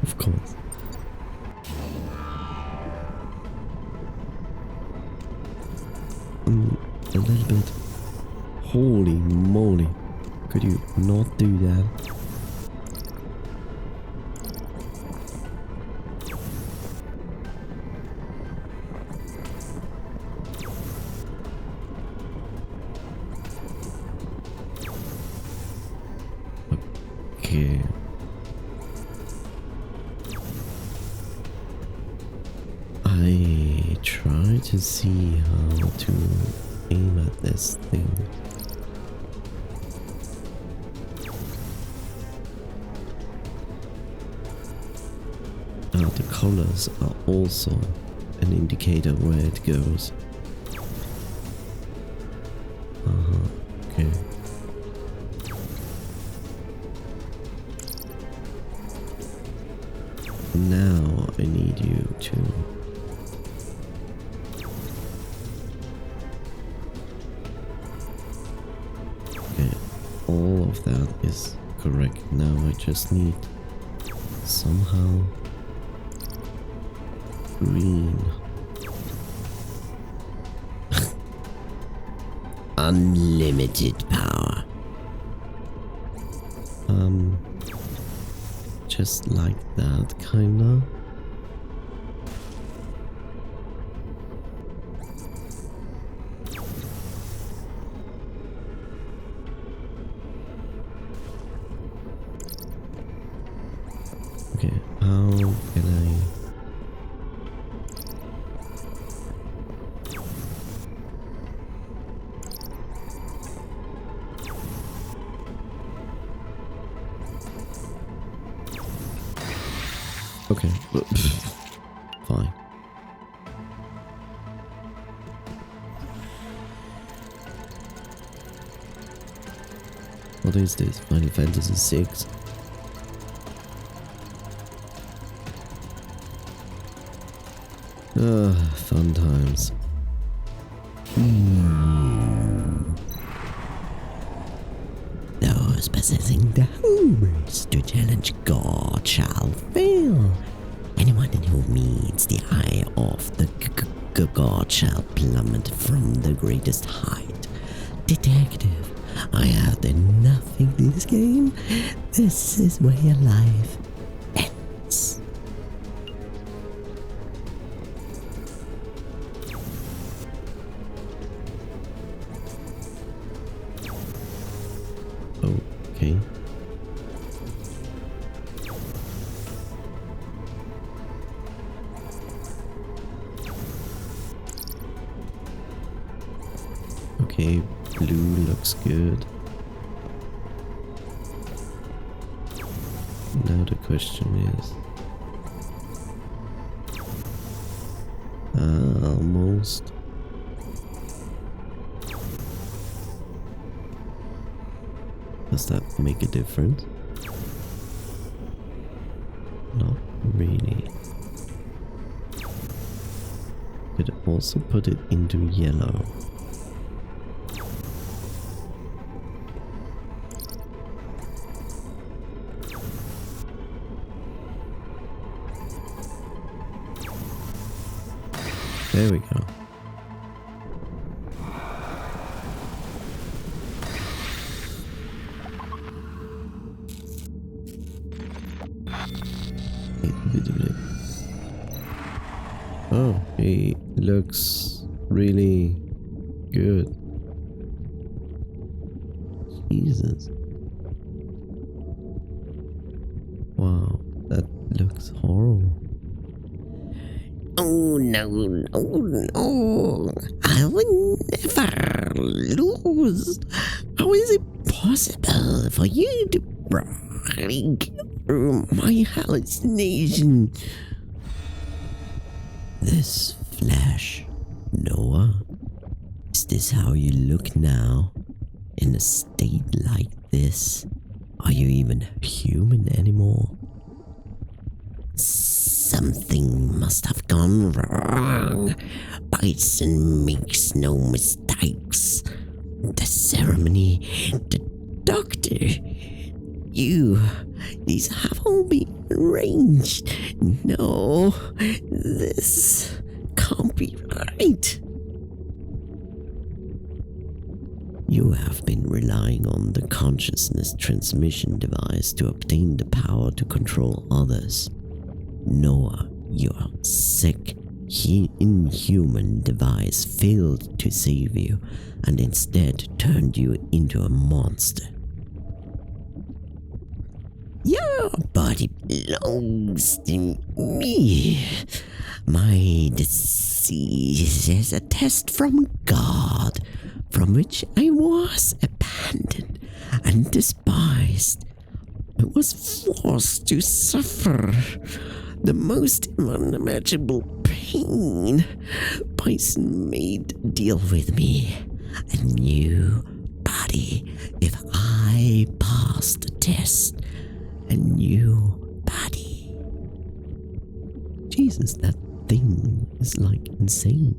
Of course. A little bit. Holy moly. Could you not do that? Okay. I try to see how to aim at this thing. The colors are also an indicator where it goes. Okay. now I need you to okay, all of that is correct. Now I just need somehow green. Unlimited power. Just like that, kinda. Okay, how can I... Okay, fine. What is this? Final Fantasy VI? Fun times. Those possessing the homers to challenge God shall fail. Anyone who meets the eye of the God shall plummet from the greatest height. Detective, I have enough in this game. This is where your life ends. Okay. Okay, blue looks good. Now the question is... almost. Does that make a difference? Not really. Could also put it into yellow. There we go. Oh, he looks really good. Jesus. Wow, that looks horrible. Oh no, no. I will never lose. How is it possible for you to break through my hallucination? This flesh, Noah? Is this how you look now? In a state like this? Are you even human anymore? Something must have gone wrong. Bison makes no mistakes. The ceremony, the doctor, these have all been arranged. No, this can't be right. You have been relying on the consciousness transmission device to obtain the power to control others. Noah, your sick, inhuman device failed to save you and instead turned you into a monster. Your body belongs to me. My disease is a test from God, from which I was abandoned and despised. I was forced to suffer the most unimaginable pain. Bison made a deal with me. A new body if I passed the test. A new body. Jesus, that thing is like insane.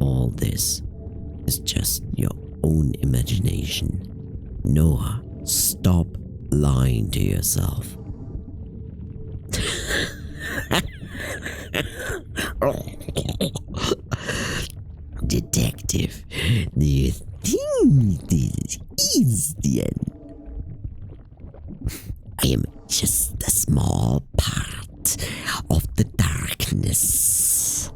All this is just your own imagination. Noah, stop lying to yourself. Detective, do you think this is the end? I am just a small part of the darkness.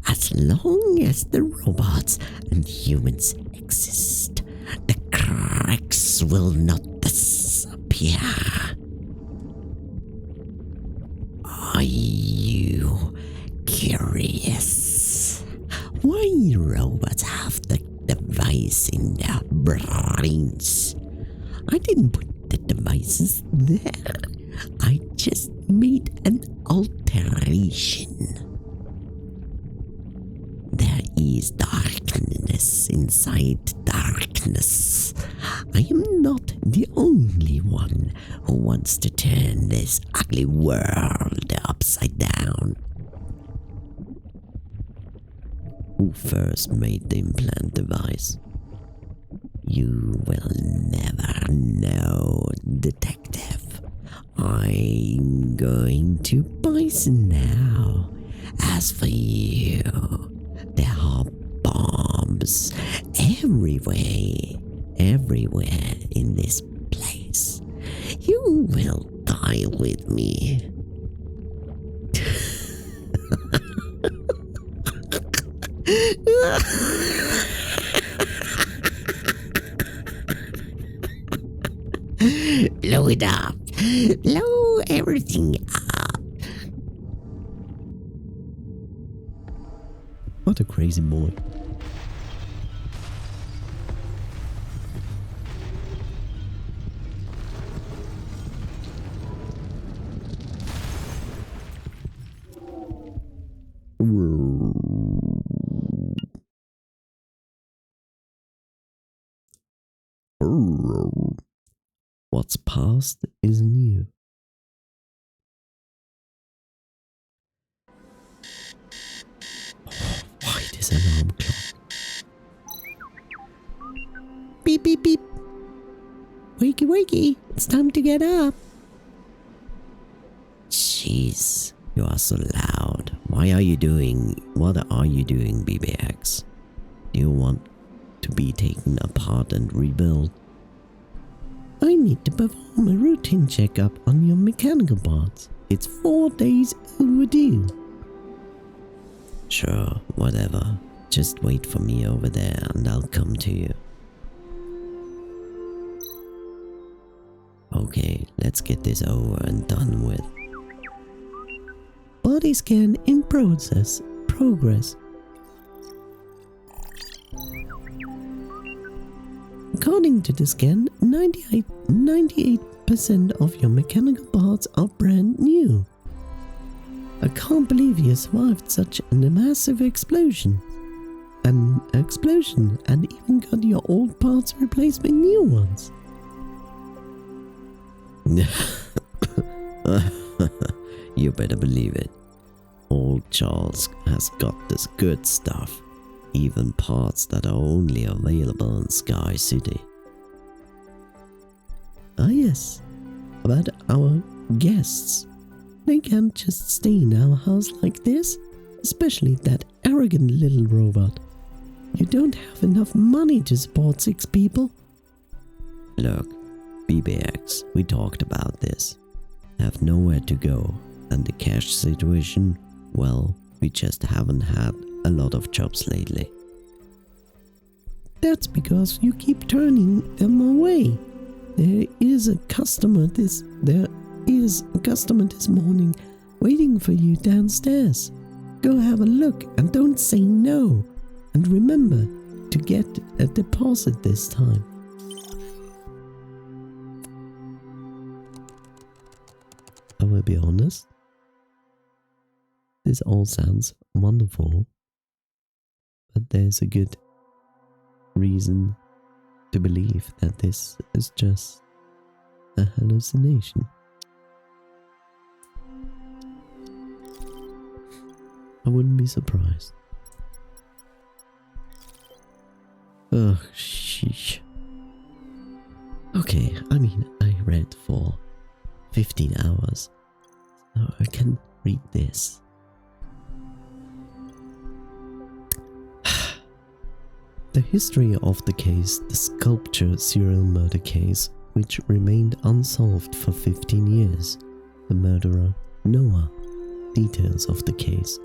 As long as the robots and humans exist, the cracks will not disappear. Are you curious why robots have the device in their brains? I didn't put the devices there. I just made an alteration. There is darkness inside darkness. I am not the only one who wants to turn this ugly world upside down. Who first made the implant device? You will never know, detective. I'm going to poison now. As for you, there are bombs everywhere in this place. You will die with me. Blow it up. Blow everything up. What a crazy boy. What's past is new. Why this alarm clock? Beep, beep, beep. Wakey, wakey. It's time to get up. Jeez, you are so loud. What are you doing, BBX? Do you want to be taken apart and rebuilt? I need to perform a routine checkup on your mechanical parts. It's 4 days overdue. Sure, whatever. Just wait for me over there and I'll come to you. Okay, let's get this over and done with. Body scan in progress. According to the scan, 98% of your mechanical parts are brand new. I can't believe you survived such a massive explosion. And even got your old parts replaced with new ones. You better believe it. Old Charles has got this good stuff. Even parts that are only available in Sky City. Ah yes, about our guests. They can't just stay in our house like this, especially that arrogant little robot. You don't have enough money to support 6 people. Look, BBX, we talked about this. Have nowhere to go, and the cash situation, well, we just haven't had a lot of jobs lately. That's because you keep turning them away. There is a customer this morning waiting for you downstairs. Go have a look and don't say no. And remember to get a deposit this time. I will be honest. This all sounds wonderful, but there's a good reason to believe that this is just a hallucination. I wouldn't be surprised. Oh, sheesh. Okay, I mean, I read for 15 hours, so I can read this. The history of the case, the sculpture serial murder case, which remained unsolved for 15 years. The murderer, Noah. Details of the case.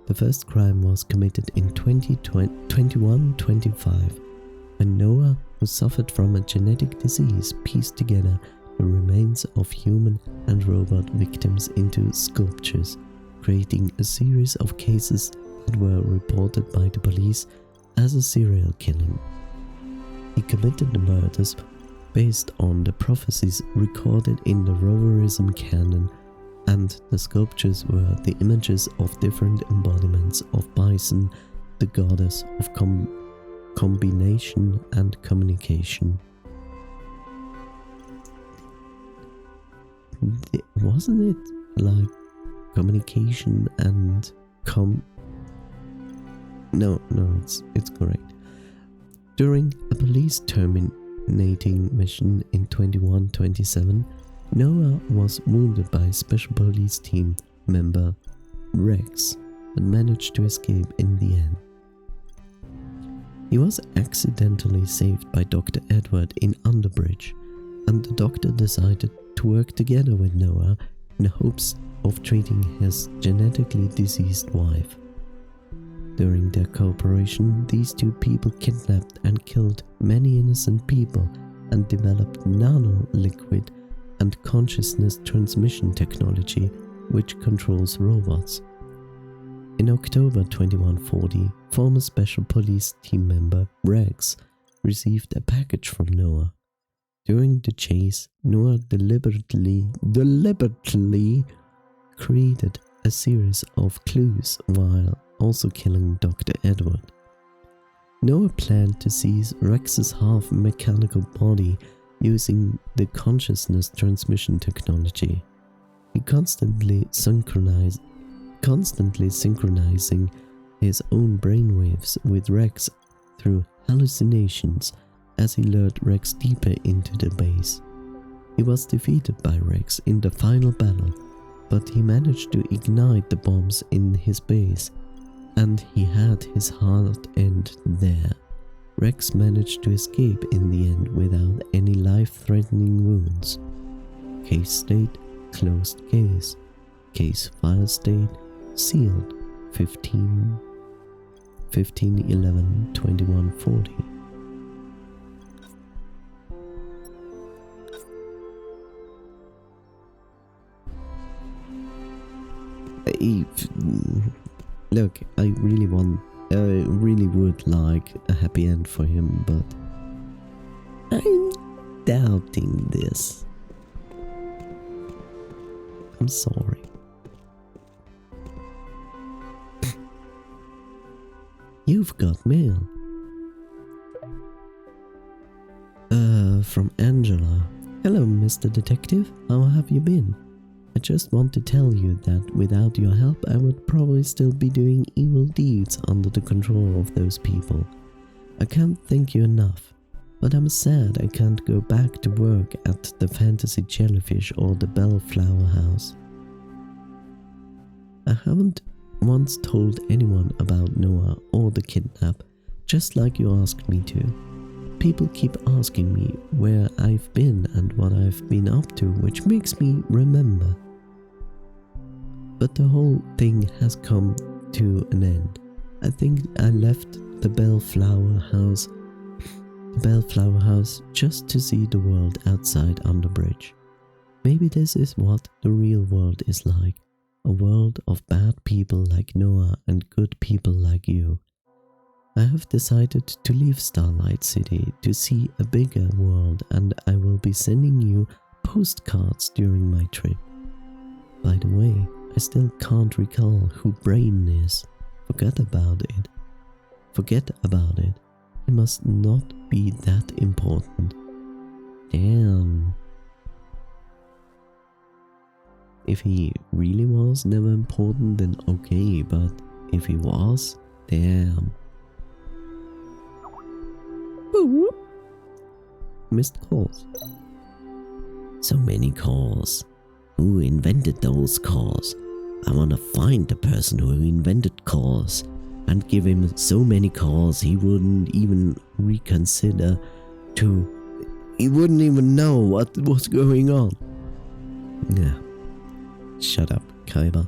The first crime was committed in 2125, when Noah, who suffered from a genetic disease, pieced together the remains of human and robot victims into sculptures, creating a series of cases that were reported by the police as a serial killing. He committed the murders based on the prophecies recorded in the Roverism canon, and the sculptures were the images of different embodiments of Bison, the goddess of combination and communication. Wasn't it like communication and No, it's correct. During a police terminating mission in 2127, Noah was wounded by a special police team member, Rex, but managed to escape in the end. He was accidentally saved by Dr. Edward in Underbridge, and the doctor decided to work together with Noah in hopes of treating his genetically diseased wife. During their cooperation, these two people kidnapped and killed many innocent people and developed nano-liquid and consciousness transmission technology which controls robots. In October 2140, former special police team member Rex received a package from Noah. During the chase, Noah deliberately created a series of clues while also killing Dr. Edward. Noah planned to seize Rex's half-mechanical body using the consciousness transmission technology. He constantly synchronizing his own brainwaves with Rex through hallucinations as he lured Rex deeper into the base. He was defeated by Rex in the final battle, but he managed to ignite the bombs in his base, and he had his hard end there. Rex managed to escape in the end without any life-threatening wounds. Case state, closed case. Case file state, sealed, 15/11/2140. Look, I really would like a happy end for him, but I'm doubting this. I'm sorry. You've got mail. From Angela. Hello, Mr. Detective. How have you been? I just want to tell you that without your help, I would probably still be doing evil deeds under the control of those people. I can't thank you enough, but I'm sad I can't go back to work at the Fantasy Jellyfish or the Bellflower House. I haven't once told anyone about Noah or the kidnap, just like you asked me to. People keep asking me where I've been and what I've been up to, which makes me remember. But the whole thing has come to an end. I think I left the Bellflower House just to see the world outside Underbridge. Maybe this is what the real world is like. A world of bad people like Noah and good people like you. I have decided to leave Starlight City to see a bigger world, and I will be sending you postcards during my trip. By the way, I still can't recall who Brain is. Forget about it. It must not be that important. Damn. If he really was never important, then okay, but if he was, damn. Missed calls. So many calls. Who invented those calls? I want to find the person who invented calls and give him so many calls he wouldn't even reconsider he wouldn't even know what was going on. Yeah. Shut up, Kaiba.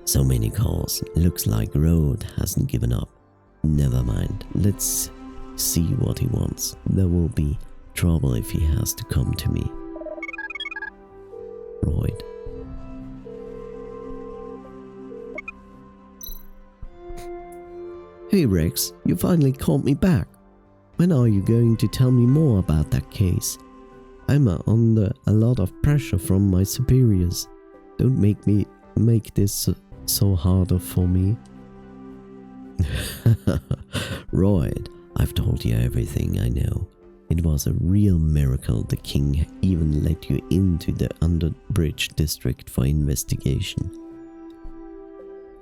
So many calls. Looks like Road hasn't given up. Never mind. Let's see what he wants. There will be trouble if he has to come to me. Royd. Hey Rex, you finally called me back. When are you going to tell me more about that case? I'm under a lot of pressure from my superiors. Don't make this so harder for me. Royd, I've told you everything I know. It was a real miracle the king even let you into the Underbridge district for investigation.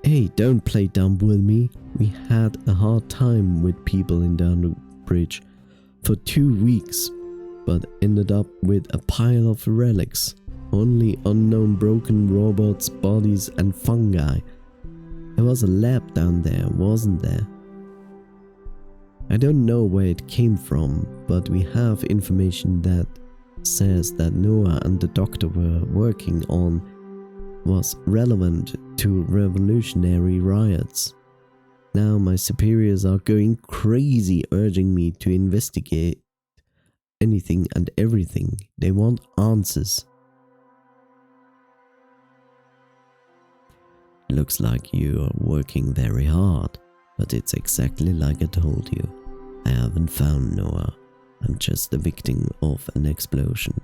Hey, don't play dumb with me. We had a hard time with people in the Underbridge for 2 weeks, but ended up with a pile of relics. Only unknown broken robots, bodies and fungi. There was a lab down there, wasn't there? I don't know where it came from, but we have information that says that Noah and the doctor were working on was relevant to revolutionary riots. Now my superiors are going crazy urging me to investigate anything and everything. They want answers. Looks like you are working very hard, but it's exactly like I told you. I haven't found Noah. I'm just a victim of an explosion.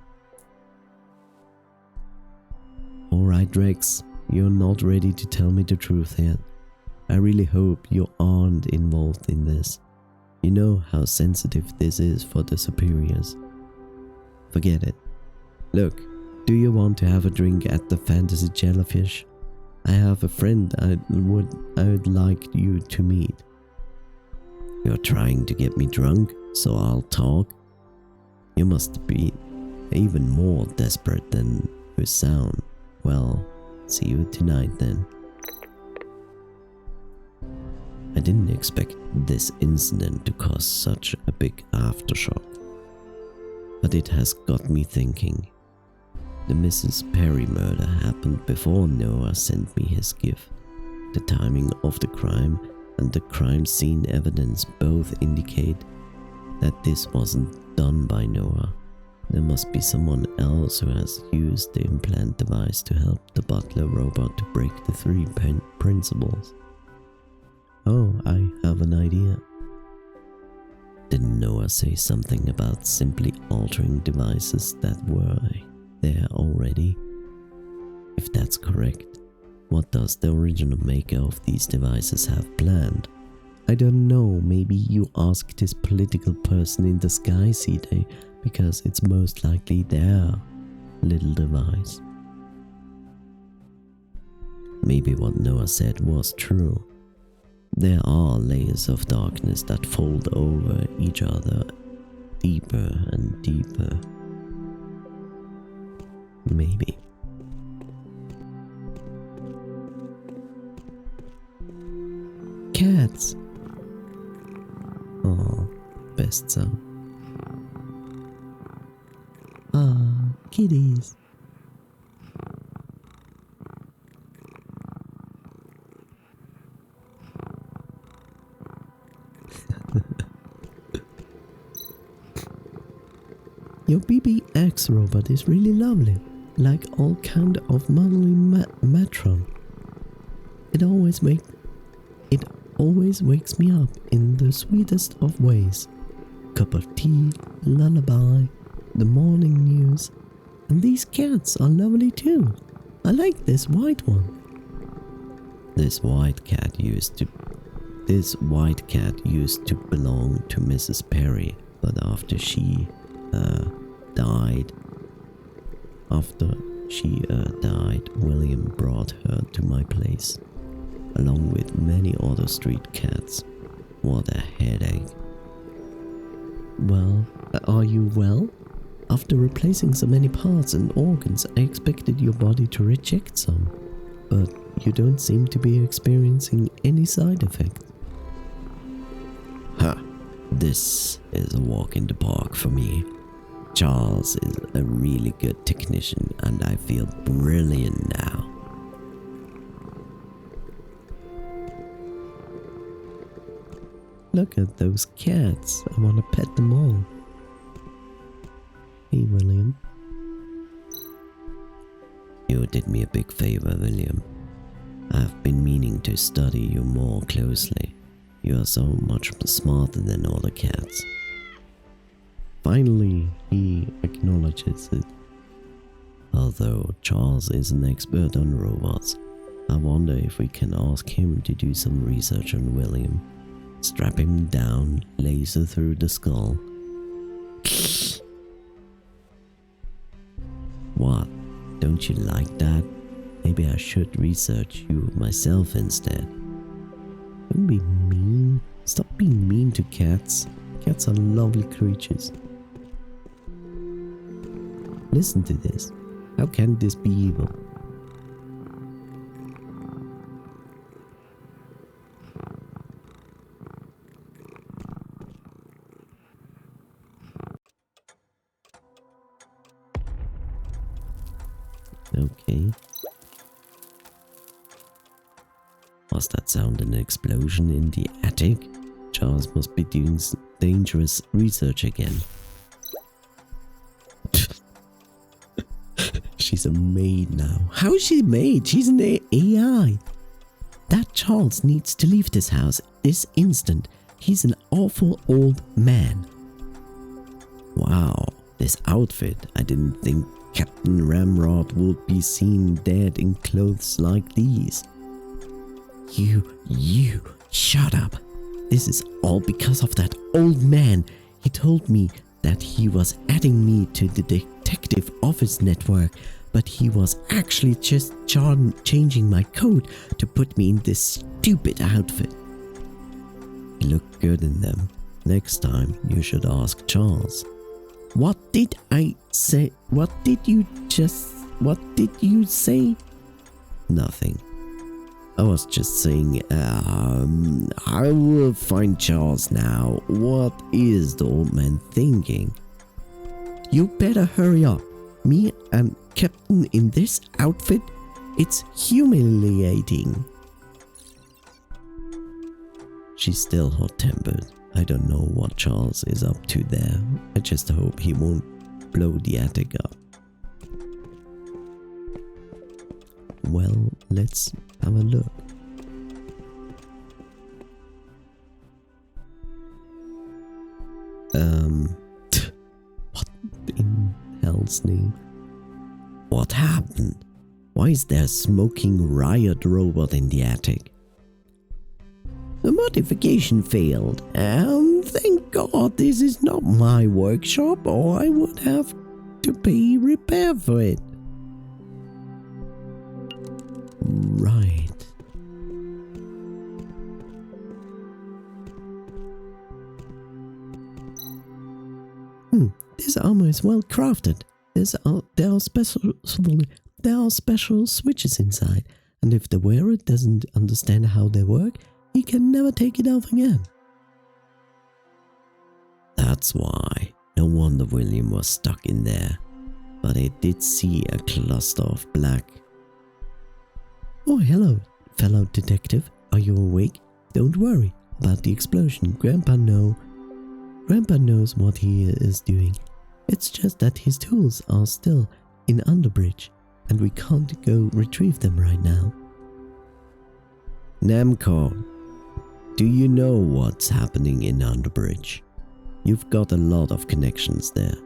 Alright Rex, you're not ready to tell me the truth yet. I really hope you aren't involved in this. You know how sensitive this is for the superiors. Forget it. Look, do you want to have a drink at the Fantasy Jellyfish? I have a friend I would like you to meet. You're trying to get me drunk, so I'll talk? You must be even more desperate than you sound. Well, see you tonight then. I didn't expect this incident to cause such a big aftershock, but it has got me thinking. The Mrs. Perry murder happened before Noah sent me his gift. The timing of the crime and the crime scene evidence both indicate that this wasn't done by Noah. There must be someone else who has used the implant device to help the butler robot to break the 3 principles. Oh, I have an idea. Didn't Noah say something about simply altering devices that were there already? If that's correct, what does the original maker of these devices have planned? I don't know, maybe you ask this political person in the Sky City because it's most likely their little device. Maybe what Noah said was true. There are layers of darkness that fold over each other deeper and deeper. Maybe. Cats! Oh, best sound. Ah, kitties. Your BBX robot is really lovely, like all kind of modeling matron. It always wakes me up in the sweetest of ways. Cup of tea, lullaby, the morning news, and these cats are lovely too. I like this white one. This white cat used to belong to Mrs. Perry, but after she died, William brought her to my place, along with many other street cats. What a headache. Well, are you well? After replacing so many parts and organs, I expected your body to reject some, but you don't seem to be experiencing any side effects. Ha! This is a walk in the park for me. Charles is a really good technician and I feel brilliant now. Look at those cats. I want to pet them all. Hey, William. You did me a big favor, William. I've been meaning to study you more closely. You are so much smarter than other cats. Finally, he acknowledges it. Although Charles is an expert on robots, I wonder if we can ask him to do some research on William. Strap him down, laser through the skull. What? Don't you like that? Maybe I should research you myself instead. Don't be mean. Stop being mean to cats. Cats are lovely creatures. Listen to this. How can this be evil? Okay. Was that sound an explosion in the attic? Charles must be doing dangerous research again. She's a maid now. How is she a maid? She's an AI. That Charles needs to leave this house this instant. He's an awful old man. Wow, this outfit. I didn't think Captain Ramrod would be seen dead in clothes like these. You, shut up. This is all because of that old man. He told me that he was adding me to the detective office network, but he was actually just changing my code to put me in this stupid outfit. You look good in them. Next time, you should ask Charles. What did I say? What did you say? Nothing. I was just saying, I will find Charles now. What is the old man thinking? You better hurry up. Me and Captain in this outfit? It's humiliating. She's still hot-tempered. I don't know what Charles is up to there. I just hope he won't blow the attic up. Well, let's have a look. What in hell's name? What happened? Why is there a smoking riot robot in the attic? The modification failed. Thank God this is not my workshop, or I would have to pay repair for it. Right. This armor is well crafted. There are special switches inside, and if the wearer doesn't understand how they work, he can never take it off again. That's why. No wonder William was stuck in there. But I did see a cluster of black. Oh, hello, fellow detective. Are you awake? Don't worry about the explosion. Grandpa knows what he is doing. It's just that his tools are still in Underbridge, and we can't go retrieve them right now. Namco, do you know what's happening in Underbridge? You've got a lot of connections there.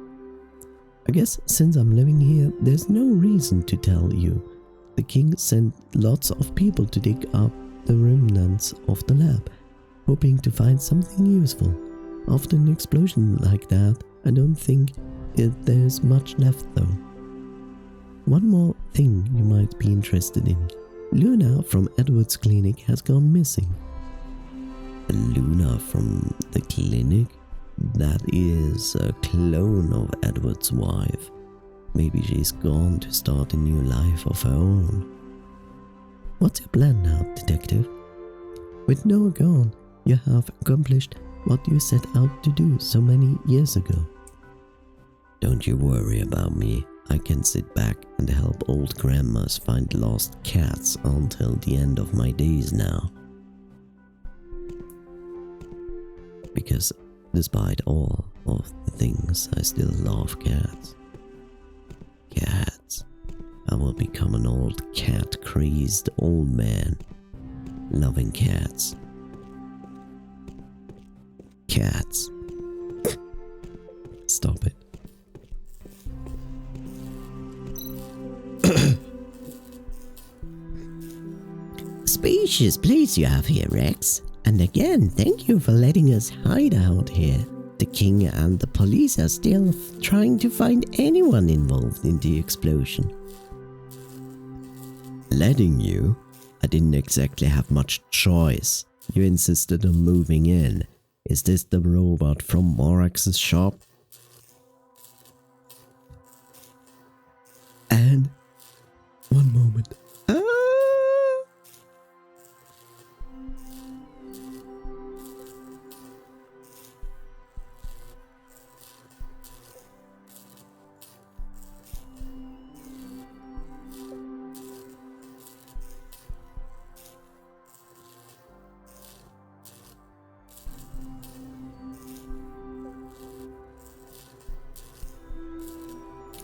I guess since I'm living here, there's no reason to tell you. The king sent lots of people to dig up the remnants of the lab, hoping to find something useful. After an explosion like that, I don't think there's much left though. One more thing you might be interested in. Luna from Edward's clinic has gone missing. Luna from the clinic? That is a clone of Edward's wife. Maybe she's gone to start a new life of her own. What's your plan now, detective? With Noah gone, you have accomplished what you set out to do so many years ago. Don't you worry about me. I can sit back and help old grandmas find lost cats until the end of my days now. Because despite all of the things, I still love cats. Cats. I will become an old cat-crazed old man, loving cats. Cats. Stop it. Spacious place you have here, Rex. And again, thank you for letting us hide out here. The king and the police are still trying to find anyone involved in the explosion. Letting you? I didn't exactly have much choice. You insisted on moving in. Is this the robot from Morax's shop? And one moment.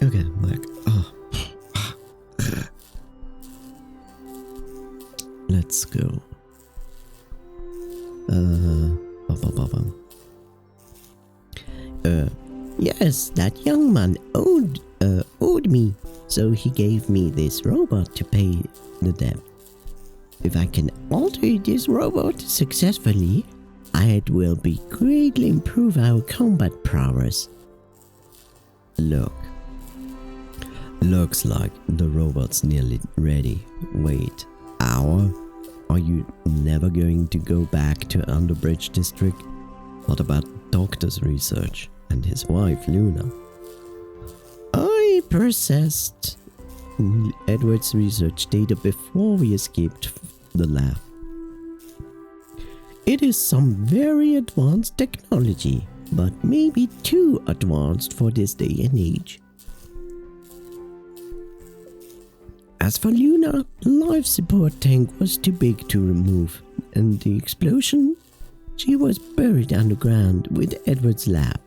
Okay, I'm back. Let's go. Yes, that young man owed me, so he gave me this robot to pay the debt. If I can alter this robot successfully, it will be greatly improve our combat prowess. Looks like the robot's nearly ready. Wait, hour? Are you never going to go back to Underbridge District? What about Doctor's research and his wife Luna? I processed Edward's research data before we escaped the lab. It is some very advanced technology, but maybe too advanced for this day and age. As for Luna, the life support tank was too big to remove, and the explosion, she was buried underground with Edward's lab.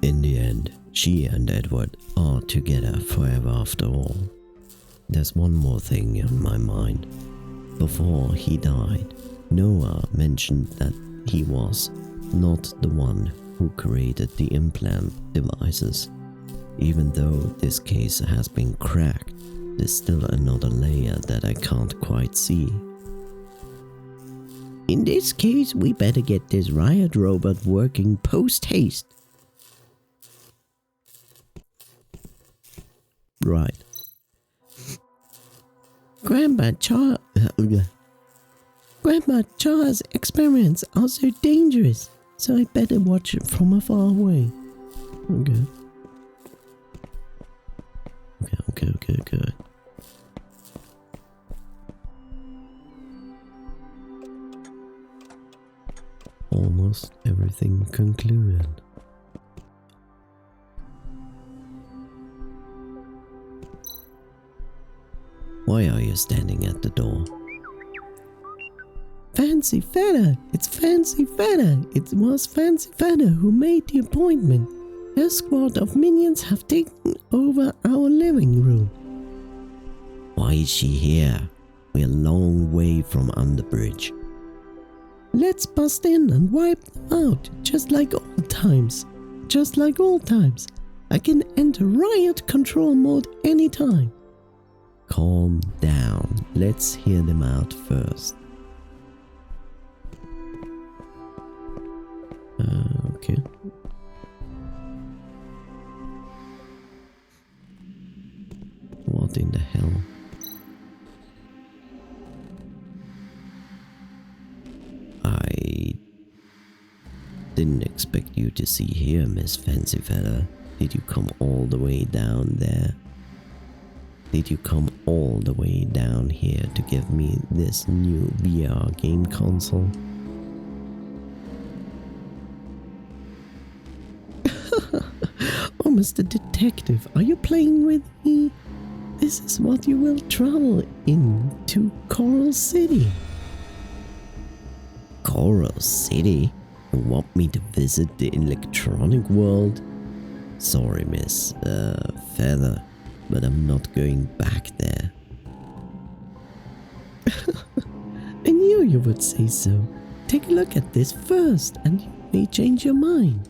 In the end, she and Edward are together forever after all. There's one more thing on my mind. Before he died, Noah mentioned that he was not the one who created the implant devices. Even though this case has been cracked, there's still another layer that I can't quite see. In this case, we better get this riot robot working post-haste. Right. Grandma Char's experiments are so dangerous, so I better watch it from afar away. Okay. Okay. Almost everything concluded. Why are you standing at the door? Fancy Feta! It's Fancy Feta! It was Fancy Feta who made the appointment. A squad of minions have taken over our living room. Why is she here? We're a long way from Underbridge. Let's bust in and wipe them out, just like old times. Just like old times. I can enter riot control mode anytime. Calm down. Let's hear them out first. Okay. What Didn't expect you to see here, Miss Fancy Fella. Did you come all the way down there? Did you come all the way down here to give me this new VR game console? Oh, Mr. Detective, are you playing with me? This is what you will travel into Coral City. Coral City? You want me to visit the electronic world? Sorry, Miss Feather, but I'm not going back there. I knew you would say so. Take a look at this first and you may change your mind.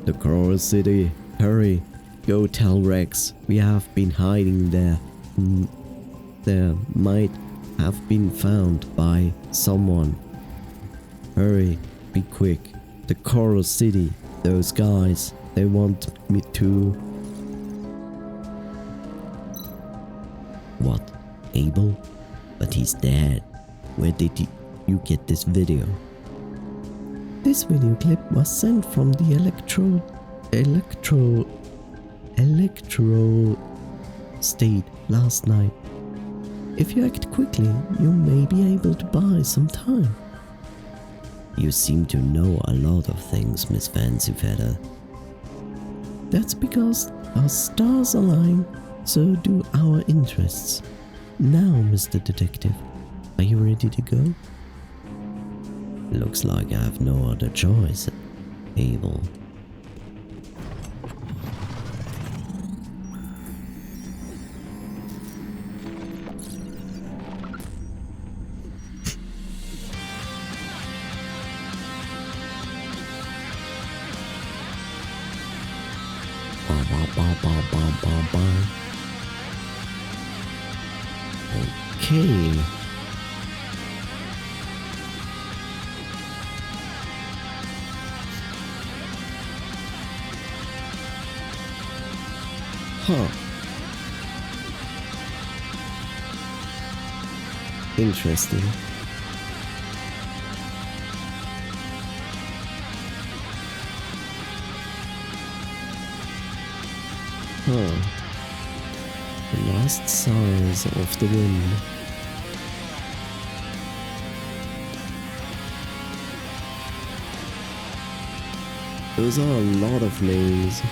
The Coral City. Hurry. Go tell Rex. We have been hiding there. There might have been found by someone. Hurry. Be quick. The Coral City. Those guys. They want me to... What? Abel? But he's dead. Where did you get this video? This video clip was sent from the electro state last night. If you act quickly, you may be able to buy some time. You seem to know a lot of things, Miss Fancy Feather. That's because our stars align, so do our interests. Now, Mr. Detective, are you ready to go? Looks like I have no other choice, Abel. Okay. Huh. Interesting. Huh. The last sighs of the wind. Those are a lot of names.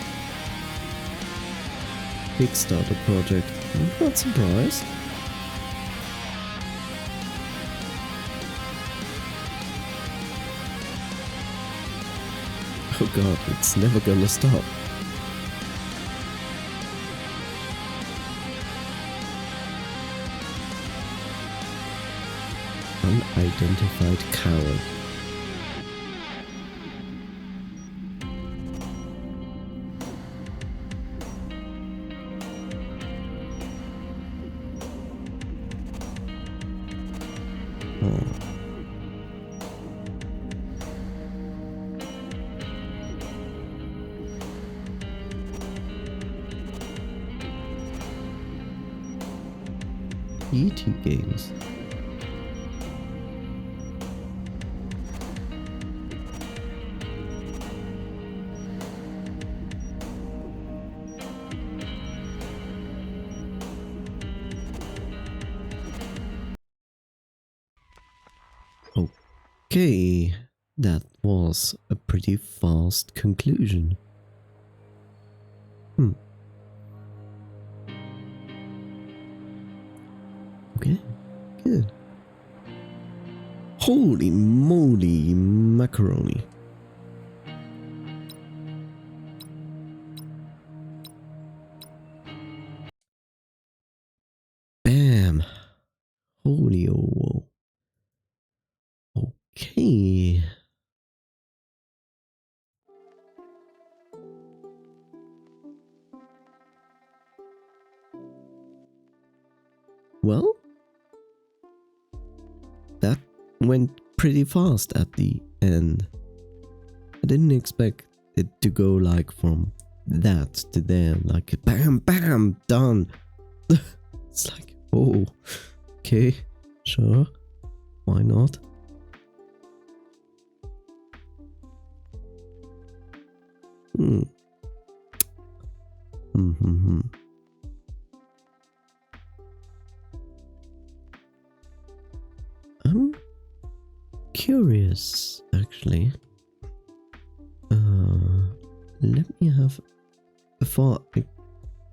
Kickstarter project. I'm not surprised. Oh god, it's never gonna stop. Unidentified coward. ET games. Okay, that was a pretty fast conclusion. Okay, good. Holy moly macaroni. Bam. Holy oh. Okay. Well, that went pretty fast at the end. I didn't expect it to go like from that to there, like bam, bam, done. It's like, oh, okay. Sure. Why not? Hmm. Hmm. I'm curious, actually. Let me have, before I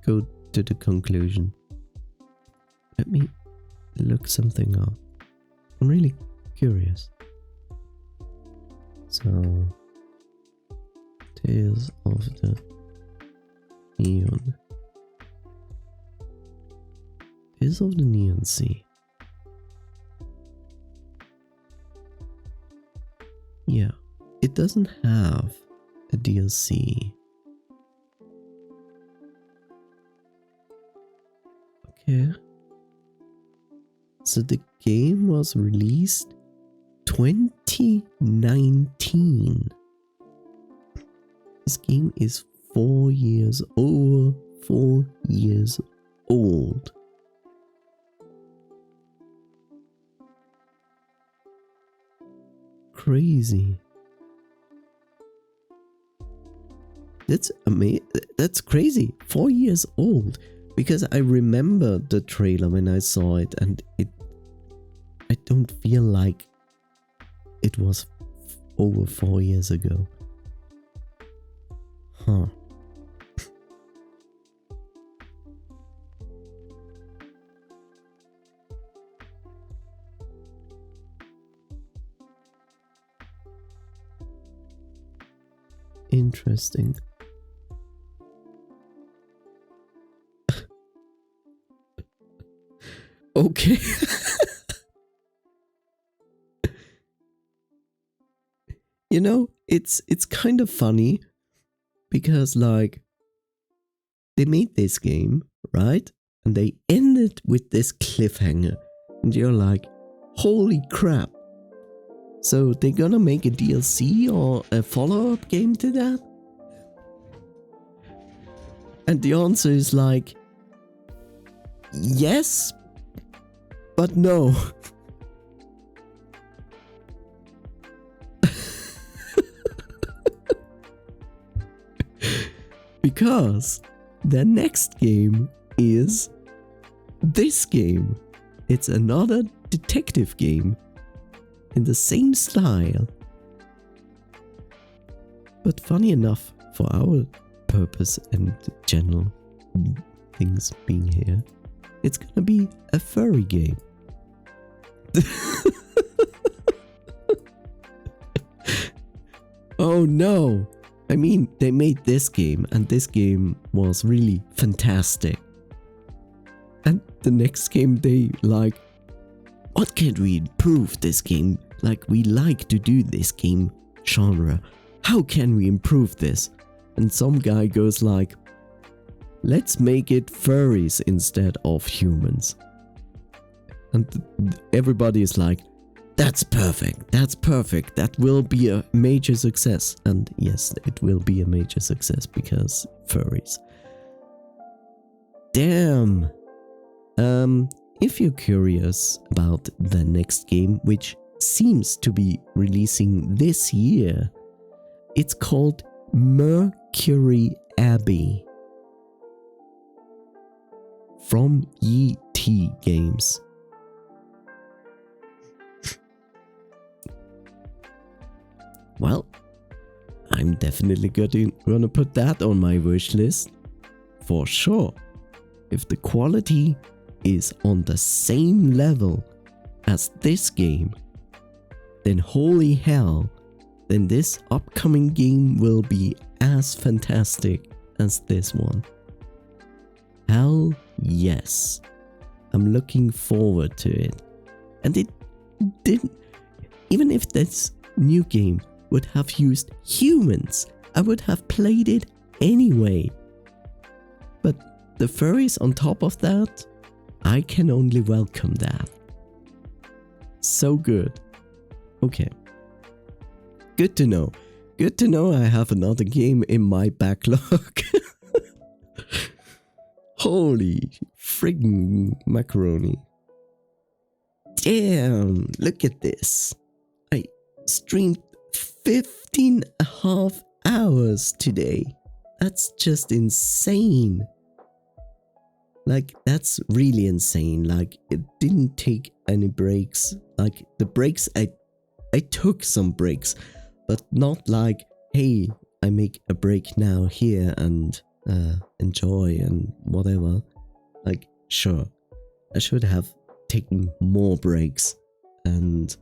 go to the conclusion, let me look something up. I'm really curious. So, Tales of the Neon. Tales of the Neon Sea. Yeah, it doesn't have a DLC. Okay. So the game was released 2019. This game is 4 years, over 4 years old. Crazy. That's crazy. 4 years old. Because I remember the trailer when I saw it, and I don't feel like it was over 4 years ago. Huh. Interesting. Okay. You know, it's kind of funny because like they made this game, right? And they ended with this cliffhanger. And you're like, holy crap. So they're gonna make a DLC or a follow-up game to that? And the answer is like, yes, but no. Because the next game is this game. It's another detective game in the same style. But funny enough, for our purpose and general things being here, it's gonna be a furry game. Oh no! I mean, they made this game, and this game was really fantastic. And the next game, they like, what can we improve this game? Like, we like to do this game genre. How can we improve this? And some guy goes like, let's make it furries instead of humans. And everybody is like, that's perfect, that will be a major success. And yes, it will be a major success because furries. Damn! If you're curious about the next game, which seems to be releasing this year, it's called Mercury Abbey from ET Games. Well, I'm definitely gonna put that on my wish list for sure. If the quality is on the same level as this game, then holy hell, then this upcoming game will be as fantastic as this one. Hell yes. I'm looking forward to it. And it didn't, even if this new game would have used humans, I would have played it anyway. But the furries on top of that, I can only welcome that. So good. Okay. Good to know. Good to know I have another game in my backlog. Holy friggin' macaroni. damn, look at this. I streamed 15.5 hours today. That's just insane. Like, that's really insane. Like, it didn't take any breaks. Like, the breaks, I took some breaks, but not like, hey, I make a break now here and enjoy and whatever. Like, sure, I should have taken more breaks, and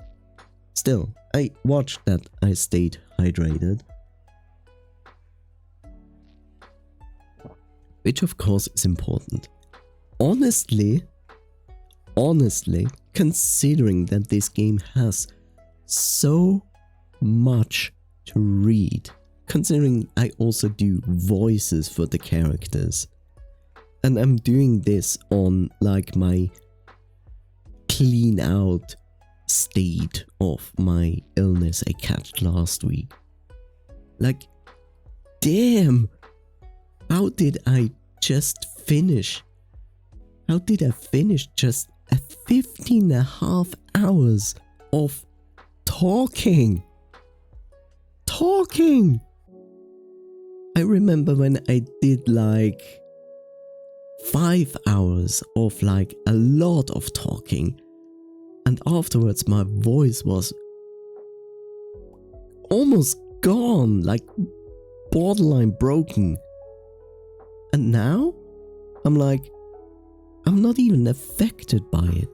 still, I watched that I stayed hydrated. Which of course is important. Honestly, considering that this game has so much to read, considering I also do voices for the characters, and I'm doing this on like my clean out state of my illness I catched last week. Like, damn, how did I just finish? How did I finish just 15.5 hours of talking? I remember when I did like 5 hours of like a lot of talking, and afterwards my voice was almost gone, like borderline broken. And now I'm like, I'm not even affected by it.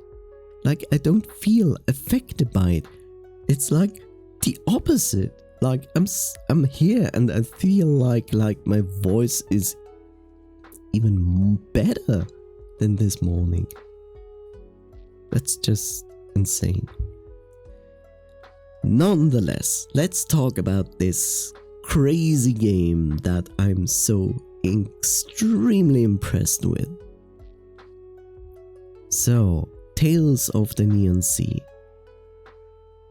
Like, I don't feel affected by it. It's like the opposite. Like, I'm here and I feel like my voice is even better than this morning. That's just insane. Nonetheless, let's talk about this crazy game that I'm so extremely impressed with. So, Tales of the Neon Sea.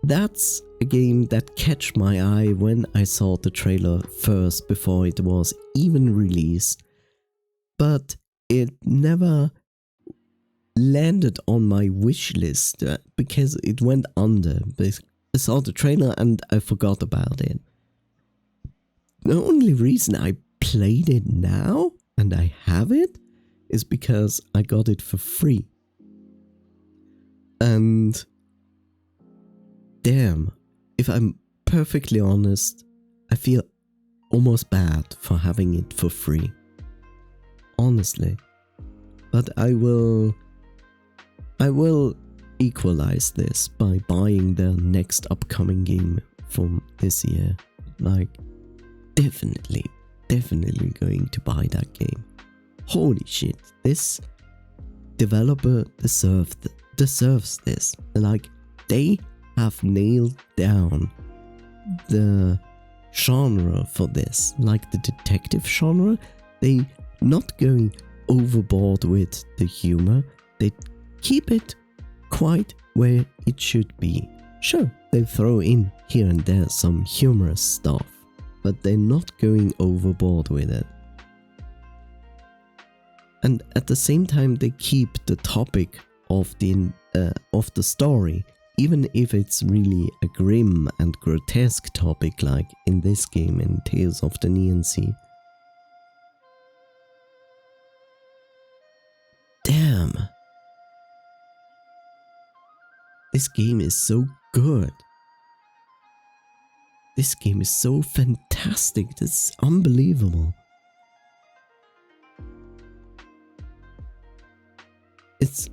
That's a game that catch my eye when I saw the trailer first before it was even released, but it never landed on my wish list because it went under. I saw the trailer and I forgot about it. The only reason I played it now and I have it is because I got it for free. And damn, if I'm perfectly honest, I feel almost bad for having it for free. Honestly. But I will equalize this by buying the next upcoming game from this year. Like, definitely going to buy that game. Holy shit, this developer deserves this. Like, they have nailed down the genre for this, like the detective genre. They not going overboard with the humor. They keep it quite where it should be. Sure, they throw in here and there some humorous stuff, but they're not going overboard with it. And at the same time, they keep the topic of the story, even if it's really a grim and grotesque topic like in this game in Tales of the Neon Sea. Damn. This game is so good. This game is so fantastic. It's unbelievable. It's...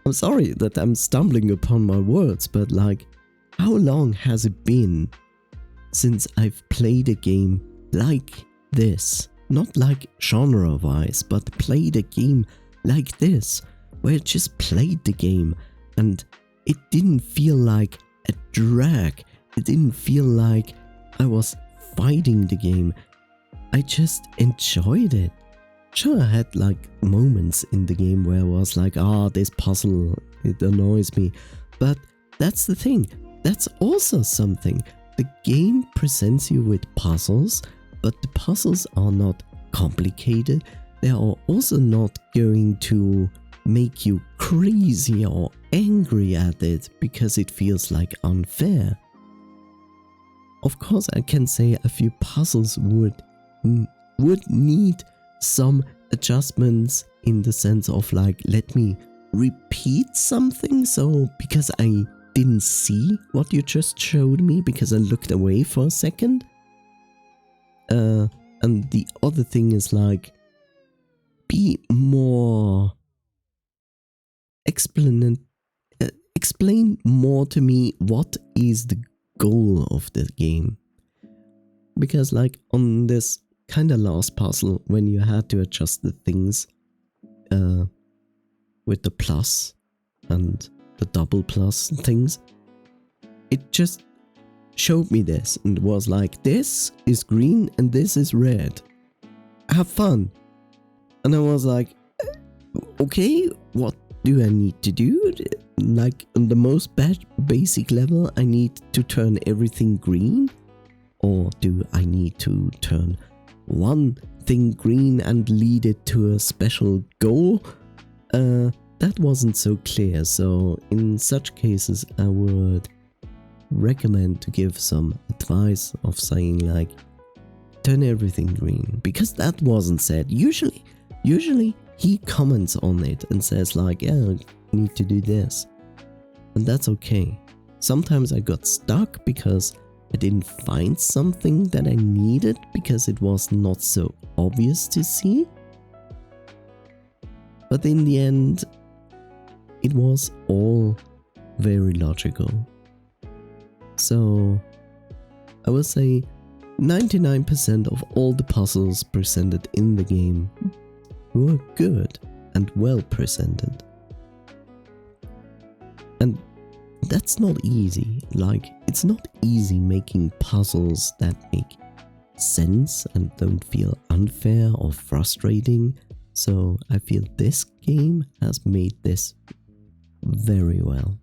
I'm sorry that I'm stumbling upon my words, but like, how long has it been since I've played a game like this? Not like genre-wise, but played a game like this, where I just played the game and it didn't feel like a drag. It didn't feel like I was fighting the game. I just enjoyed it. Sure, I had like moments in the game where I was like, this puzzle, it annoys me. But that's the thing. That's also something. The game presents you with puzzles, but the puzzles are not complicated. They are also not going to make you crazy or angry at it because it feels like unfair. Of course, I can say a few puzzles would need some adjustments in the sense of like, let me repeat something, so because I didn't see what you just showed me because I looked away for a second. And the other thing is like, be more explain more to me what is the goal of the game. Because like on this kind of last puzzle, when you had to adjust the things with the plus and the double plus things, it just showed me this and was like, this is green and this is red. Have fun. And I was like, okay, what do I need to do? Like on the most basic level, I need to turn everything green? Or do I need to turn one thing green and lead it to a special goal? That wasn't so clear, so in such cases I would recommend to give some advice of saying like, turn everything green, because that wasn't said. Usually he comments on it and says like, yeah, I need to do this, and that's okay. Sometimes I got stuck because I didn't find something that I needed because it was not so obvious to see. But in the end, it was all very logical. So I would say 99% of all the puzzles presented in the game were good and well presented. And that's not easy. Like, it's not easy making puzzles that make sense and don't feel unfair or frustrating. So I feel this game has made this very well.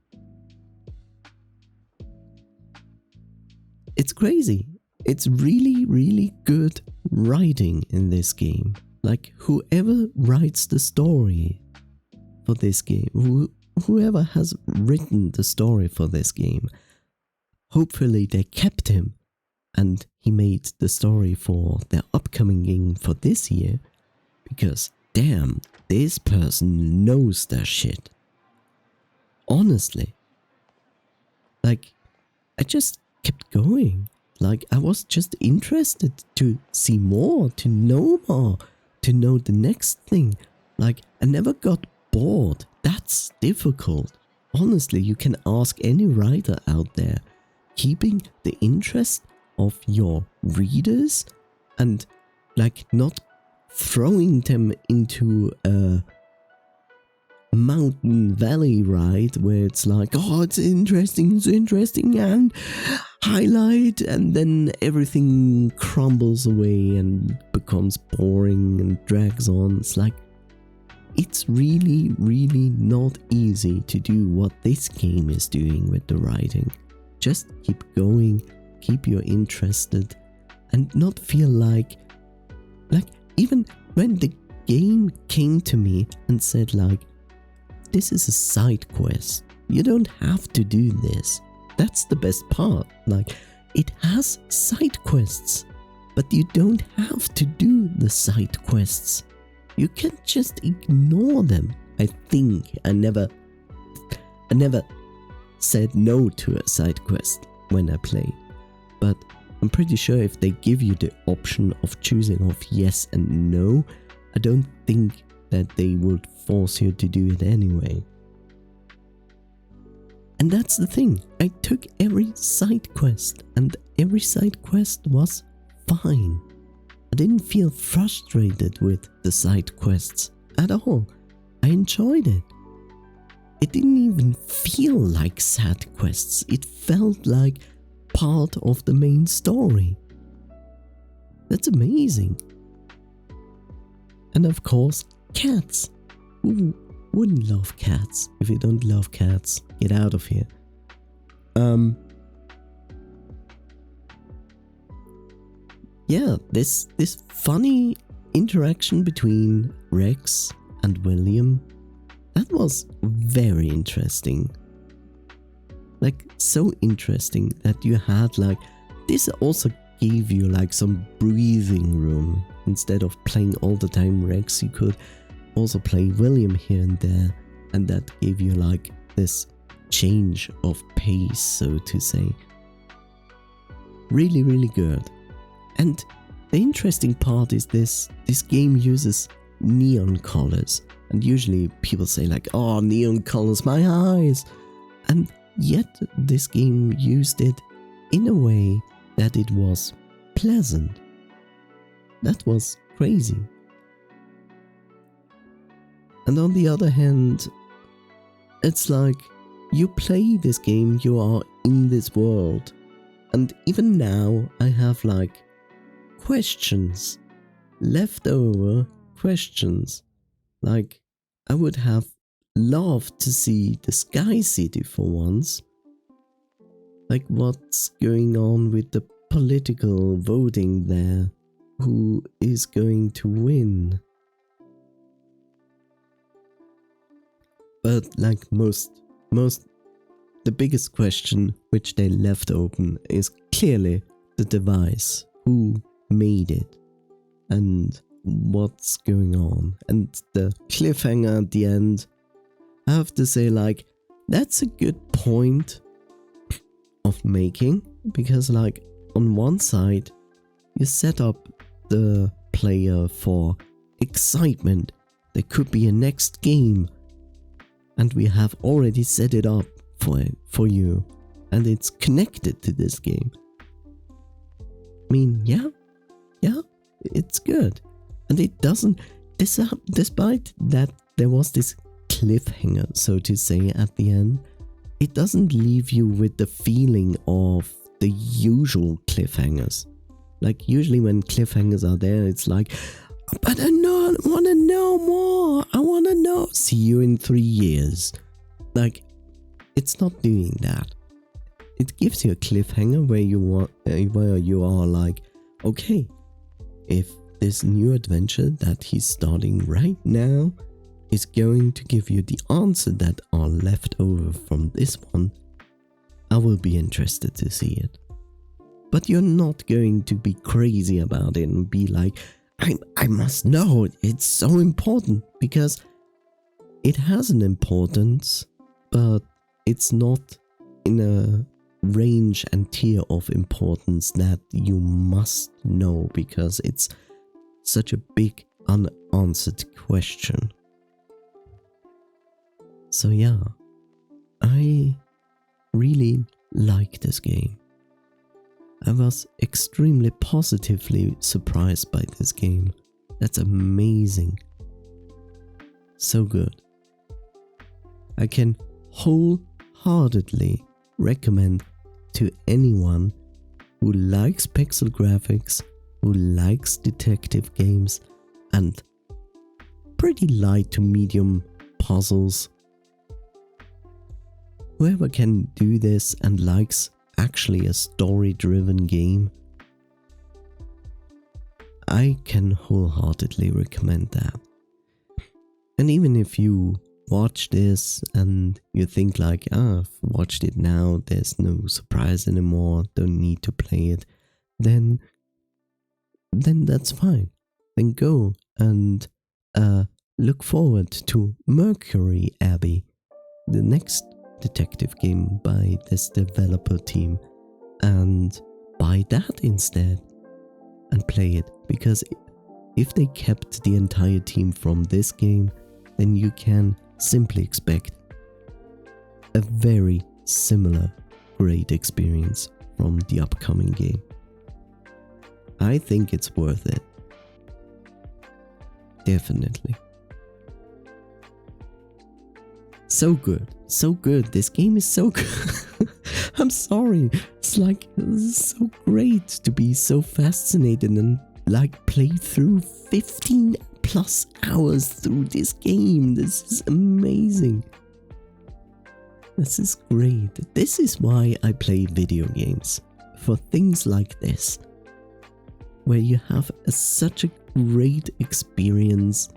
It's crazy. It's really, really good writing in this game. Like, whoever writes the story for this game, whoever has written the story for this game, hopefully they kept him and he made the story for their upcoming game for this year, because damn, this person knows their shit. Honestly. Like, I just kept going. Like, I was just interested to see more, to know more, to know the next thing. Like, I never got bored. That's difficult. Honestly, you can ask any writer out there. Keeping the interest of your readers and like not throwing them into a mountain valley ride where it's like, oh, it's interesting and highlight, and then everything crumbles away and becomes boring and drags on. It's like, it's really, really not easy to do what this game is doing with the writing. Just keep going, keep you interested, and not feel like even when the game came to me and said like, this is a side quest, you don't have to do this. That's the best part. Like, it has side quests, but you don't have to do the side quests. You can just ignore them. I think I never said no to a side quest when I played, but I'm pretty sure if they give you the option of choosing of yes and no, I don't think that they would force you to do it anyway. And that's the thing. I took every side quest and every side quest was fine. I didn't feel frustrated with the side quests at all. I enjoyed it. It didn't even feel like side quests. It felt like part of the main story. That's amazing. And of course, cats. Who wouldn't love cats? If you don't love cats, get out of here. Yeah, this funny interaction between Rex and William that was very interesting. Like, so interesting that you had like, this also gave you like some breathing room. Instead of playing all the time Rex, you could also play William here and there, and that gave you like this change of pace, so to say. Really, really good. And the interesting part is this game uses neon colors, and usually people say like, oh, neon colors, my eyes, and yet this game used it in a way that it was pleasant. That was crazy. And on the other hand, it's like you play this game, you are in this world, and even now I have like questions, leftover questions. Like, I would have loved to see the Sky City for once. Like, what's going on with the political voting there? Who is going to win? But like the biggest question which they left open is clearly the device. Who made it? And what's going on? And the cliffhanger at the end, I have to say, like, that's a good point of making, because like on one side you set up the player for excitement. There could be a next game, and we have already set it up for you, and it's connected to this game. I mean, yeah, it's good. And it doesn't, despite that there was this cliffhanger, so to say, at the end, it doesn't leave you with the feeling of the usual cliffhangers. Like, usually when cliffhangers are there, it's like, but I want to know more. I want to know. See you in 3 years. Like, it's not doing that. It gives you a cliffhanger where you are like, okay, if this new adventure that he's starting right now is going to give you the answer that are left over from this one, I will be interested to see it. But you're not going to be crazy about it and be like, I must know, it's so important, because it has an importance, but it's not in a range and tier of importance that you must know, because it's such a big unanswered question. So yeah, I really like this game. I was extremely positively surprised by this game. That's amazing. So good. I can wholeheartedly recommend to anyone who likes pixel graphics, who likes detective games, and pretty light to medium puzzles. Whoever can do this and likes actually a story-driven game, I can wholeheartedly recommend that. And even if you watch this and you think like, I've watched it now, there's no surprise anymore, don't need to play it, then that's fine. Then go and look forward to Mercury Abbey, the next detective game by this developer team, and buy that instead and play it, because if they kept the entire team from this game, then you can simply expect a very similar great experience from the upcoming game. I think it's worth it. Definitely. So good. So good. This game is so good. I'm sorry. It's like so great to be so fascinated and like play through 15 plus hours through this game. This is amazing. This is great. This is why I play video games. For things like this, where you have such a great experience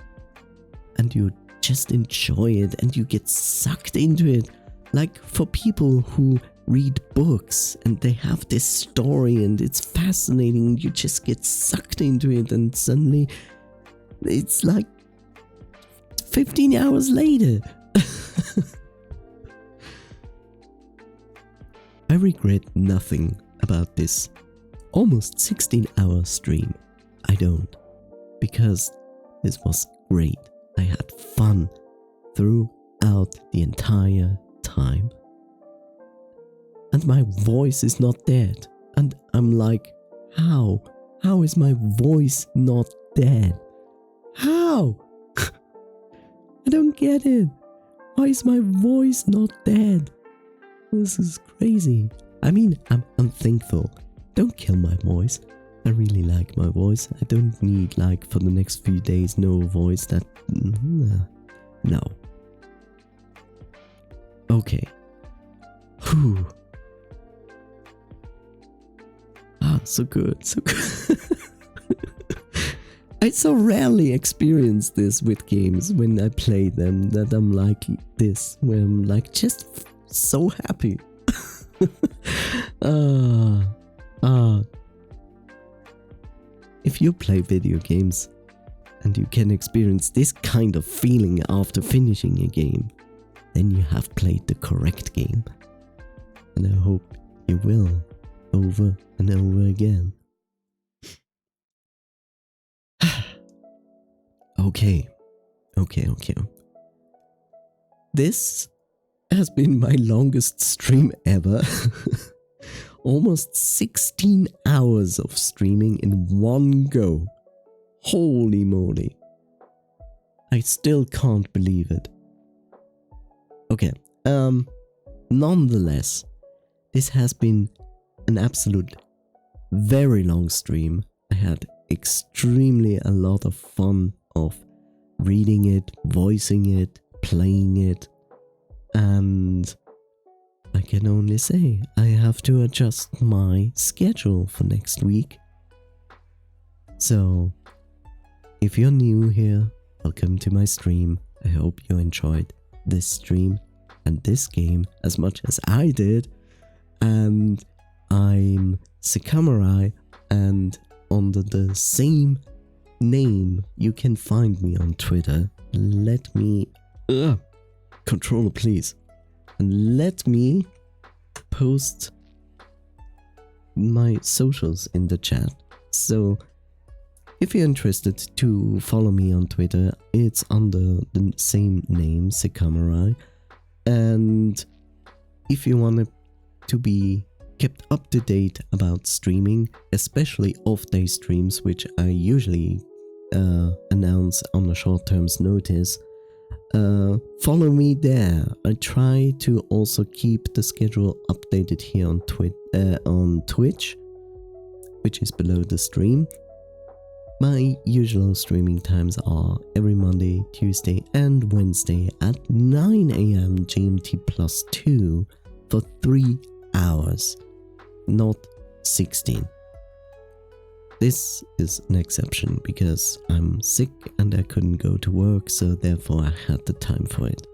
and you just enjoy it and you get sucked into it. Like for people who read books and they have this story and it's fascinating and you just get sucked into it and suddenly it's like 15 hours later. I regret nothing about this almost 16-hour stream. I don't, because this was great. I had fun throughout the entire time. And my voice is not dead. And I'm like, how? How is my voice not dead? How? I don't get it. Why is my voice not dead? This is crazy. I mean, I'm thankful. Don't kill my voice. I really like my voice. I don't need, like, for the next few days, no voice that... No. Okay. Whew. So good, so good. I so rarely experience this with games when I play them, that I'm like this, where I'm like just so happy. If you play video games and you can experience this kind of feeling after finishing a game, then you have played the correct game. And I hope you will, over and over again. Okay. This has been my longest stream ever. Almost 16 hours of streaming in one go. Holy moly. I still can't believe it. Okay, nonetheless, this has been an absolute very long stream. I had extremely a lot of fun of reading it, voicing it, playing it, and I can only say I have to adjust my schedule for next week. So, if you're new here, welcome to my stream. I hope you enjoyed this stream and this game as much as I did. And I'm Sekamerai, and under the same name you can find me on Twitter. Let me... controller please. And let me post my socials in the chat. So if you're interested to follow me on Twitter, it's under the same name, Sekamerai. And if you want to be kept up to date about streaming, especially off-day streams, which I usually announce on a short-term notice, follow me there. I try to also keep the schedule updated here on Twitch, which is below the stream. My usual streaming times are every Monday, Tuesday and Wednesday at 9 AM GMT +2 for 3 hours, not 16. This is an exception because I'm sick and I couldn't go to work, so therefore I had the time for it.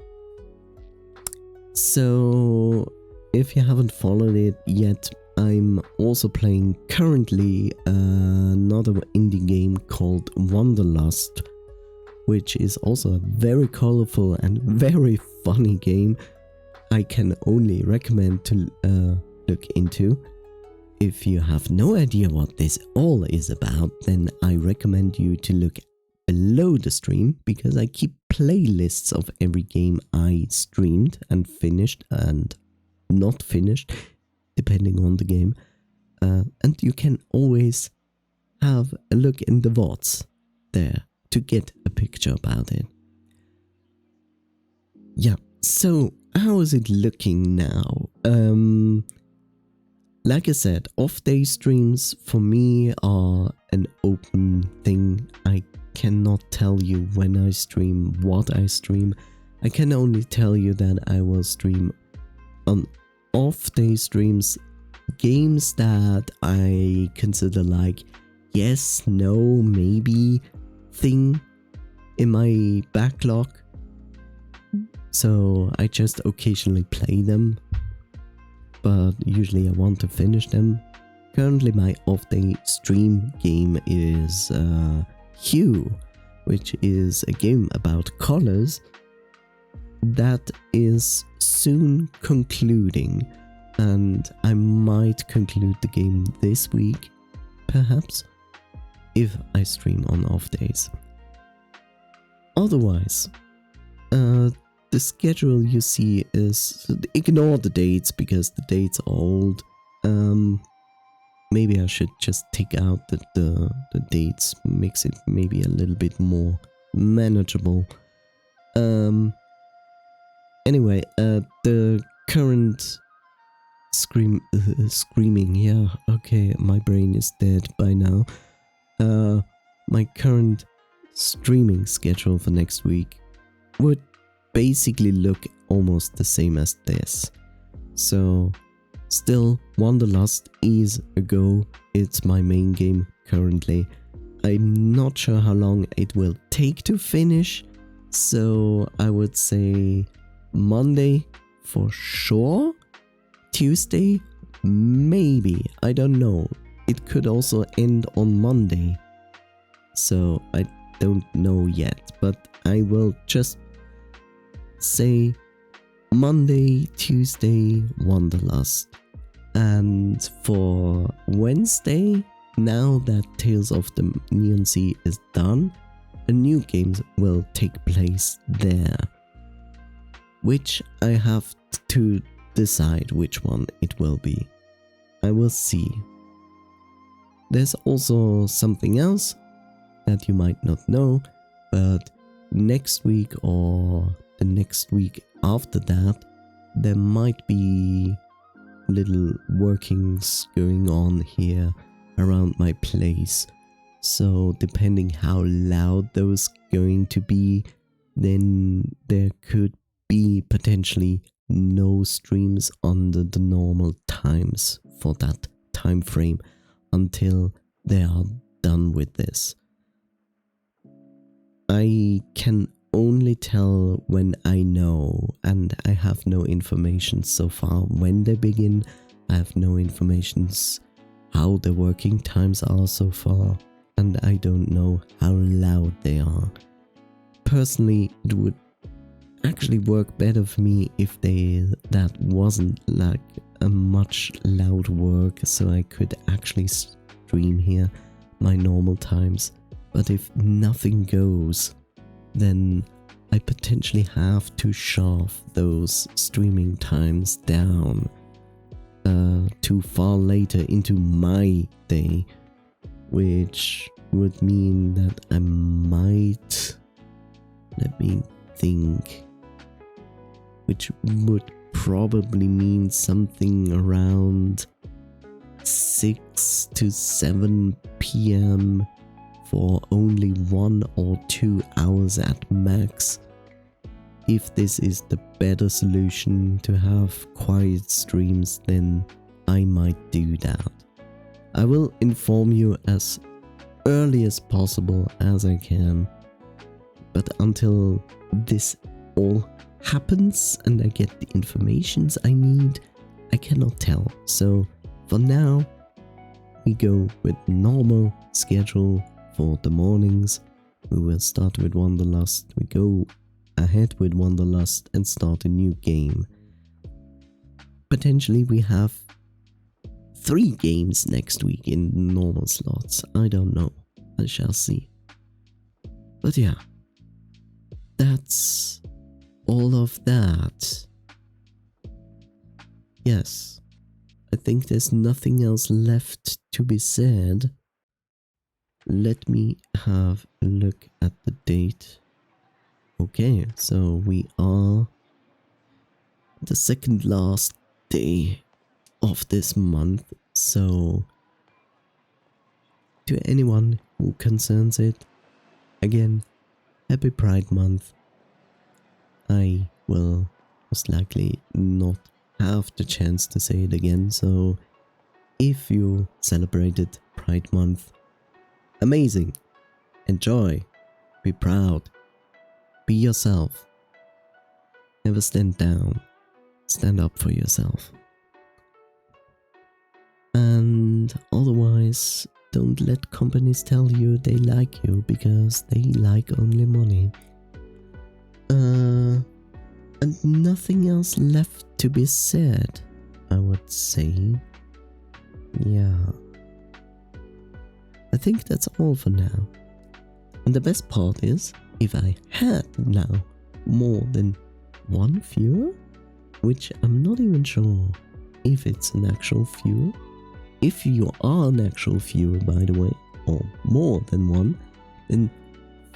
So if you haven't followed it yet, I'm also playing currently another indie game called Wanderlust, which is also a very colorful and very funny game I can only recommend to look into. If you have no idea what this all is about, then I recommend you to look below the stream, because I keep playlists of every game I streamed and finished and not finished, depending on the game. And you can always have a look in the VODs there to get a picture about it. Yeah, so how is it looking now? Like I said, off-day streams for me are an open thing. I cannot tell you when I stream, what I stream. I can only tell you that I will stream on off-day streams games that I consider like yes, no, maybe thing in my backlog. so I just occasionally play them, but usually I want to finish them. Currently my off-day stream game is Hue, which is a game about colors that is soon concluding, and I might conclude the game this week, perhaps, if I stream on off days. Otherwise, the schedule you see is, ignore the dates because the dates are old. Maybe I should just take out the dates, makes it maybe a little bit more manageable. Anyway, the current screaming, yeah, okay, my brain is dead by now. My current streaming schedule for next week would basically look almost the same as this. So, still, Wanderlust is a go. It's my main game currently. I'm not sure how long it will take to finish, so I would say Monday for sure. Tuesday, maybe. I don't know. It could also end on Monday, so I don't know yet, but I will just say Monday, Tuesday, Wanderlust. And for Wednesday, now that Tales of the Neon Sea is done, a new game will take place there, which I have to decide which one it will be. I will see. There's also something else that you might not know, but next week or the next week after that, there might be little workings going on here around my place. So depending how loud those going to be, then there could be potentially no streams under the normal times for that time frame until they are done with this. I can only tell when I know, and I have no information so far when they begin. I have no information how the working times are so far, and I don't know how loud they are. Personally, it would actually work better for me if that wasn't like a much loud work, so I could actually stream here my normal times. But if nothing goes, then I potentially have to shove those streaming times down too far later into my day, which would mean that I might, let me think, which would probably mean something around 6 to 7 p.m. for only 1 or 2 hours at max. If this is the better solution to have quiet streams, then I might do that. I will inform you as early as possible as I can, but until this all happens and I get the informations I need, I cannot tell. So for now, we go with normal schedule for the mornings. We will start with Wanderlust. We go ahead with Wanderlust and start a new game. Potentially we have 3 games next week in normal slots. I don't know. I shall see. But yeah, that's all of that. Yes, I think there's nothing else left to be said. Let me have a look at the date. Okay, so we are the second last day of this month. So to anyone who concerns it, again, happy Pride Month. I will most likely not have the chance to say it again, so if you celebrated Pride Month, amazing, enjoy, be proud, be yourself. Never stand down. Stand up for yourself. And otherwise, don't let companies tell you they like you because they like only money. And nothing else left to be said, I would say. Yeah. I think that's all for now. And the best part is, if I had now more than one viewer, which I'm not even sure if it's an actual viewer. If you are an actual viewer, by the way, or more than one, then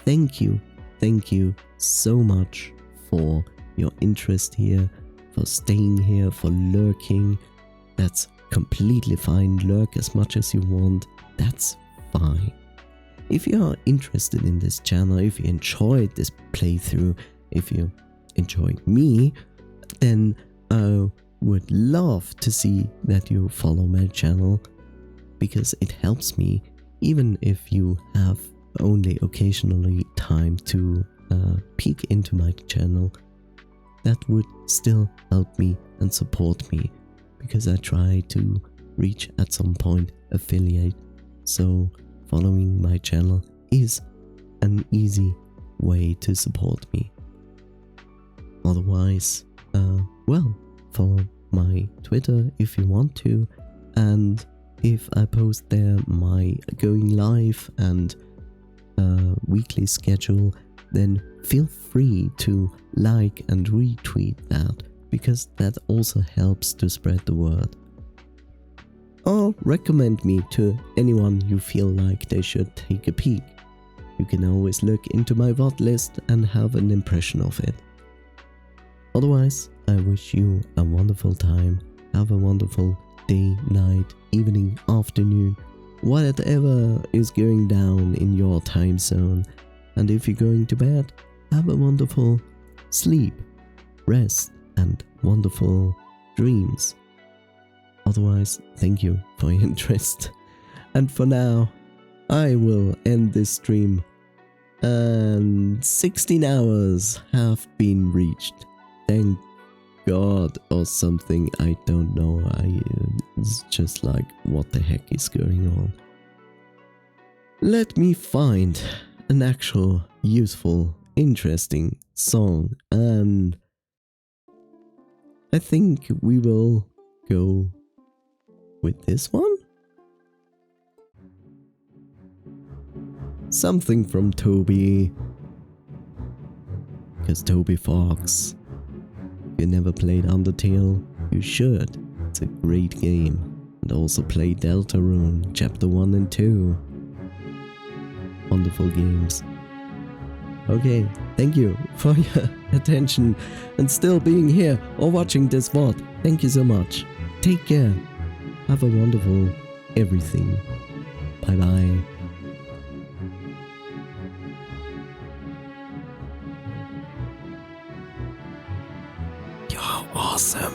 thank you so much for your interest here, for staying here, for lurking. That's completely fine. Lurk as much as you want. That's fine. If you are interested in this channel, if you enjoyed this playthrough, if you enjoy me, then I would love to see that you follow my channel, because it helps me, even if you have only occasionally time to peek into my channel. That would still help me and support me, because I try to reach at some point affiliate. So following my channel is an easy way to support me. Otherwise, well, follow my Twitter if you want to, and if I post there my going live and weekly schedule, then feel free to like and retweet that, because that also helps to spread the word. Or recommend me to anyone you feel like they should take a peek. You can always look into my VOD list and have an impression of it. Otherwise, I wish you a wonderful time. Have a wonderful day, night, evening, afternoon, whatever is going down in your time zone. And if you're going to bed, have a wonderful sleep, rest, and wonderful dreams. Otherwise, thank you for your interest. And for now, I will end this stream. And 16 hours have been reached. Thank God, or something, I don't know. It's just like, what the heck is going on? Let me find an actual useful, interesting song, and I think we will go with this one. Something from Toby, because Toby Fox. If you never played Undertale, you should. It's a great game. And also play Deltarune Chapter 1 and 2. Wonderful games. Okay, thank you for your attention and still being here or watching this VOD. Thank you so much. Take care. Have a wonderful everything. Bye bye. You're awesome.